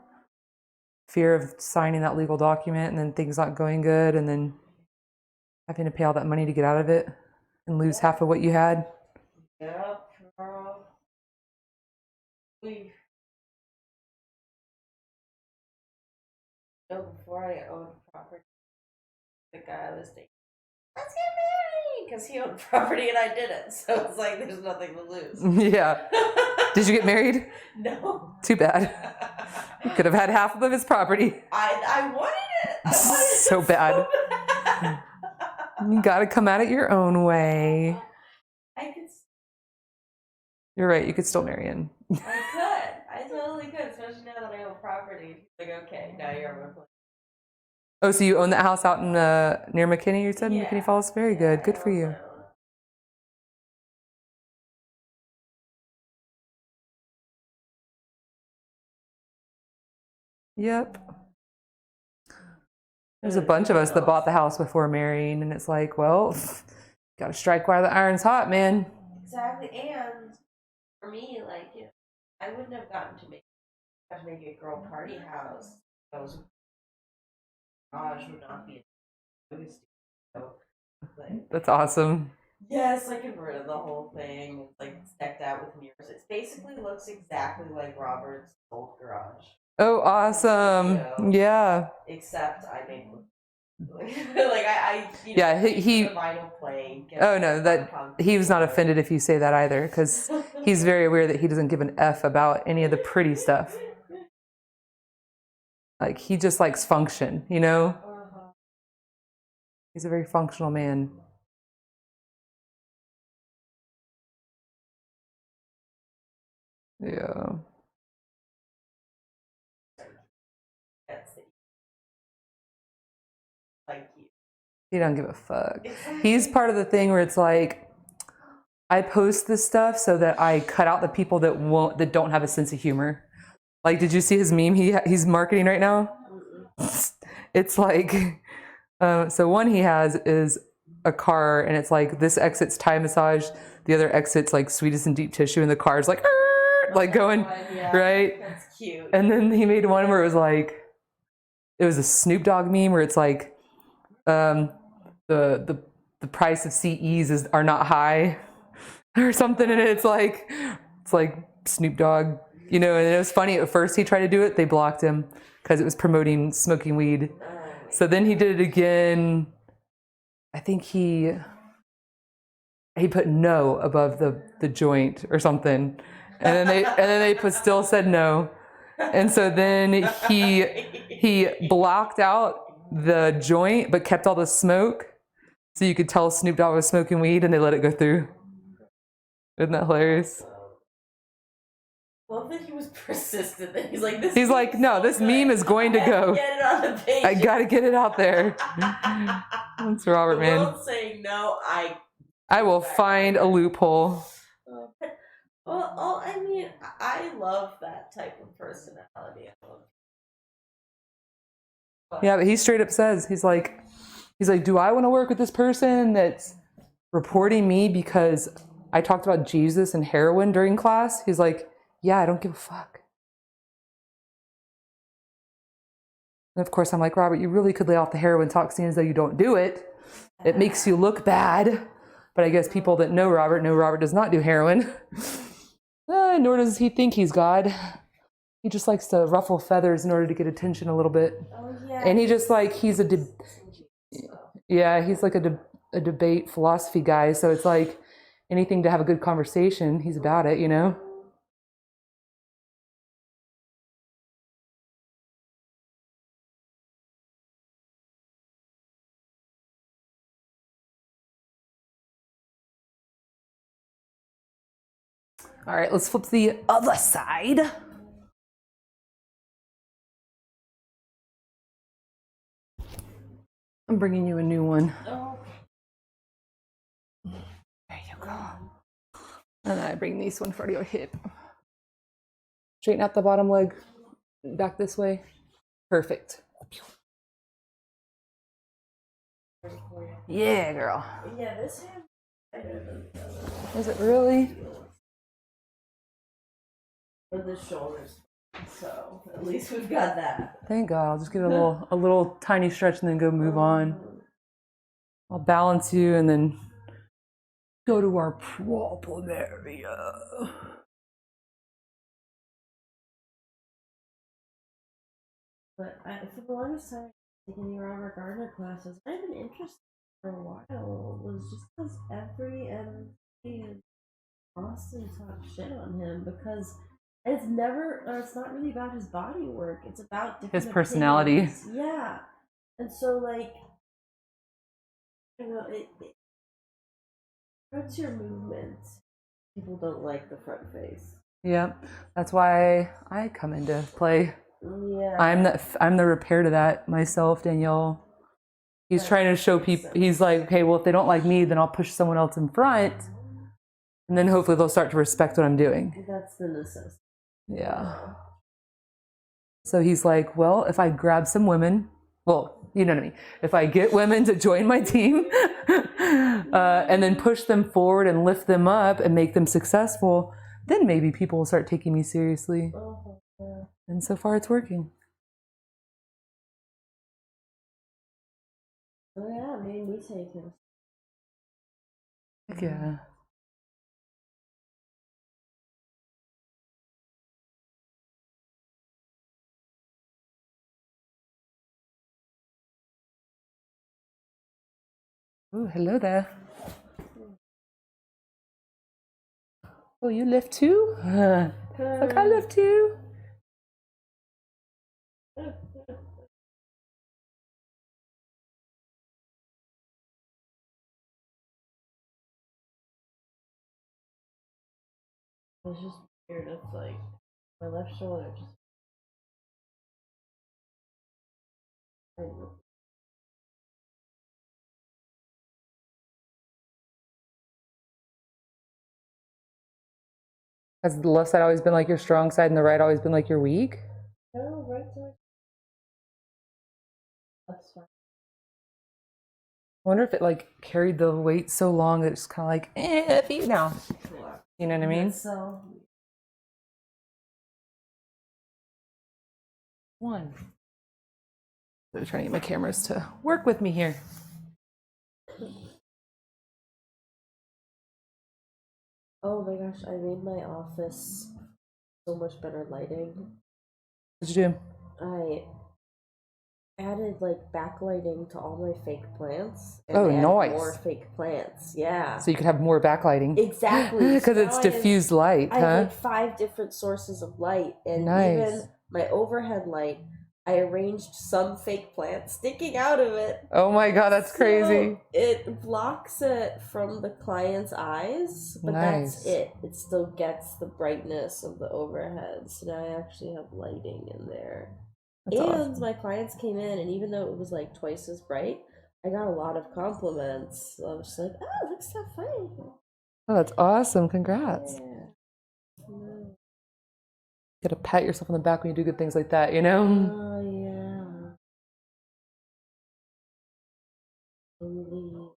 Fear of signing that legal document and then things not going good and then having to pay all that money to get out of it and lose half of what you had. Yep, girl. Before I owned property, the guy I was dating, let's get married, because he owned property and I didn't. So it's like there's nothing to lose. Yeah. Did you get married? No. Too bad. You could have had half of his property. I wanted it. I wanted So it bad. So bad. You gotta come at it your own way. You're right, you could still marry him. I totally could, especially now that I own property. Like, okay, now you're my place. Oh, so you own that house out in near McKinney, you said? Yeah. McKinney Falls? Very good. Good for you. Yep. There's a bunch of us that bought the house before marrying, and it's like, well, gotta strike while the iron's hot, man. Exactly, and for me, like, I wouldn't have gotten to have to make a girl party house. Those garage would not be a so, like, That's awesome. yes, I converted the whole thing. It's like decked out with mirrors. It basically looks exactly like Robert's old garage. Oh, awesome. Yeah. Except I made like yeah, he vinyl plate. Oh no, that he was not offended if you say that either, because he's very aware that he doesn't give an F about any of the pretty stuff. Like, he just likes function, you know? He's a very functional man. Yeah. Like you. He don't give a fuck. He's part of the thing where it's like, I post this stuff so that I cut out the people that don't have a sense of humor. Like, did you see his meme he's marketing right now? It's like, so one he has is a car, and it's like, this exit's Thai massage, the other exit's like sweetest and deep tissue, and the car's like, like going, right? That's cute. And then he made one where it was like, it was a Snoop Dogg meme where it's like, the price of CEs are not high or something, and it's like Snoop Dogg, you know. And it was funny at first. He tried to do it, they blocked him because it was promoting smoking weed. So then he did it again. I think he put no above the joint or something, and then they still said no, and so then he blocked out the joint but kept all the smoke. So you could tell Snoop Dogg was smoking weed and they let it go through. Isn't that hilarious? Love that he was persistent. That he's like, this. He's like, no, this meme is going to go. Get it on the page. I gotta get it out there. That's Robert, the man. world's saying no. I will find a loophole. Well, I mean, I love that type of personality. Yeah, but he straight up says, he's like, do I want to work with this person that's reporting me because I talked about Jesus and heroin during class? He's like, yeah, I don't give a fuck. And of course, I'm like, Robert, you really could lay off the heroin talk, seeing as though you don't do it. It makes you look bad. But I guess people that know Robert does not do heroin. Nor does he think he's God. He just likes to ruffle feathers in order to get attention a little bit. Oh, yeah. And he just like, he's like a debate philosophy guy. So it's like anything to have a good conversation, he's about it, you know? All right, let's flip to the other side. I'm bringing you a new one. Oh. There you go. And I bring this one for your hip. Straighten out the bottom leg. Back this way. Perfect. Yeah, girl. Yeah, this hand. Is it really? For the shoulders. So at least we've got that. Thank God. I'll just give it a little tiny stretch and then go move on. I'll balance you and then go to our problem area. But for the longest time, taking the Robert Gardner classes, I've been interested for a while. It was just because every MC in Austin talked shit on him because it's not really about his body work. It's about different his personality. Opinions. Yeah. And so, like, you know, it hurts your movement. People don't like the front face. Yep. That's why I come into play. Yeah. I'm the repair to that myself, Danielle. He's trying to show people, he's like, okay, well, if they don't like me, then I'll push someone else in front. And then hopefully they'll start to respect what I'm doing. That's the necessity. Yeah. So he's like, well, if I grab some women, well, you know what I mean. If I get women to join my team and then push them forward and lift them up and make them successful, then maybe people will start taking me seriously. Yeah. And so far it's working. Oh yeah, it made me take him. Heck yeah. Oh, hello there. Oh, you lift too? Like, I lift too. It's just weird. It's like my left shoulder just. Has the left side always been like your strong side and the right always been like your weak? No, right side. That's fine. I wonder if it like carried the weight so long that it's kind of like, F you now. You know what I mean? So. One. I'm trying to get my cameras to work with me here. Oh my gosh, I made my office so much better lighting. What'd you do? I added like backlighting to all my fake plants. And Oh, added nice. More fake plants, yeah. So you could have more backlighting. Exactly. Because it's diffused light, I have huh? like 5 different sources of light, and Nice. even my overhead light, I arranged some fake plant sticking out of it. Oh my God, that's crazy. So it blocks it from the client's eyes, but Nice. that's it. It still gets the brightness of the overhead. So now I actually have lighting in there. That's And awesome. my clients came in, and even though it was like twice as bright, I got a lot of compliments. So I was just like, oh, looks so funny. Oh, that's awesome. Congrats. Yeah. No. You gotta pat yourself on the back when you do good things like that, you know? Oh, yeah. Totally.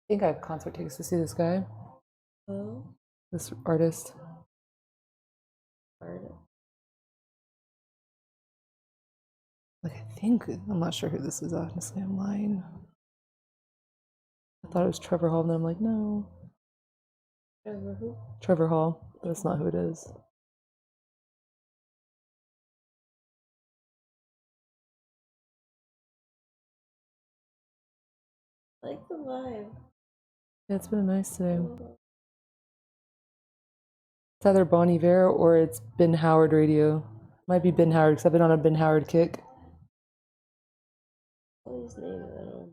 I think I have concert tickets to see this guy, Oh, this artist. art. Like, I think, I'm not sure who this is, honestly. I'm lying. I thought it was Trevor Hall, and then I'm like, no. Trevor who? Trevor Hall, but that's not who it is. I like the vibe. Yeah, it's been a nice day. It's either Bon Iver or it's Ben Howard radio. Might be Ben Howard because I've been on a Ben Howard kick. What is his name? I don't know.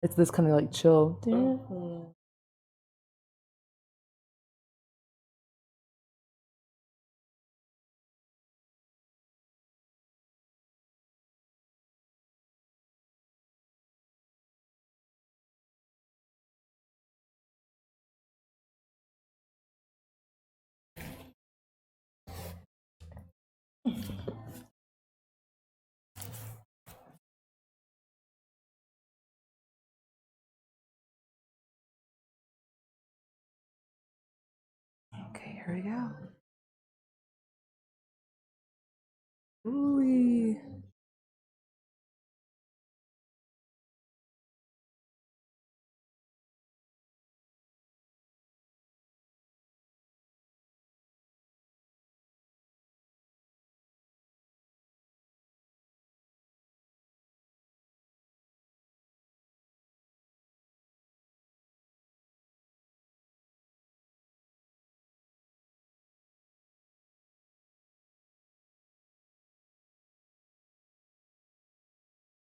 It's this kind of like chill. Oh, Okay, here we go. Ooh.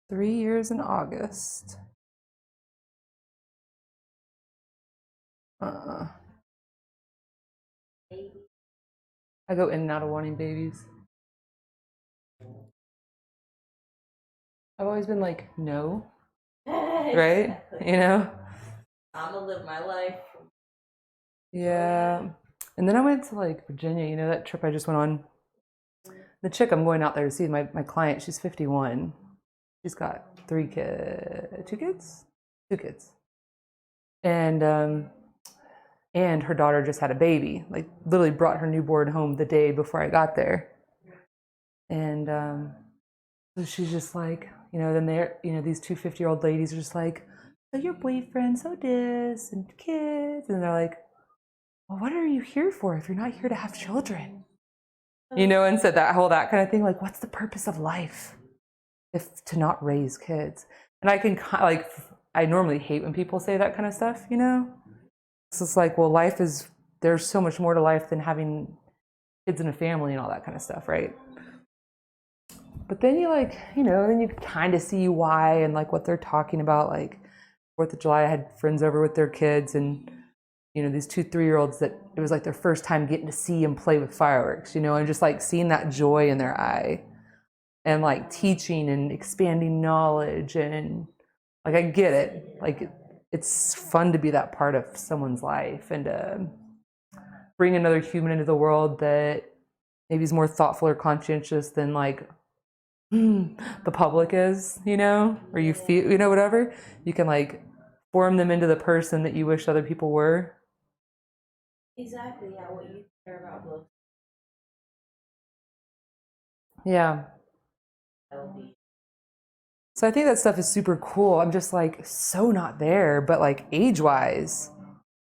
Three years in August. I go in and out of wanting babies. I've always been like, no, right? exactly. You know? I'm gonna live my life. Yeah. And then I went to like Virginia, you know, that trip I just went on. The chick I'm going out there to see, my client, she's 51. She's got two kids? Two kids. And her daughter just had a baby, like literally brought her newborn home the day before I got there. And so she's just like, you know, then they're, you know, these two 50-year-old ladies are just like, so your boyfriend, so this, and kids. And they're like, well, what are you here for if you're not here to have children? You know, and said that kind of thing, like, what's the purpose of life if to not raise kids? And I can like, I normally hate when people say that kind of stuff, you know? It's just like, well, there's so much more to life than having kids and a family and all that kind of stuff, right? But then you like, you know, then you kind of see why and like what they're talking about. Like 4th of July, I had friends over with their kids and, you know, these 2 3-year-olds that it was like their first time getting to see and play with fireworks, you know, and just like seeing that joy in their eye and like teaching and expanding knowledge. And like, I get it. Like, it's fun to be that part of someone's life and bring another human into the world that maybe is more thoughtful or conscientious than like the public is, you know, or you feel, you know, whatever. You can like form them into the person that you wish other people were. Exactly, yeah, what you care about looks Yeah. healthy. So I think that stuff is super cool. I'm just like so not there, but like age wise,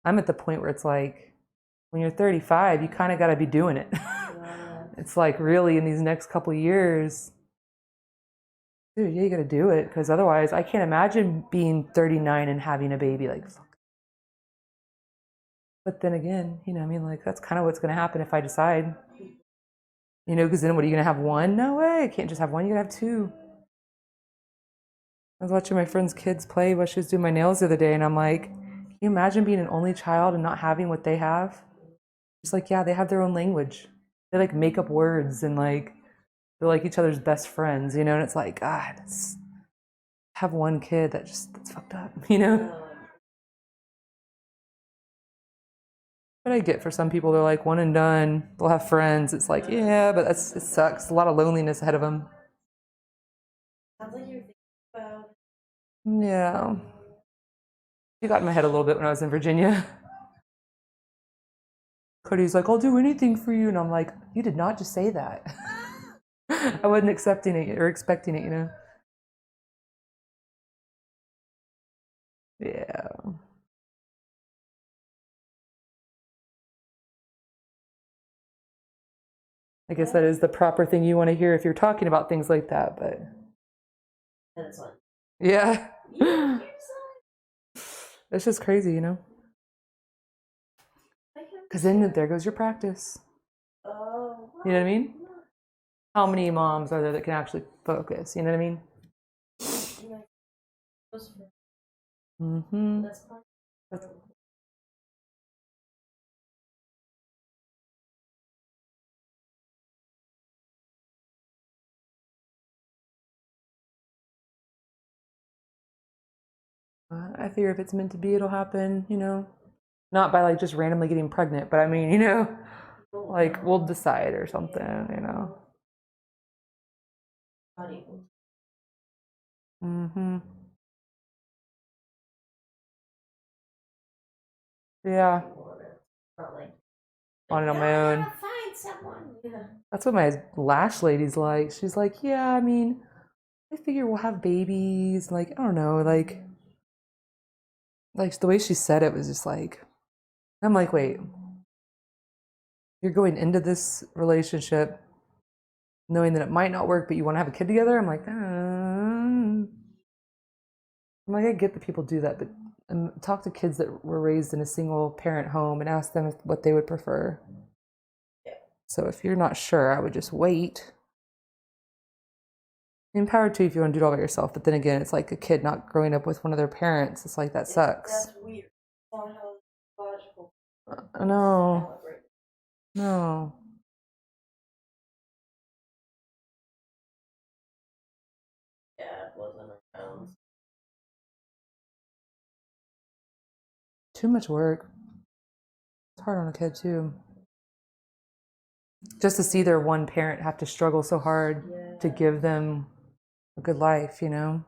I'm at the point where it's like when you're 35, you kind of got to be doing it. Yeah. It's like really in these next couple of years, dude, yeah, you gotta do it, because otherwise I can't imagine being 39 and having a baby. Like, fuck. But then again, you know, I mean, like, that's kind of what's gonna happen if I decide. You know, because then what are you gonna have one? No way, I can't just have one, you gotta have two. I was watching my friend's kids play while she was doing my nails the other day, and I'm like, can you imagine being an only child and not having what they have? She's like, yeah, they have their own language. They like make up words and like they're like each other's best friends, you know, and it's like, God, have one kid that's fucked up, you know? But I get for some people, they're like one and done, they'll have friends. It's like, yeah, but it sucks. A lot of loneliness ahead of them. Sounds like you're thinking about. Yeah. She got in my head a little bit when I was in Virginia. Cody's like, I'll do anything for you. And I'm like, you did not just say that. I wasn't accepting it or expecting it, you know? Yeah. I guess that is the proper thing you want to hear if you're talking about things like that, but That's fine. yeah. It's just crazy, you know? Because then there goes your practice. Oh. You know what I mean? How many moms are there that can actually focus? You know what I mean? Mm-hmm. That's fine. I figure if it's meant to be, it'll happen, you know? Not by like just randomly getting pregnant, but I mean, you know, like we'll decide or something, you know? Mm-hmm. Yeah. Not like, On it on my own. find someone. Yeah. That's what my lash lady's like. She's like, yeah, I mean, I figure we'll have babies. Like, I don't know, like the way she said it was just like, I'm like, wait, you're going into this relationship knowing that it might not work, but you want to have a kid together? I'm like, I'm like, I get that people do that, but talk to kids that were raised in a single parent home and ask them what they would prefer. So if you're not sure, I would just wait. Empowered to if you want to do it all by yourself, but then again, it's like a kid not growing up with one of their parents. It's like that sucks. That's weird. It's not how logical. No, no. Dad wasn't around. Too much work. It's hard on a kid too. Just to see their one parent have to struggle so hard to give them a good life, you know,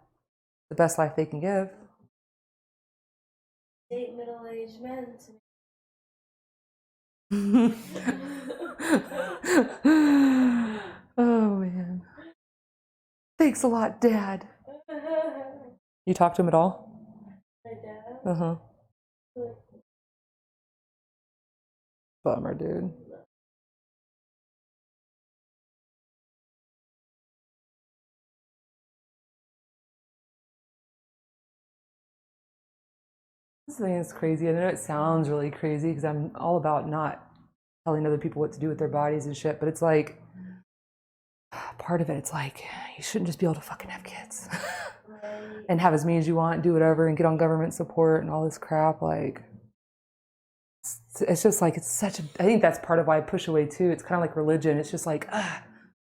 the best life they can give. Date middle-aged men to Oh man. Thanks a lot, Dad. You talk to him at all? my dad. Uh-huh. Bummer, dude. This thing is crazy. I know it sounds really crazy because I'm all about not telling other people what to do with their bodies and shit, but it's like, part of it, it's like, you shouldn't just be able to fucking have kids and have as many as you want, do whatever, and get on government support and all this crap. Like, it's just like, it's such a, I think that's part of why I push away too. It's kind of like religion. It's just like, but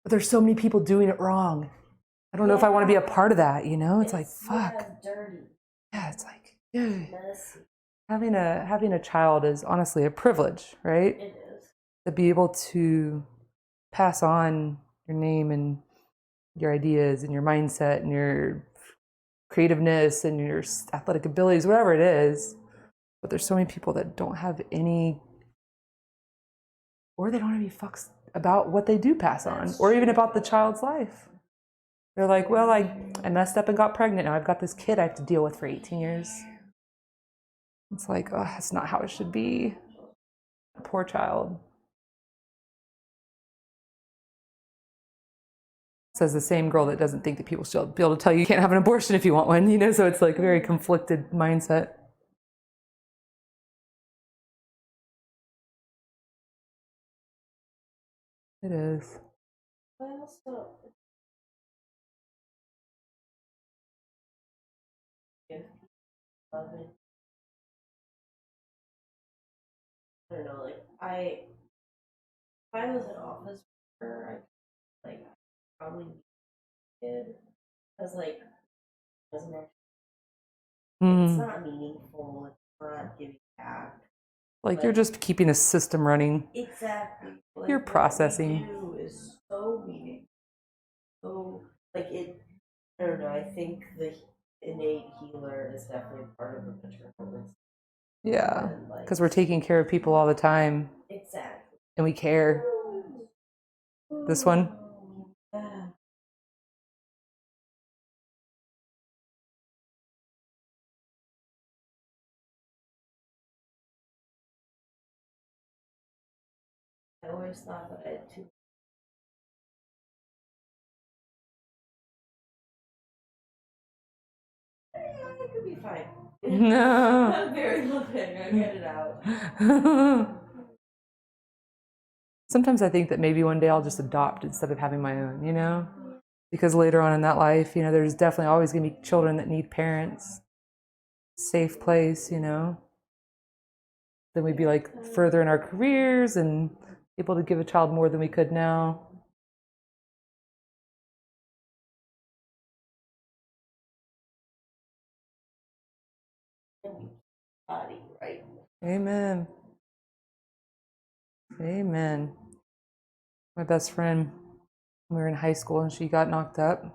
there's so many people doing it wrong. I don't know if I want to be a part of that, you know? It's like, fuck. Dirty. Yeah, it's like, dude. Messy. Having a child is honestly a privilege, right? It is. To be able to pass on your name and your ideas and your mindset and your creativeness and your athletic abilities, whatever it is. But there's so many people that don't have any, or they don't have any fucks about what they do pass on, or even about the child's life. They're like, well, I messed up and got pregnant. Now I've got this kid I have to deal with for 18 years. It's like, oh, that's not how it should be. Poor child. says the same girl that doesn't think that people should be able to tell you can't have an abortion if you want one, you know? So it's like a very conflicted mindset. It is. I also give love it. I don't know, like if I was an office worker, I probably did because like doesn't actually, it's not meaningful. It's not giving back. Like you're just keeping a system running. Exactly. Like, You're processing. what we do is so meaningful. So like it. I don't know. I think the innate healer is definitely part of the maternal instinct. Yeah, And, like, because we're taking care of people all the time exactly. and we care. This one? Yeah. I always thought that I had two. Yeah, it could be fine. No. I'm very loving. I get it out. Sometimes I think that maybe one day I'll just adopt instead of having my own, you know? Because later on in that life, you know, there's definitely always going to be children that need parents. Safe place, you know? Then we'd be like further in our careers and able to give a child more than we could now. Body, right? Amen. Amen. My best friend, we were in high school and she got knocked up.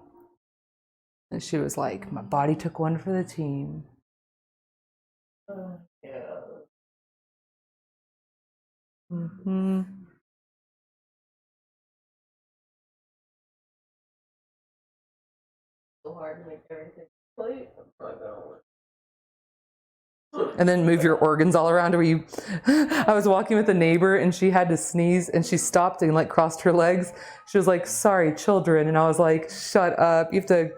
And she was like, my body took one for the team. Yeah. Mm-hmm. So hard to make everything complete. I'm not gonna work. And then move your organs all around where you I was walking with a neighbor and she had to sneeze and she stopped and like crossed her legs. She was like, sorry, children. And I was like, shut up. You have to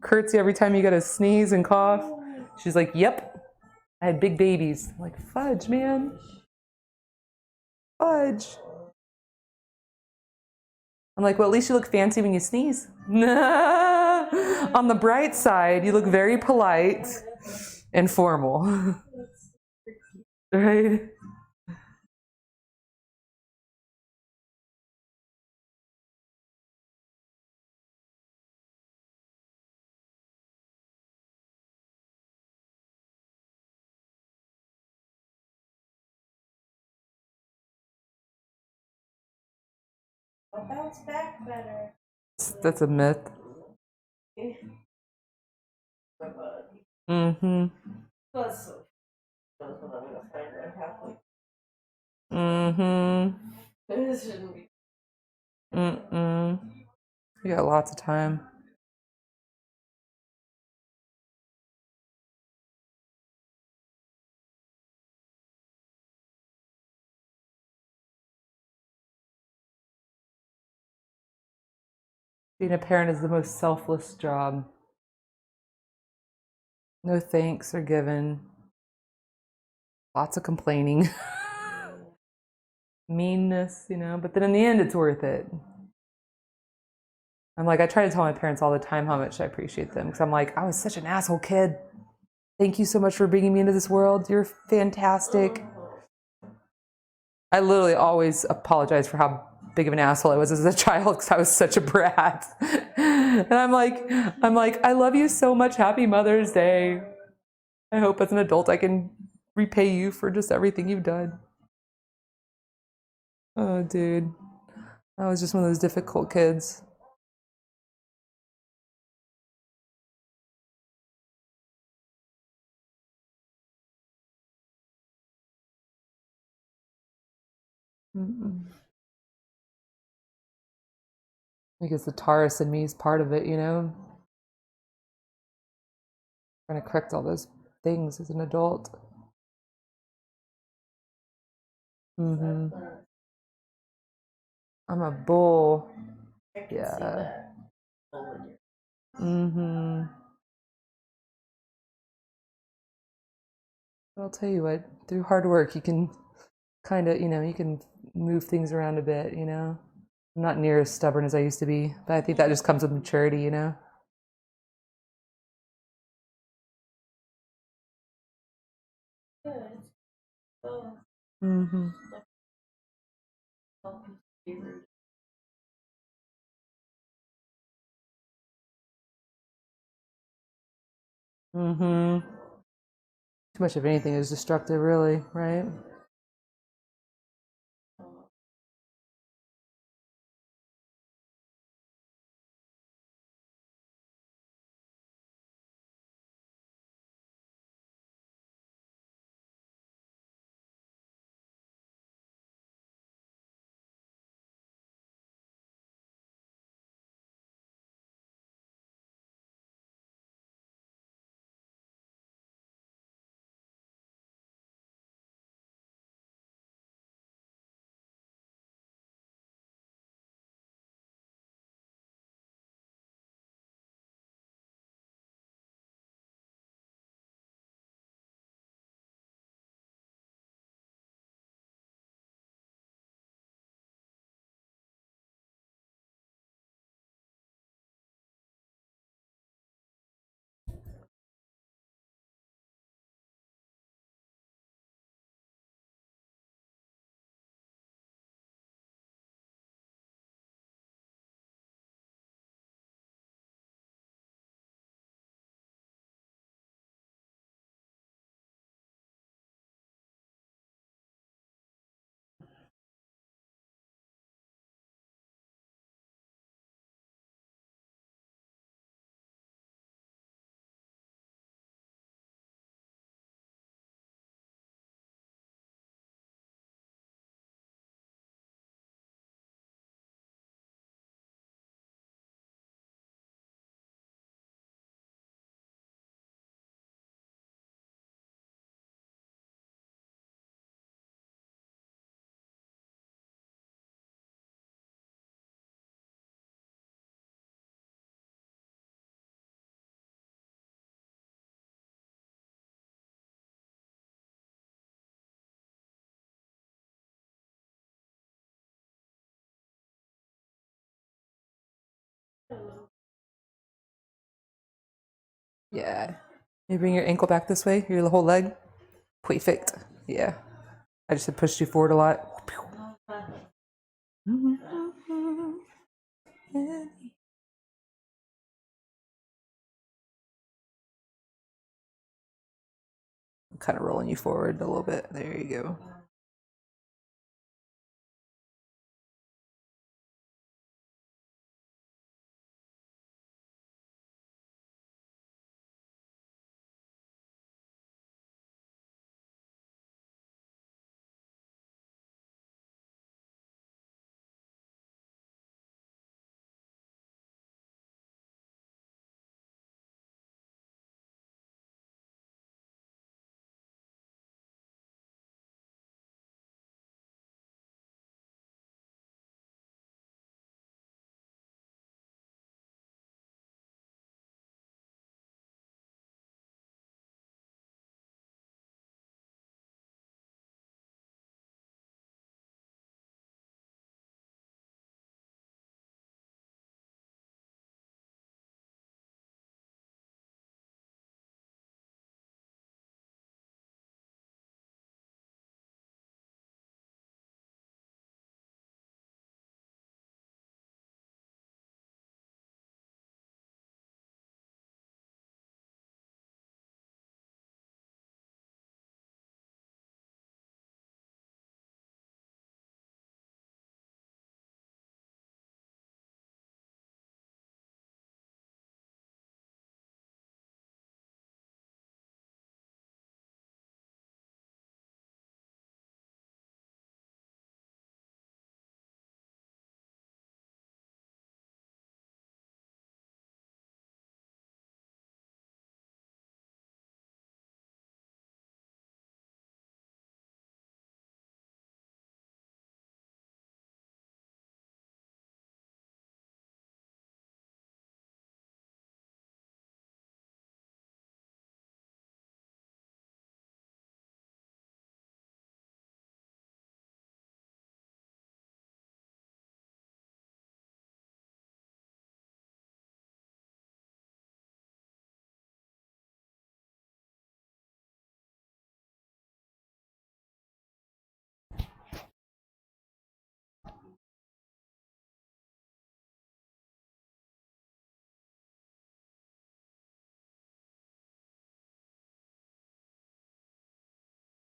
curtsy every time you gotta sneeze and cough. She's like, yep. I had big babies. I'm like, fudge, man. Fudge. I'm like, well, at least you look fancy when you sneeze. On the bright side, you look very polite and formal. Right? I'll bounce back better. That's a myth. My body. Mm-hmm. Plus, knows what I'm gonna find right halfway. Mm-hmm. This shouldn't be. Mm-mm. We got lots of time. Being a parent is the most selfless job. No thanks are given. Lots of complaining. Meanness, you know, but then in the end, it's worth it. I'm like, I try to tell my parents all the time how much I appreciate them because I'm like, I was such an asshole kid. Thank you so much for bringing me into this world. You're fantastic. I literally always apologize for how big of an asshole I was as a child because I was such a brat. And I'm like, I love you so much. Happy Mother's Day. I hope as an adult I can repay you for just everything you've done. Oh, dude. I was just one of those difficult kids. Mm-mm. Because the Taurus in me is part of it, you know? Trying to correct all those things as an adult. Mm-hmm. I'm a bull. I can see Yeah. that. in your Mm-hmm. I'll tell you what, through hard work, you can kind of, you can move things around a bit, I'm not near as stubborn as I used to be, but I think that just comes with maturity. good. So Mm-hmm. help you be rude. Mm-hmm. Too much of anything is destructive, really, right? Yeah. You bring your ankle back this way, your whole leg. Perfect. Yeah. I just had pushed you forward a lot. I'm kind of rolling you forward a little bit. There you go.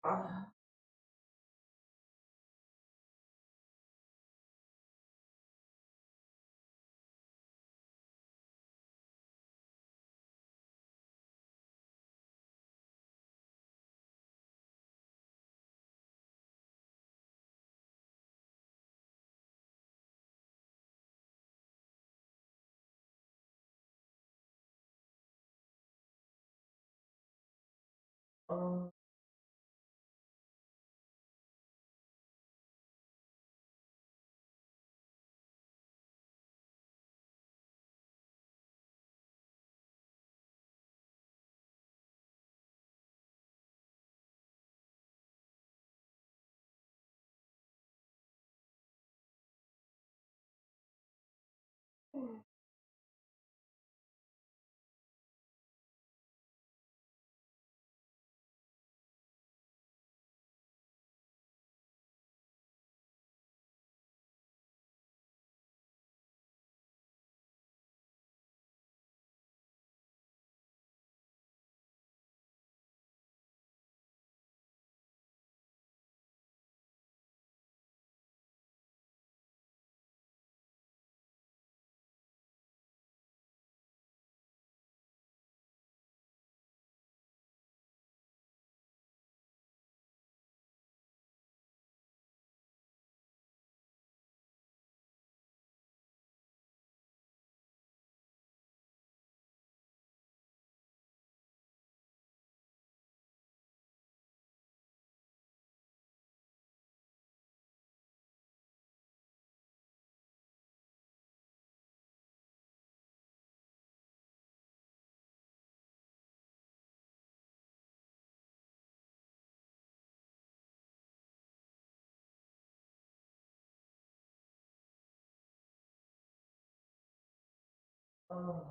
uh, um, oh.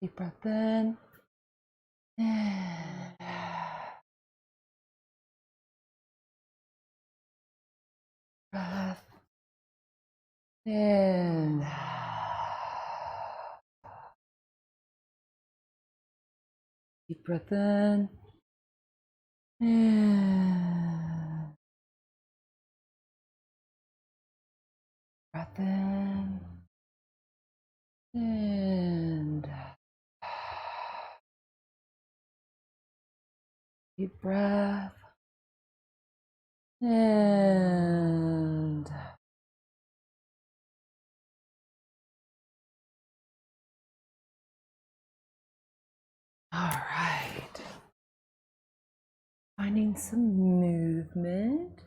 Deep breath in. And breath in. Deep breath in. And breath in. And deep breath. And all right. Finding some movement.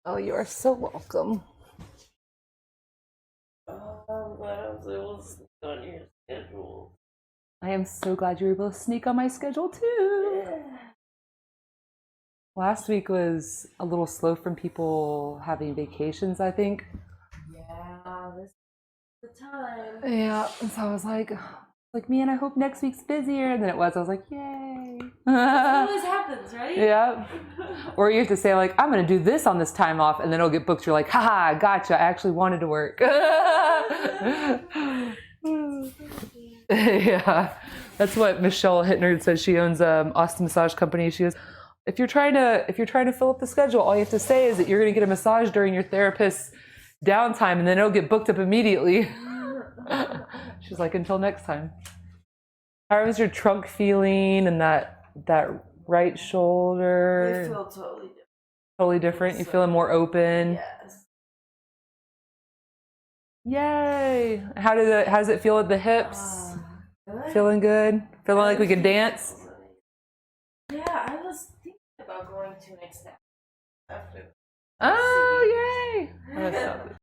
Oh, you are so welcome. I'm glad I was able to sleep on your schedule. I am so glad you were able to sneak on my schedule too. Yeah. Last week was a little slow from people having vacations, I think. Yeah, this is the time. Yeah, and so I was like, man, I hope next week's busier than it was. I was like, yay. That always happens, right? Yeah. Or you have to say like, I'm going to do this on this time off, and then it'll get booked. You're like, haha, gotcha. I actually wanted to work. Yeah. That's what Michelle Hittner says. She owns Austin Massage Company. She goes, if you're trying to fill up the schedule, all you have to say is that you're going to get a massage during your therapist's downtime, and then it'll get booked up immediately. She's like, until next time. How was your trunk feeling and that right shoulder? They feel totally different. Totally different. You feeling more open? Yes. Yay! How does it feel at the hips? Good. Feeling good? Feeling like we could dance? Yeah, I was thinking about going to an extent after. Oh, yay! Oh, that sounds good.